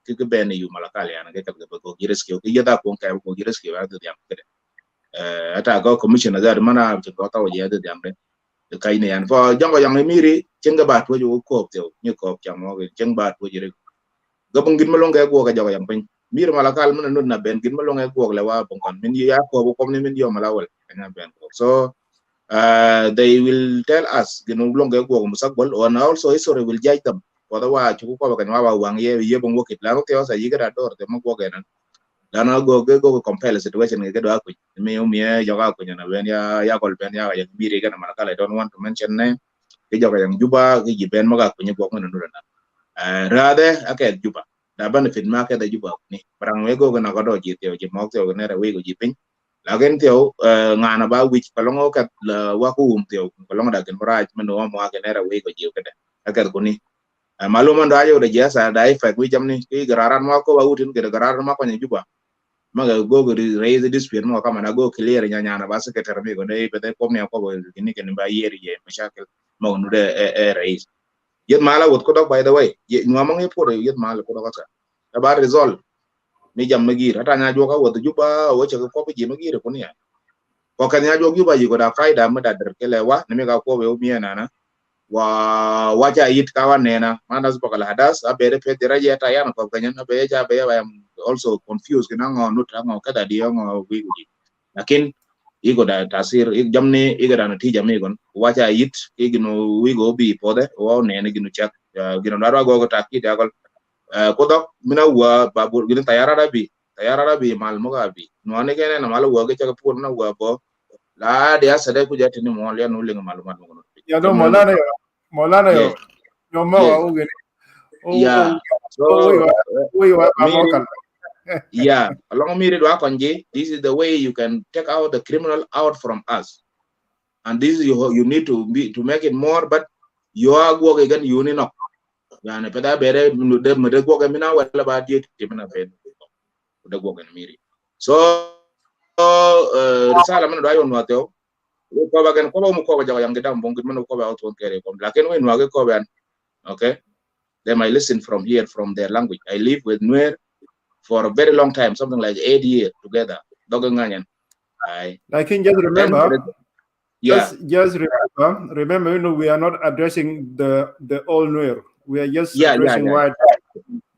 ke ben yu malakal yana ke go gireski o yada ko kay ko gireski wa de yam kede ata go commissioner zar mana to ko taw je de yam de kay ne yan fo jango yang miri cenga bat wo ko teo ni ko chamo cenga bat wo jire gabon gin malong kay go ga jago yang pen mir malakal mun no na ben gin malong ay go le wa bon min ya ko ko ni min yo malawal kanya ben ko so they will tell us gin malong kay go musakbal and also history will judge them for the wa chu ko ba kan wa wang ye bon wokit la ko teo sa yiga da dor te mo go ga nan dana go compel situation ke do aku me joga ko nyana ben ya kol ben ya biri ga malakal I don't want to mention name ke joga yang juba ke ben mo ga ko ni go ngana ndura rade ake juba da benefit ma ke da juba ni barang we go na godo ji teo ji mo teo ne ra we go ji pin la gen teo ngana ba wi kalongo ka wa ku teo kalongo da gen baraj men wa mo ke ne ra we go ji ke da ake ko ni maluma ndo ayo de jasa da effect wi jamni ki gararan ma ko ba utin ke gararan ma ko ni juba maga go raise the dispute mo kama na go clear nya na ba secretary me go ne be ko me ko bo ni ke ni ba yeri ye mashakil mo no de raise yet mala wot ko dog by the way ye ngamang e pore yet mala ko dog ta ba resolve mi jam magir ata nya jo ka wot juba o che ko be magir ko ni ko kan nya jo juba yi ko da faida ma da der kele wa ne me ka ko be o mi na wa waja yit ka wa ne na manas bakal hadas a be pe diraje ta yana ko ganyan na be ja be I am also confused kana no ta ngo kada dia ngo wi lakin igo da tasir jamne igara na tija megon wacha yit igino wigo bi pode o ne ne ginu chak gino daro go takki dagol ko dok mina wa babur gino tayara bi mal mo gabi no ne gene na mal wa ge chak pur na wa bo la dia sade ku jati ni mo le no le mal mo no ya do molana yo mo o gene yeah so we wa yeah, along me this is the way you can take out the criminal out from us, and this is you need to make it more. But yo agwo ke gan yuni no yani peda bere de gwo ke mina wala ba di ti mina be de gwo ke miri so risala man do ayon wateo ko ba gan ko mo ko ba jaga yang gedam bongi man ko ba auto kere ko lakin we no age ko ban okay they might listen from here from their language. I live with Nuer for a very long time, something like 8 years together. Like, just remember, yeah. just remember, you know, we are not addressing the old Nuer. We are just addressing white.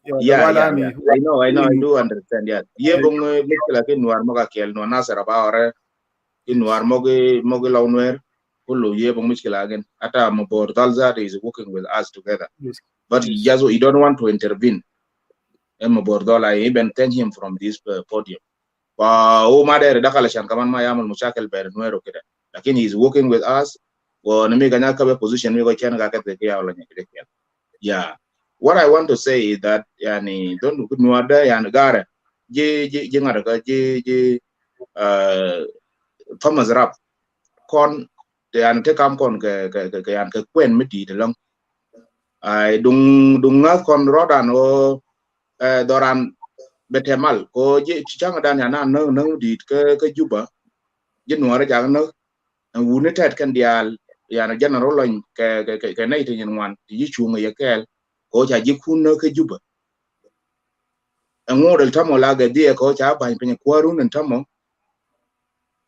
I know, I do understand. Yeah, yeah. Bung like Nuer moga kel no nasara baore in Nuer mogi law Nuer. Kulu ye bung miskila again. Ata Mabor Dalzad is working with us together, but you don't want to intervene. I even thank him from this podium. Lakin he's working with us. Position yeah. What I want to say is that don't nuada yani gara je ngara je farmers rap kon yani te kam kon ke yan ke kwen meti de long ai dung ngat kon rodan o doran betemal ko je chang dan yana no dit ke juba je nuara jang no wune tet kan dial yana general loñ ke nay te ñen wan yi chunga ye kel ko ja ji kun no ke juba ngorel tamo la ga die ko cha ban pe kwaru nan tamo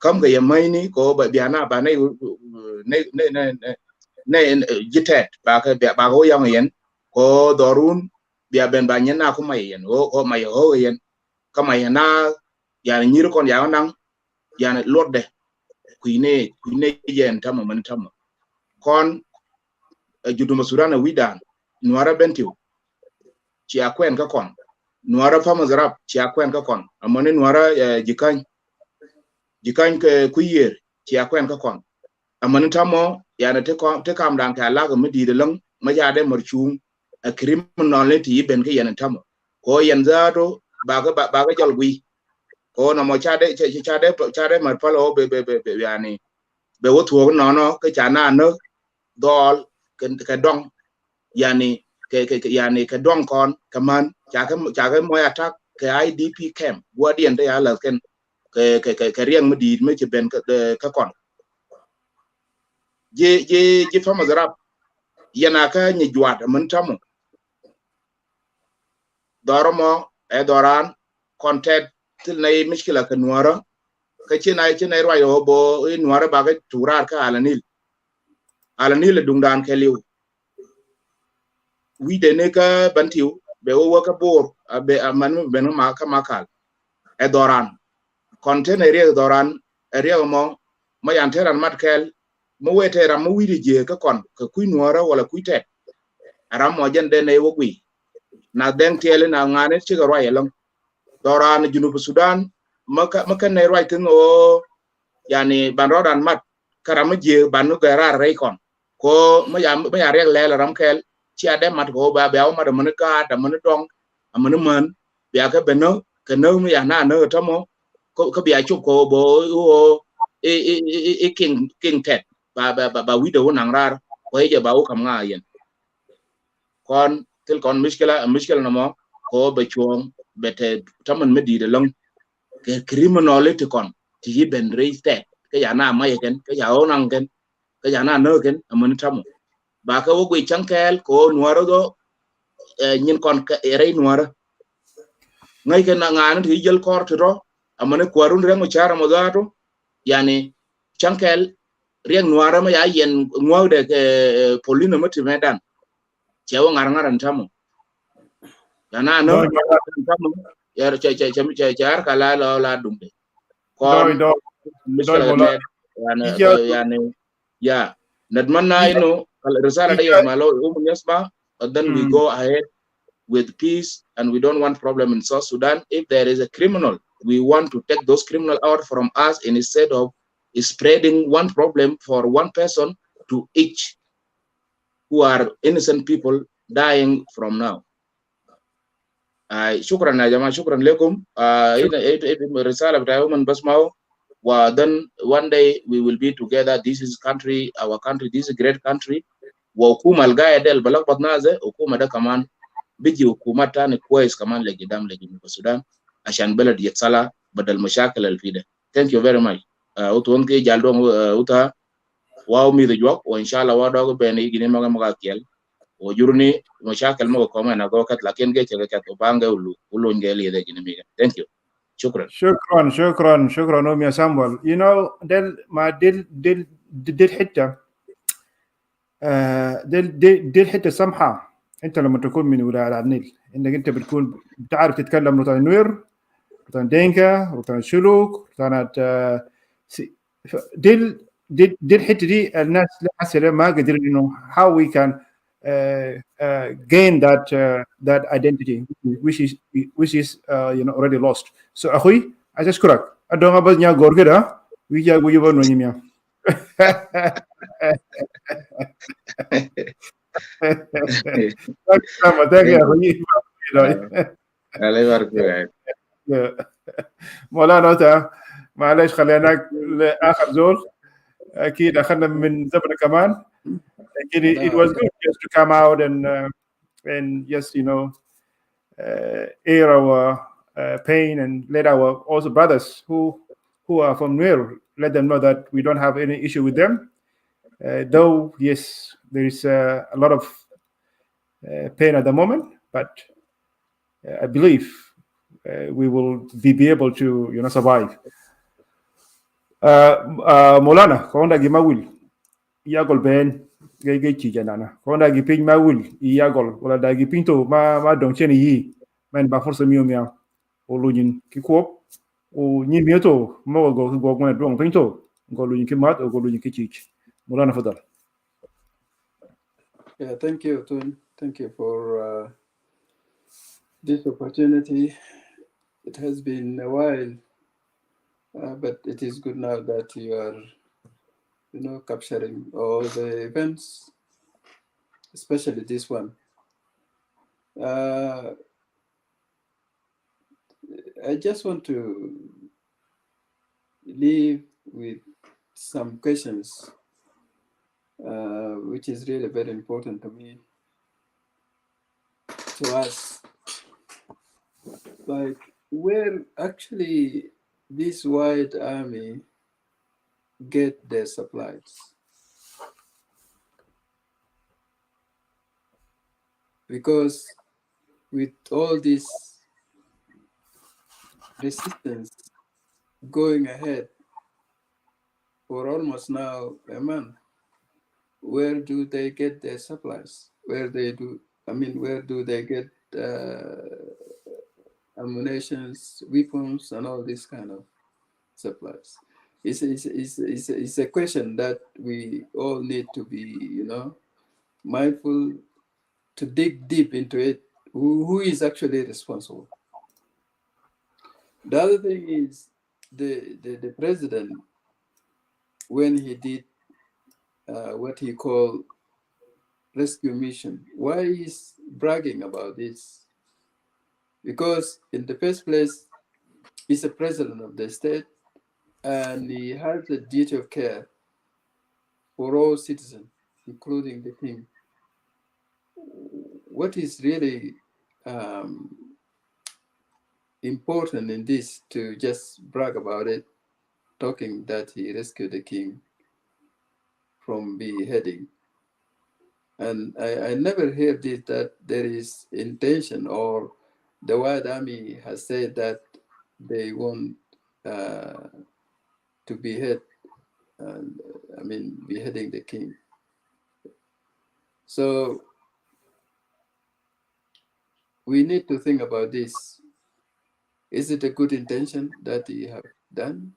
kam ga yamaini ko ba biana ba nay ne jitet ba ka ba go yang yen ko dorun bia ben ba nyen na ko may yen o may o yen kama na yani nyir kon ya nang yani lorde kuine yen tamo man tamo kon juduma surana widan nuara bentiu ci akwen ka kon nuara fama zarap ci akwen ka kon amone nuara jikany ke kuyer ci akwen ka kon amone tamo yana te kam dan ka laga medi de lang ma jade marchung a criminal leti ben ke yana tamo ko yan zato baga jalgui ko no mo chade mar palo be yani be wotu no ke chana no dol ke dong yani ke dong kon kaman chaka mo attack ke IDP camp guardian de ala ken ke riang medi me che ben ka kon je fama zarap yana ka ni juat man tamo doromo e doran contact til nay mishkila ka nuara ka chinay royo bo nuara ba ga turar ka alanil dungdan ke liw wi de ne ka bantiu be o ka bor be man ben ma ka makal e doran container ere doran ere mo ma yanteran matkel mo wetera mo wi je ka kon ka ku nuara wala ku te aram mo jende ne wo wi na den tele na ngane ci ga roye long doran junub Sudan maka ne roy tin o yani ban rodan mat karam je banu gara ray kon ko ma ya rek le ram kel ci ade mat ko ba beaw ma da man ka da man dong man man biya ka beno ka no mi ya na no tamo ko biya chu ko bo o king tet ba wi do nang rar ko je ba o kam nga yen kon til kon mishkila no mo ko be chuong bete taman medi de long ke criminality kon ti ben reiste ke ya na ma yen ke ya onang ken ke ya na no ken amun tamu ba ka wo gwi chankel ko nuaro do nyin kon ke re nuaro ngai ke na ngan ti jel kor to amane kwarun rengo chara mo gato yani chankel rieng nuaro ma ya yen ngwaude ke polino mati medan chewo ngaran tamu yana no tamu yar che kala la dumbe kon yani ya nadmanna ino risala da yoma lo yasba then we go ahead with peace and we don't want problem in South Sudan. If there is a criminal, we want to take those criminal out from us instead of spreading one problem for one person to each who are innocent people dying from now. Shukran ya jama, shukran lekum. Risala bitahuman basmao. Then one day we will be together. This is country, our country. This is a great country. وحكومه القايه ديل بلخبط نازه حكومه ده كمان بيجي حكومات تاني كويس كمان لقدام لجنوب السودان عشان بلد يتصلح بدل مشاكل اللي فيه ده. ثانك يو فيري ماتش. وتون كي جالدون وتا واو مي دجوك وان شاء الله وادو بيني جيني مغا كيل وجرني مشاكل مغا كمان اغوكات لكن جي تشكات وبانغا ولو نجي ده جيني ميغا. ثانك يو. شكرا. شكرا نوم يا سامويل. You know دل حته دل حته سمحه. انت لما تكون من ولاية النيل انك انت بتكون بتعرف تتكلم روتان نوير، روتان دينكا، روتان شلوك، روتانات دي الحته دي الناس لسه ما قادرين انه how we can gain that identity which is already lost. So اخوي عايز اشكرك. ادوما بس نيا غور كده ويجا ويبون ونيميا. مولانا انت معلش خليناك لاخر زول. اكيد اخذنا من زمن كمان. It was good just to come out and just air our pain and let our also brothers who are from Nuer, let them know that we don't have any issue with them. Though yes, there is a lot of pain at the moment, but I believe we will be able to survive. Molana, kaunda gimawil iyagol ben gay janana kaunda gipin mawil iyagol wala da gipinto ma don cheni yi men ba force miomia olujin kikop o nyimieto mo go ngwen don pinto golujin kimat o golujin kichich. Molana fadal. Yeah, thank you, Tun. Thank you for this opportunity. It has been a while, but it is good now that you are, capturing all the events, especially this one. I just want to leave with some questions, which is really very important to me, to ask. Like, where actually this white army get their supplies? Because with all this resistance going ahead for almost now a month, where do they get their supplies? Where do they get ammunitions, weapons, and all this kind of supplies? It's a question that we all need to be, mindful, to dig deep into it. Who is actually responsible? The other thing is the president, when he did what he called rescue mission, why he's bragging about this? Because in the first place, he's the president of the state, and he has a duty of care for all citizens, including the king. What is really important in this to just brag about it, talking that he rescued the king from beheading? And I never heard this, that there is intention, or the White Army has said that they want to behead, beheading the king. So we need to think about this. Is it a good intention that he have done?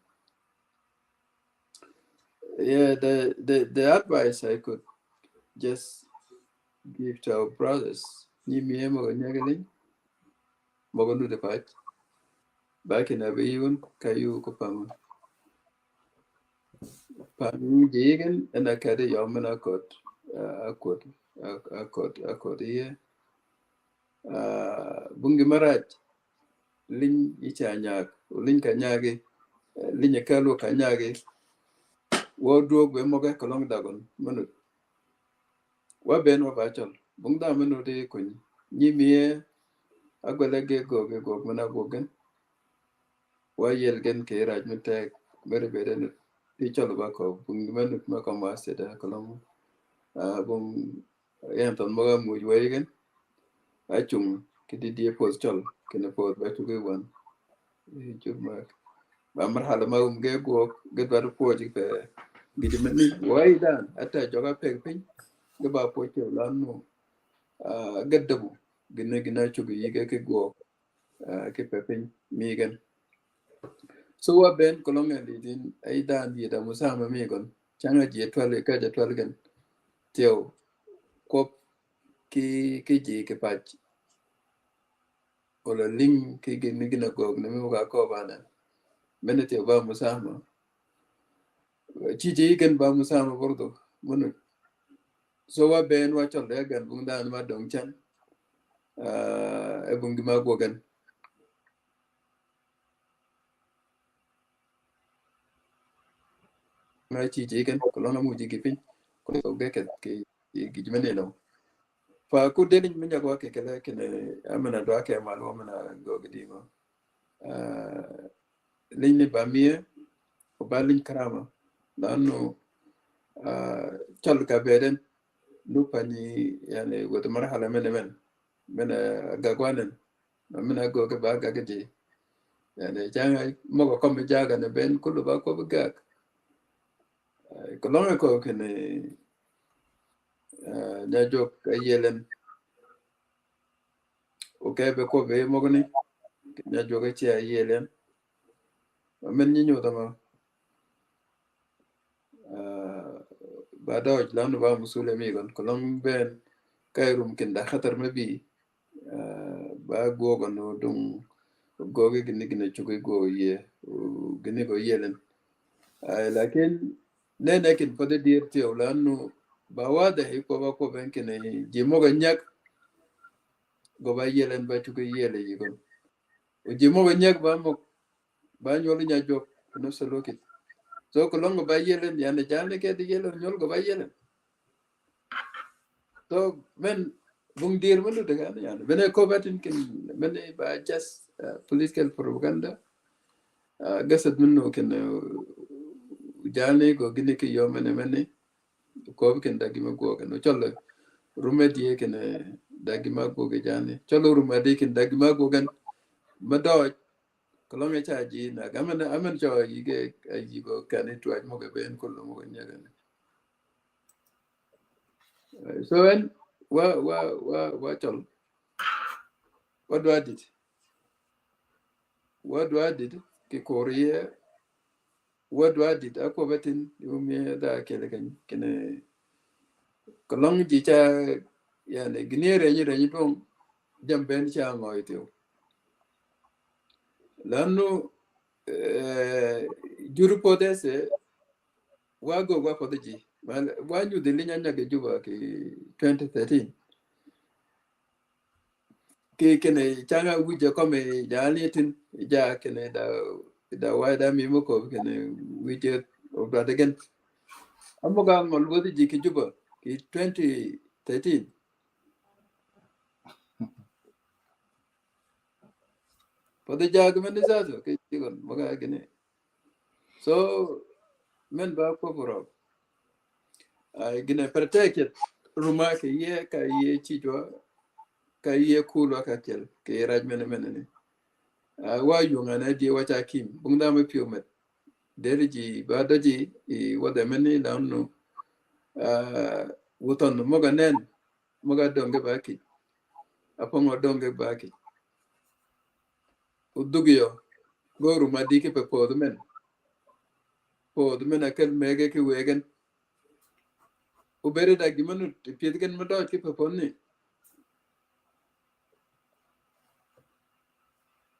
Yeah, the advice I could just give to our brothers, Mogondu the fight. Back in Abiyun, Kayu Kupang. Pang Jigan and I carry Yamana court. Akot here. Bungi Marat, Lin Ichanyak, Lin Kanyagi, Linyakalu Kanyagi, Wardrobe, Moga Kalong Dagon, Manut. wa ben wa ba chol bung da meno de kun ni mie agwala ge go mana go gen wa yel gen ke raj mate bere bere ne ti chol ba ko bung menu ma ko ma se da kolom bung yan ton mo mu we gen a chung ki di pos chol ki ne pos ba tu ge wan chur ma ba mar hala ma ge go ge ba po ji pe gi meni wai dan ata joga pe pin ge ba po che lan no gaddabu gina chugu yige ke go ke pepin migen so wa ben kolonga di din ai dan di da musama migon changa je twale ka ja twale gan teo kop ki je ke pach ola ling ki gina go ne mi ga ko bana menete ba musama chi je gen ba musama bordo munu so wa ben wa chol da gan bung dan ma dong chan e bung ma go gan na chi je gen kolonga mu ji gipin ko ge ke gi mene no fa ku de min ya go ke kele kene amana do ke malo amana go gidi mo lin ni bamie o balin karama lanu chal ka beden lu pani yani go de marhala men gagwanen men go ke ba ga gidi yani janga mo ko kom jaga ne ben kullu ba ko ga ko longa ko kene na jok yelen o ke be ko be mo ni na jok ci yelen men ñi ñëw dama ba dawj lanu ba musule mi gon ko long ben kayrum kin da khatar ma bi ba gogo no dum gogo gine chugo go ye gine go yelen lakin ne nekin fode dir te lanu ba wada he ko ba ko ben kin je mo ga nyak go ba yelen ba chugo yele yi gon o je mo ga nyak ba mo ba nyolu nya jok no solo kit so ko long ba yelen yana jale ke de yelen nyol go ba yelen so men bung dir menu dengan yani bene ko batin kin bene ba just political propaganda gasat menu kin jale go gine ki yo mene ko kin dagi ma go kan cholle rumedi kin dagi ma go ge jane cholle rumedi kin dagi ma go gan ma do kolonga chaji na gamana amen cho yige ayi go kan to aj mo ge ben ko mo nyaga so en wa chol what do I did ki Korea what do I did ako batin yumi da kele kan kene kolong ji cha yani gnere ni pon jamben cha ngoito lanu juru podese wago gwa podeji mal wanyu de linya nyaga juba ki 2013 ki kene changa wuje kome jalitin ja kene da wada mi moko kene wije obradagen amoga ngol wodi jiki juba ki 2013 pode jag men zazo ke tigon moga gene so men ba ko boro ay gene protect ruma ke ye ka ye chijo ka ye kulo ka kel ke raj men ne wa yunga na di wacha kim bungda me pio met deriji badaji I wada meni lanu wuton moga nen moga donge baki apongo donge baki udugyo goru madiki pe podmen akal mege ki wegen ubere da gimanu pietgen mado ki pe ponni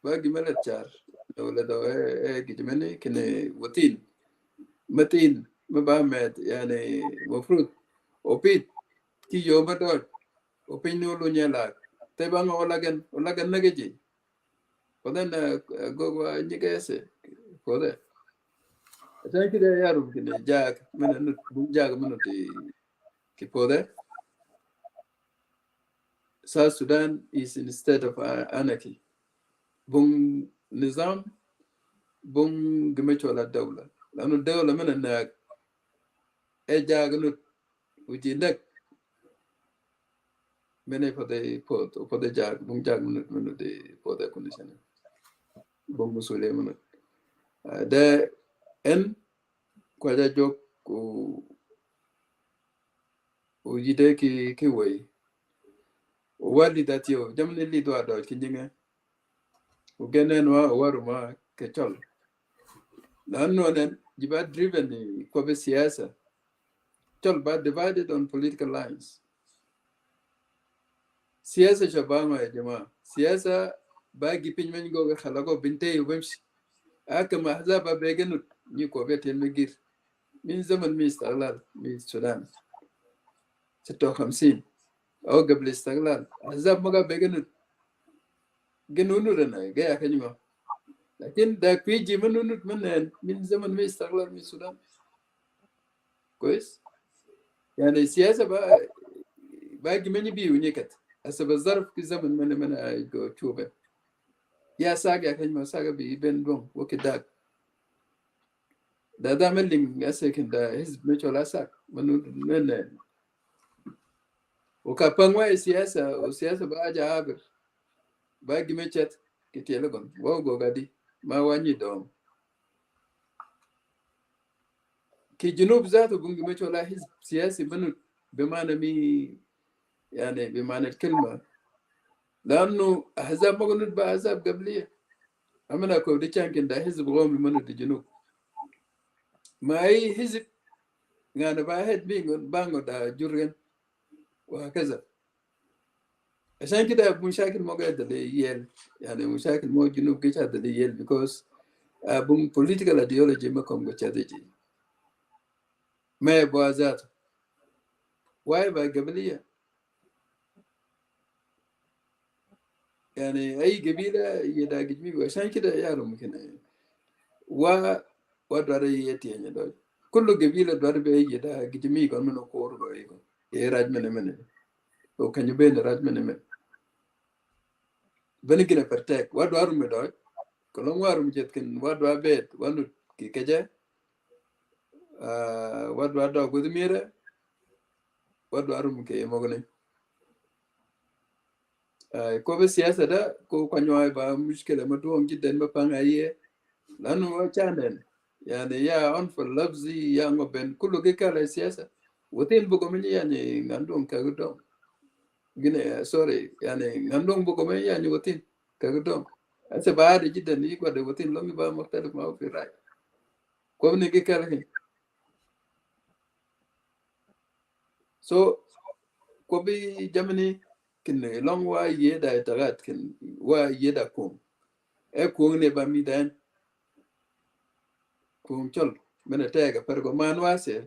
ba gimala char wala do gidmeni kine wutin matin maba met yani mafrut opit ki yo mado opin no lo nyala te bang olagan nageji kodan go nyigese kode asan kide yarum kine jag mena nut bum jag menu ti ki pode South Sudan is in a state of anarchy. Bung nizam, bung gimechola dawla. Lanu dawla mana na ejaganut ujinak mene for the jag bung jag munu de for the condition. Bung musule munu. The en kwaja jok ujide ki way. Wali that yo jamne li do ado kinjinga. Ugenen wa waruma ke Chollo. Lanu nen jiba driven ni kwa siyasa. Chollo ba divided on political lines. Siyasa shabama ya jamaa. Siyasa ba gipin men go khalago binte ubemshi. Aka mahzaba begenu ni ko beten megir. Min zaman mi istiqlal mi Sudan. 56 أو قبل الاستقلال أحزاب ما بيجنوا جنوننا جاي كلمة لكن ده بيجي من زمن ما استقلال من السودان كويس يعني السياسة بقى باقي مني بيونيكت هسه بالظرف في زمن من أيجو تشوبه يا ساق يا كلمة ساق بيبين دوم وكذاك ده ملين أسكن ده حزب مشولا ساق من وكابنوا السياسة والسياسة بقى جابر باقي مشت كتير لكم وهو قادي ما واني دوم كي جنوب ذاته بنجي مشولا حزب سياسي منو بمعنى مي يعني بمعنى الكلمة لأنه أحزاب ما قلنا بأحزاب قبلية أمنا كودي كان كده حزب قومي منو دي جنوب ما أي حزب يعني باهد بانغو دا جرغن وهكذا عشان كده مشاكل ما قاعدة ليال يعني مشاكل ما جنوب كيش هذا ليال because بون political ideology ما كم قتادي ما يبغى ذاته واي با قبلية يعني أي قبيلة يدا جميع عشان كده يعرف ممكن وداري يتيجي ده كل قبيلة دار بيجي ده جميع كان منو كور بيجو راج من وكان يبين راج من بنيجي نفتح ودار مدار كلام وارم جت كن ودار بيت وانو كيكجا ودار ده قد ميرا ودار مكيا مغني كوب السياسة ده كو كنوع مشكلة مدوم جدا بفعيه لأنه كان يعني يا عنف اللفظي يا ما بين كله كلا السياسة وتين بقومي يعني عندهم كقدام جنيه سوري يعني عندهم بقومي يعني وتين كقدام هسه بعد جدا يقعد وتين لهم يبقى مختلف معه في الرأي كم نيجي كلا هين so كوبي جمني كن لون واي يدا تغات كن واي يدا كون كون نبى ميدان كون Chollo من تاجا فرقو ما نواسه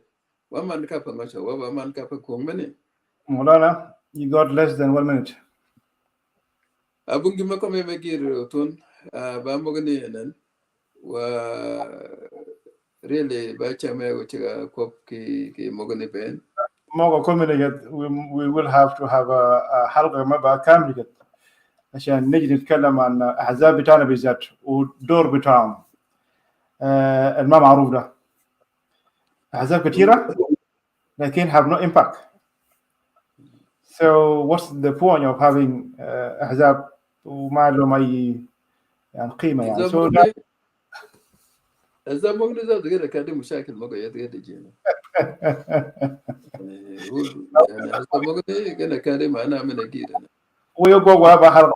وما نكافئ ماشى وما نكافئ كون مني Mulana, you got less than 1 minute. Abungi makome megir tun ba mogni nan wa really ba chame go chiga kop ki mogni ben Mogo community we will have to have a حلقة ما كاملة عشان نجي نتكلم عن أحزاب بتاعنا بالذات والدور بتاعهم الما معروف ده أحزاب كثيرة لكن have no impact. So what's the point of having أحزاب وما لهم أي يعني قيمة يعني so إذا mogni ذات غير كده مشاكل ما قاعد يجينا يعني إذا mogni كده كده ما أنا من أكيد أنا ويقوى هذا حلقة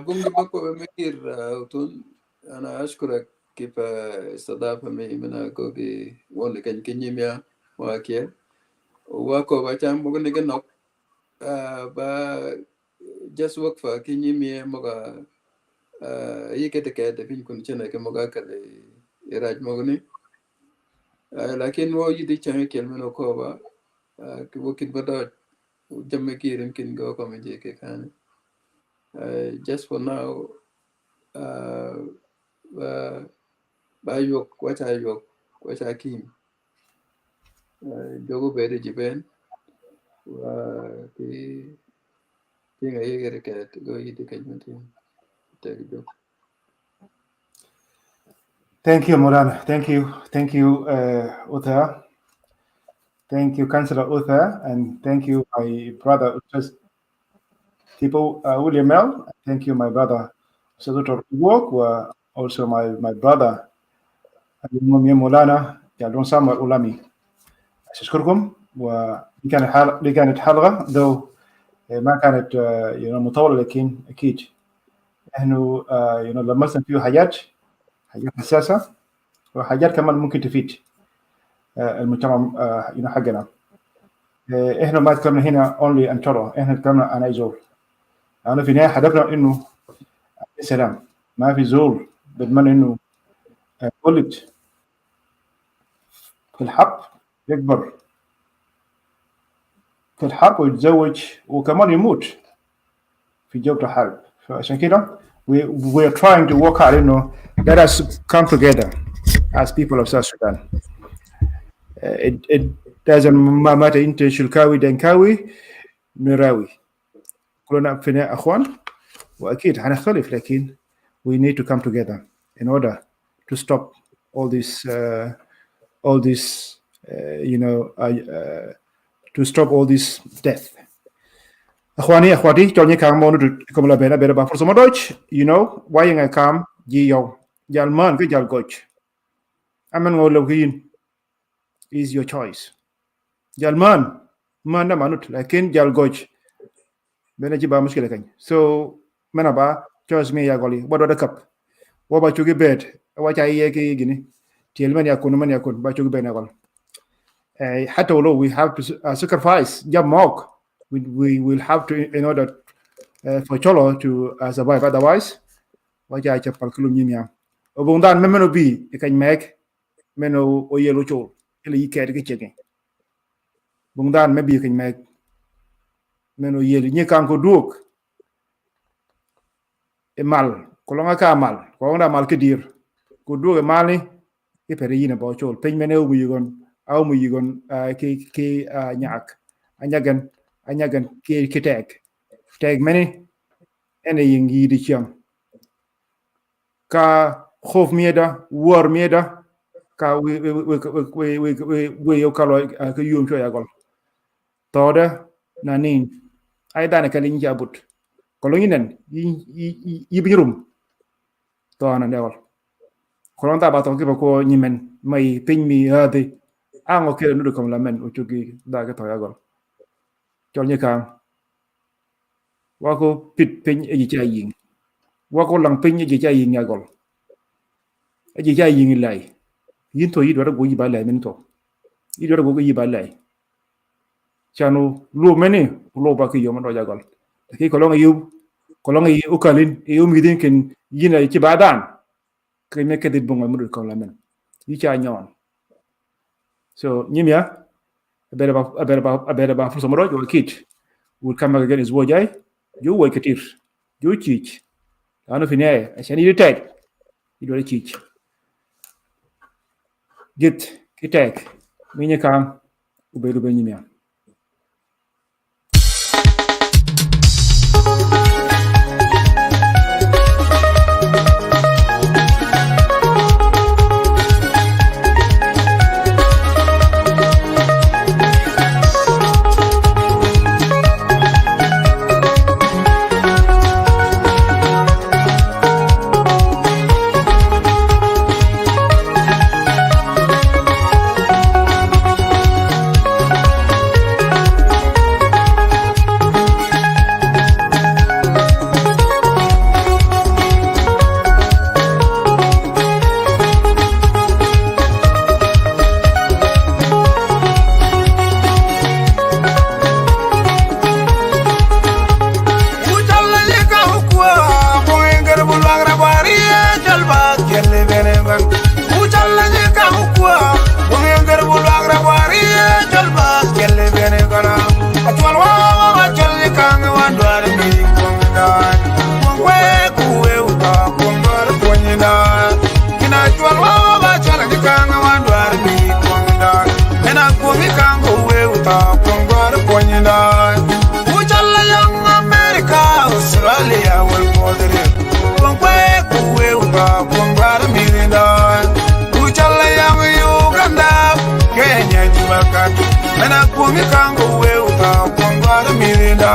bungi makome megir tun أنا أشكرك كيف استضافني من كوكي وان كان كنيميا واكيا وكو باتام mogni كنوك ba just work for kinyimie moga yikete kete fin kun chene ke moga kale iraj mogni lakin wo yidi chame kelmeno ko ba ki wokin bada jamme kirim kin go ko me je ke kan just for now ba yok wacha kim jogo bede jiben Yang ay gare go yidi kajmati tagdo. Thank you, Moran. Thank you, Uther. Thank you, Councillor Uther, and thank you, my brother, William Mel. Thank you, my brother, Senator Work, were also my brother, Molana, Yalon Samuel Ulami. أشكركم دي كانت حلقة though ما كانت مطولة لكن أكيد إنه لمسنا فيه حاجات حساسة وحاجات كمان ممكن تفيد المجتمع حقنا. إحنا ما تكلمنا هنا only عن شولو، إحنا تكلمنا عن أي زول. أنا في النهاية هدفنا إنه السلام، ما في زول بضمن إنه ولد في الحرب يكبر في الحرب ويتزوج وكمان يموت في جو الحرب. فعشان كده we are trying to work hard, let us come together as people of South Sudan. It doesn't matter انت شلكاوي دنكاوي نراوي، كلنا فينا اخوان واكيد هنختلف، لكن we need to come together in order to stop all this to stop all this death. Akhwani, akhwati, tonye kang mo nu kom la bena bena ba for some Deutsch, why nga kam ji yo jal man ke jal goch. Amen ngolo kin is your choice. Jal man na manut lakin jal goch. Bena ji ba muskila kany. So mena ba choice me ya goli. What the cup? What ba chugi bed? Wa cha ye ke gini. Tiel man yakun ba chugi bena gol. Hatta lo we have to sacrifice jab mock. We will have to in order for Chollo to survive. Otherwise, waja chapal kulum nyimya. Obundan memeno bi ikany mek meno oyelo chol. Ele yiket ke chege. Bundan mebi ikany mek meno yeli nyekan ko duok. E mal, kolonga ka mal, kolonga mal kedir. Ko duok e mali e pere yina bo chol. Pen mene mu yigon ke nyak. Anyagan ke tag many ene yingi di chiam ka khof mieda war mieda ka we yo kalo ka yum cho yagol toda nanin ay dana kalin jabut kolonginen yibirum to ana dewal kolonta ba to ko nyimen mai pin mi ade ango ke nu ko la men utugi daga to yagol Chollo kang wako pit pin e jicha yin wako lang pin e jicha yin yagol e jicha yin lai yin to yidora go yiba lai men to yidora go yiba lai chanu lo meni lo ba ki yomo do yagol ki kolonga yu ukalin e umidin ken yina ci badan ke meke dit bonga mudu ko lamen yicha nyon so nyimya about for some road or kid will come back again is wojai you wake it if you teach I don't know I need to take you do teach get take minya kam ubelu benyimia uta kungwar mirinda uchala yang Uganda Kenya jibakat mena kumi kango we uta kungwar mirinda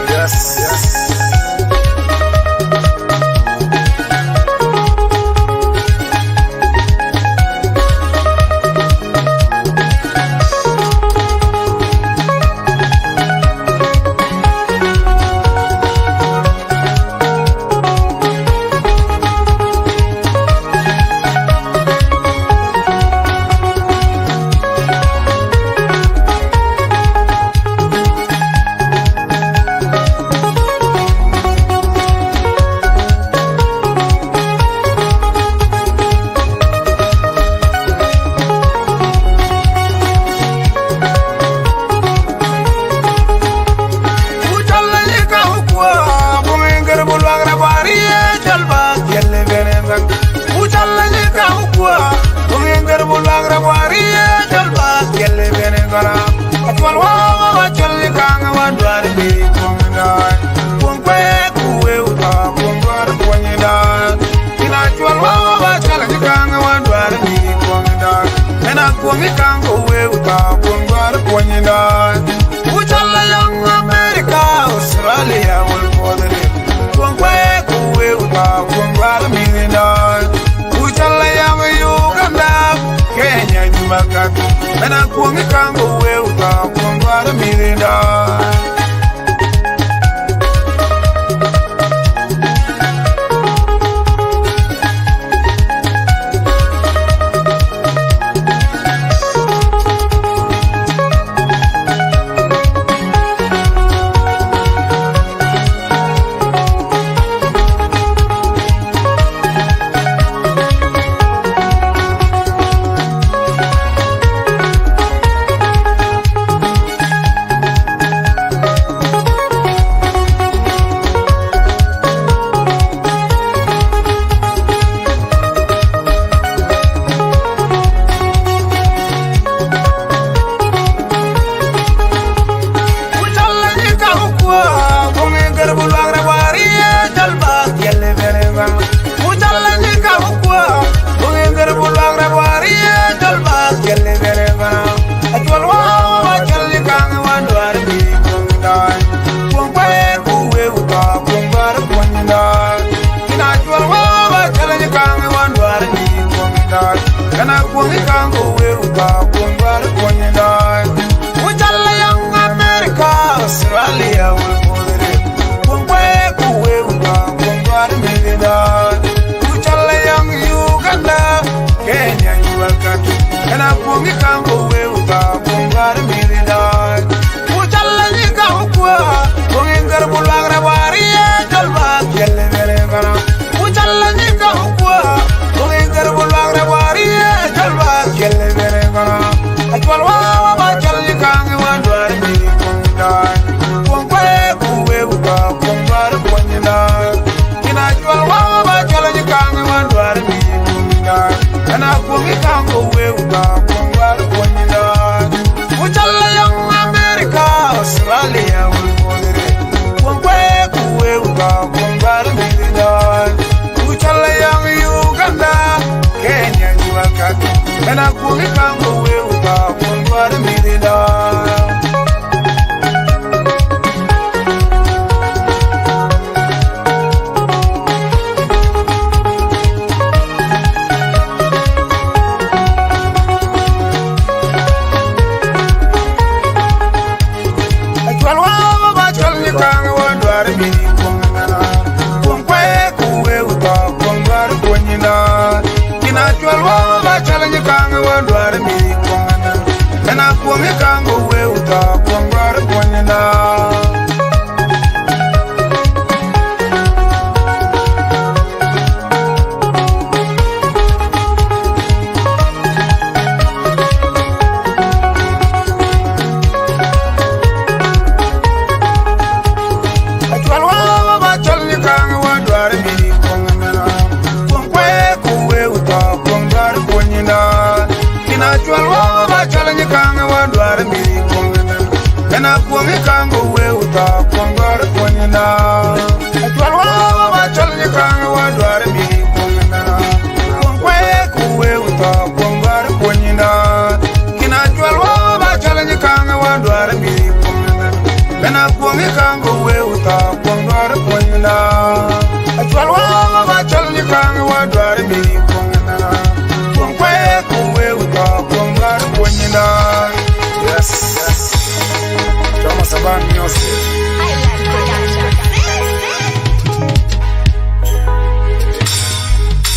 yes Mena kuongi kango we uta kongwara mirinda Mena kuongi kango we uta kongwara mirinda Kana kuongi kango we uta kongwar konyina Atwal wa chal ni kango wa dwar mi Sudan Music.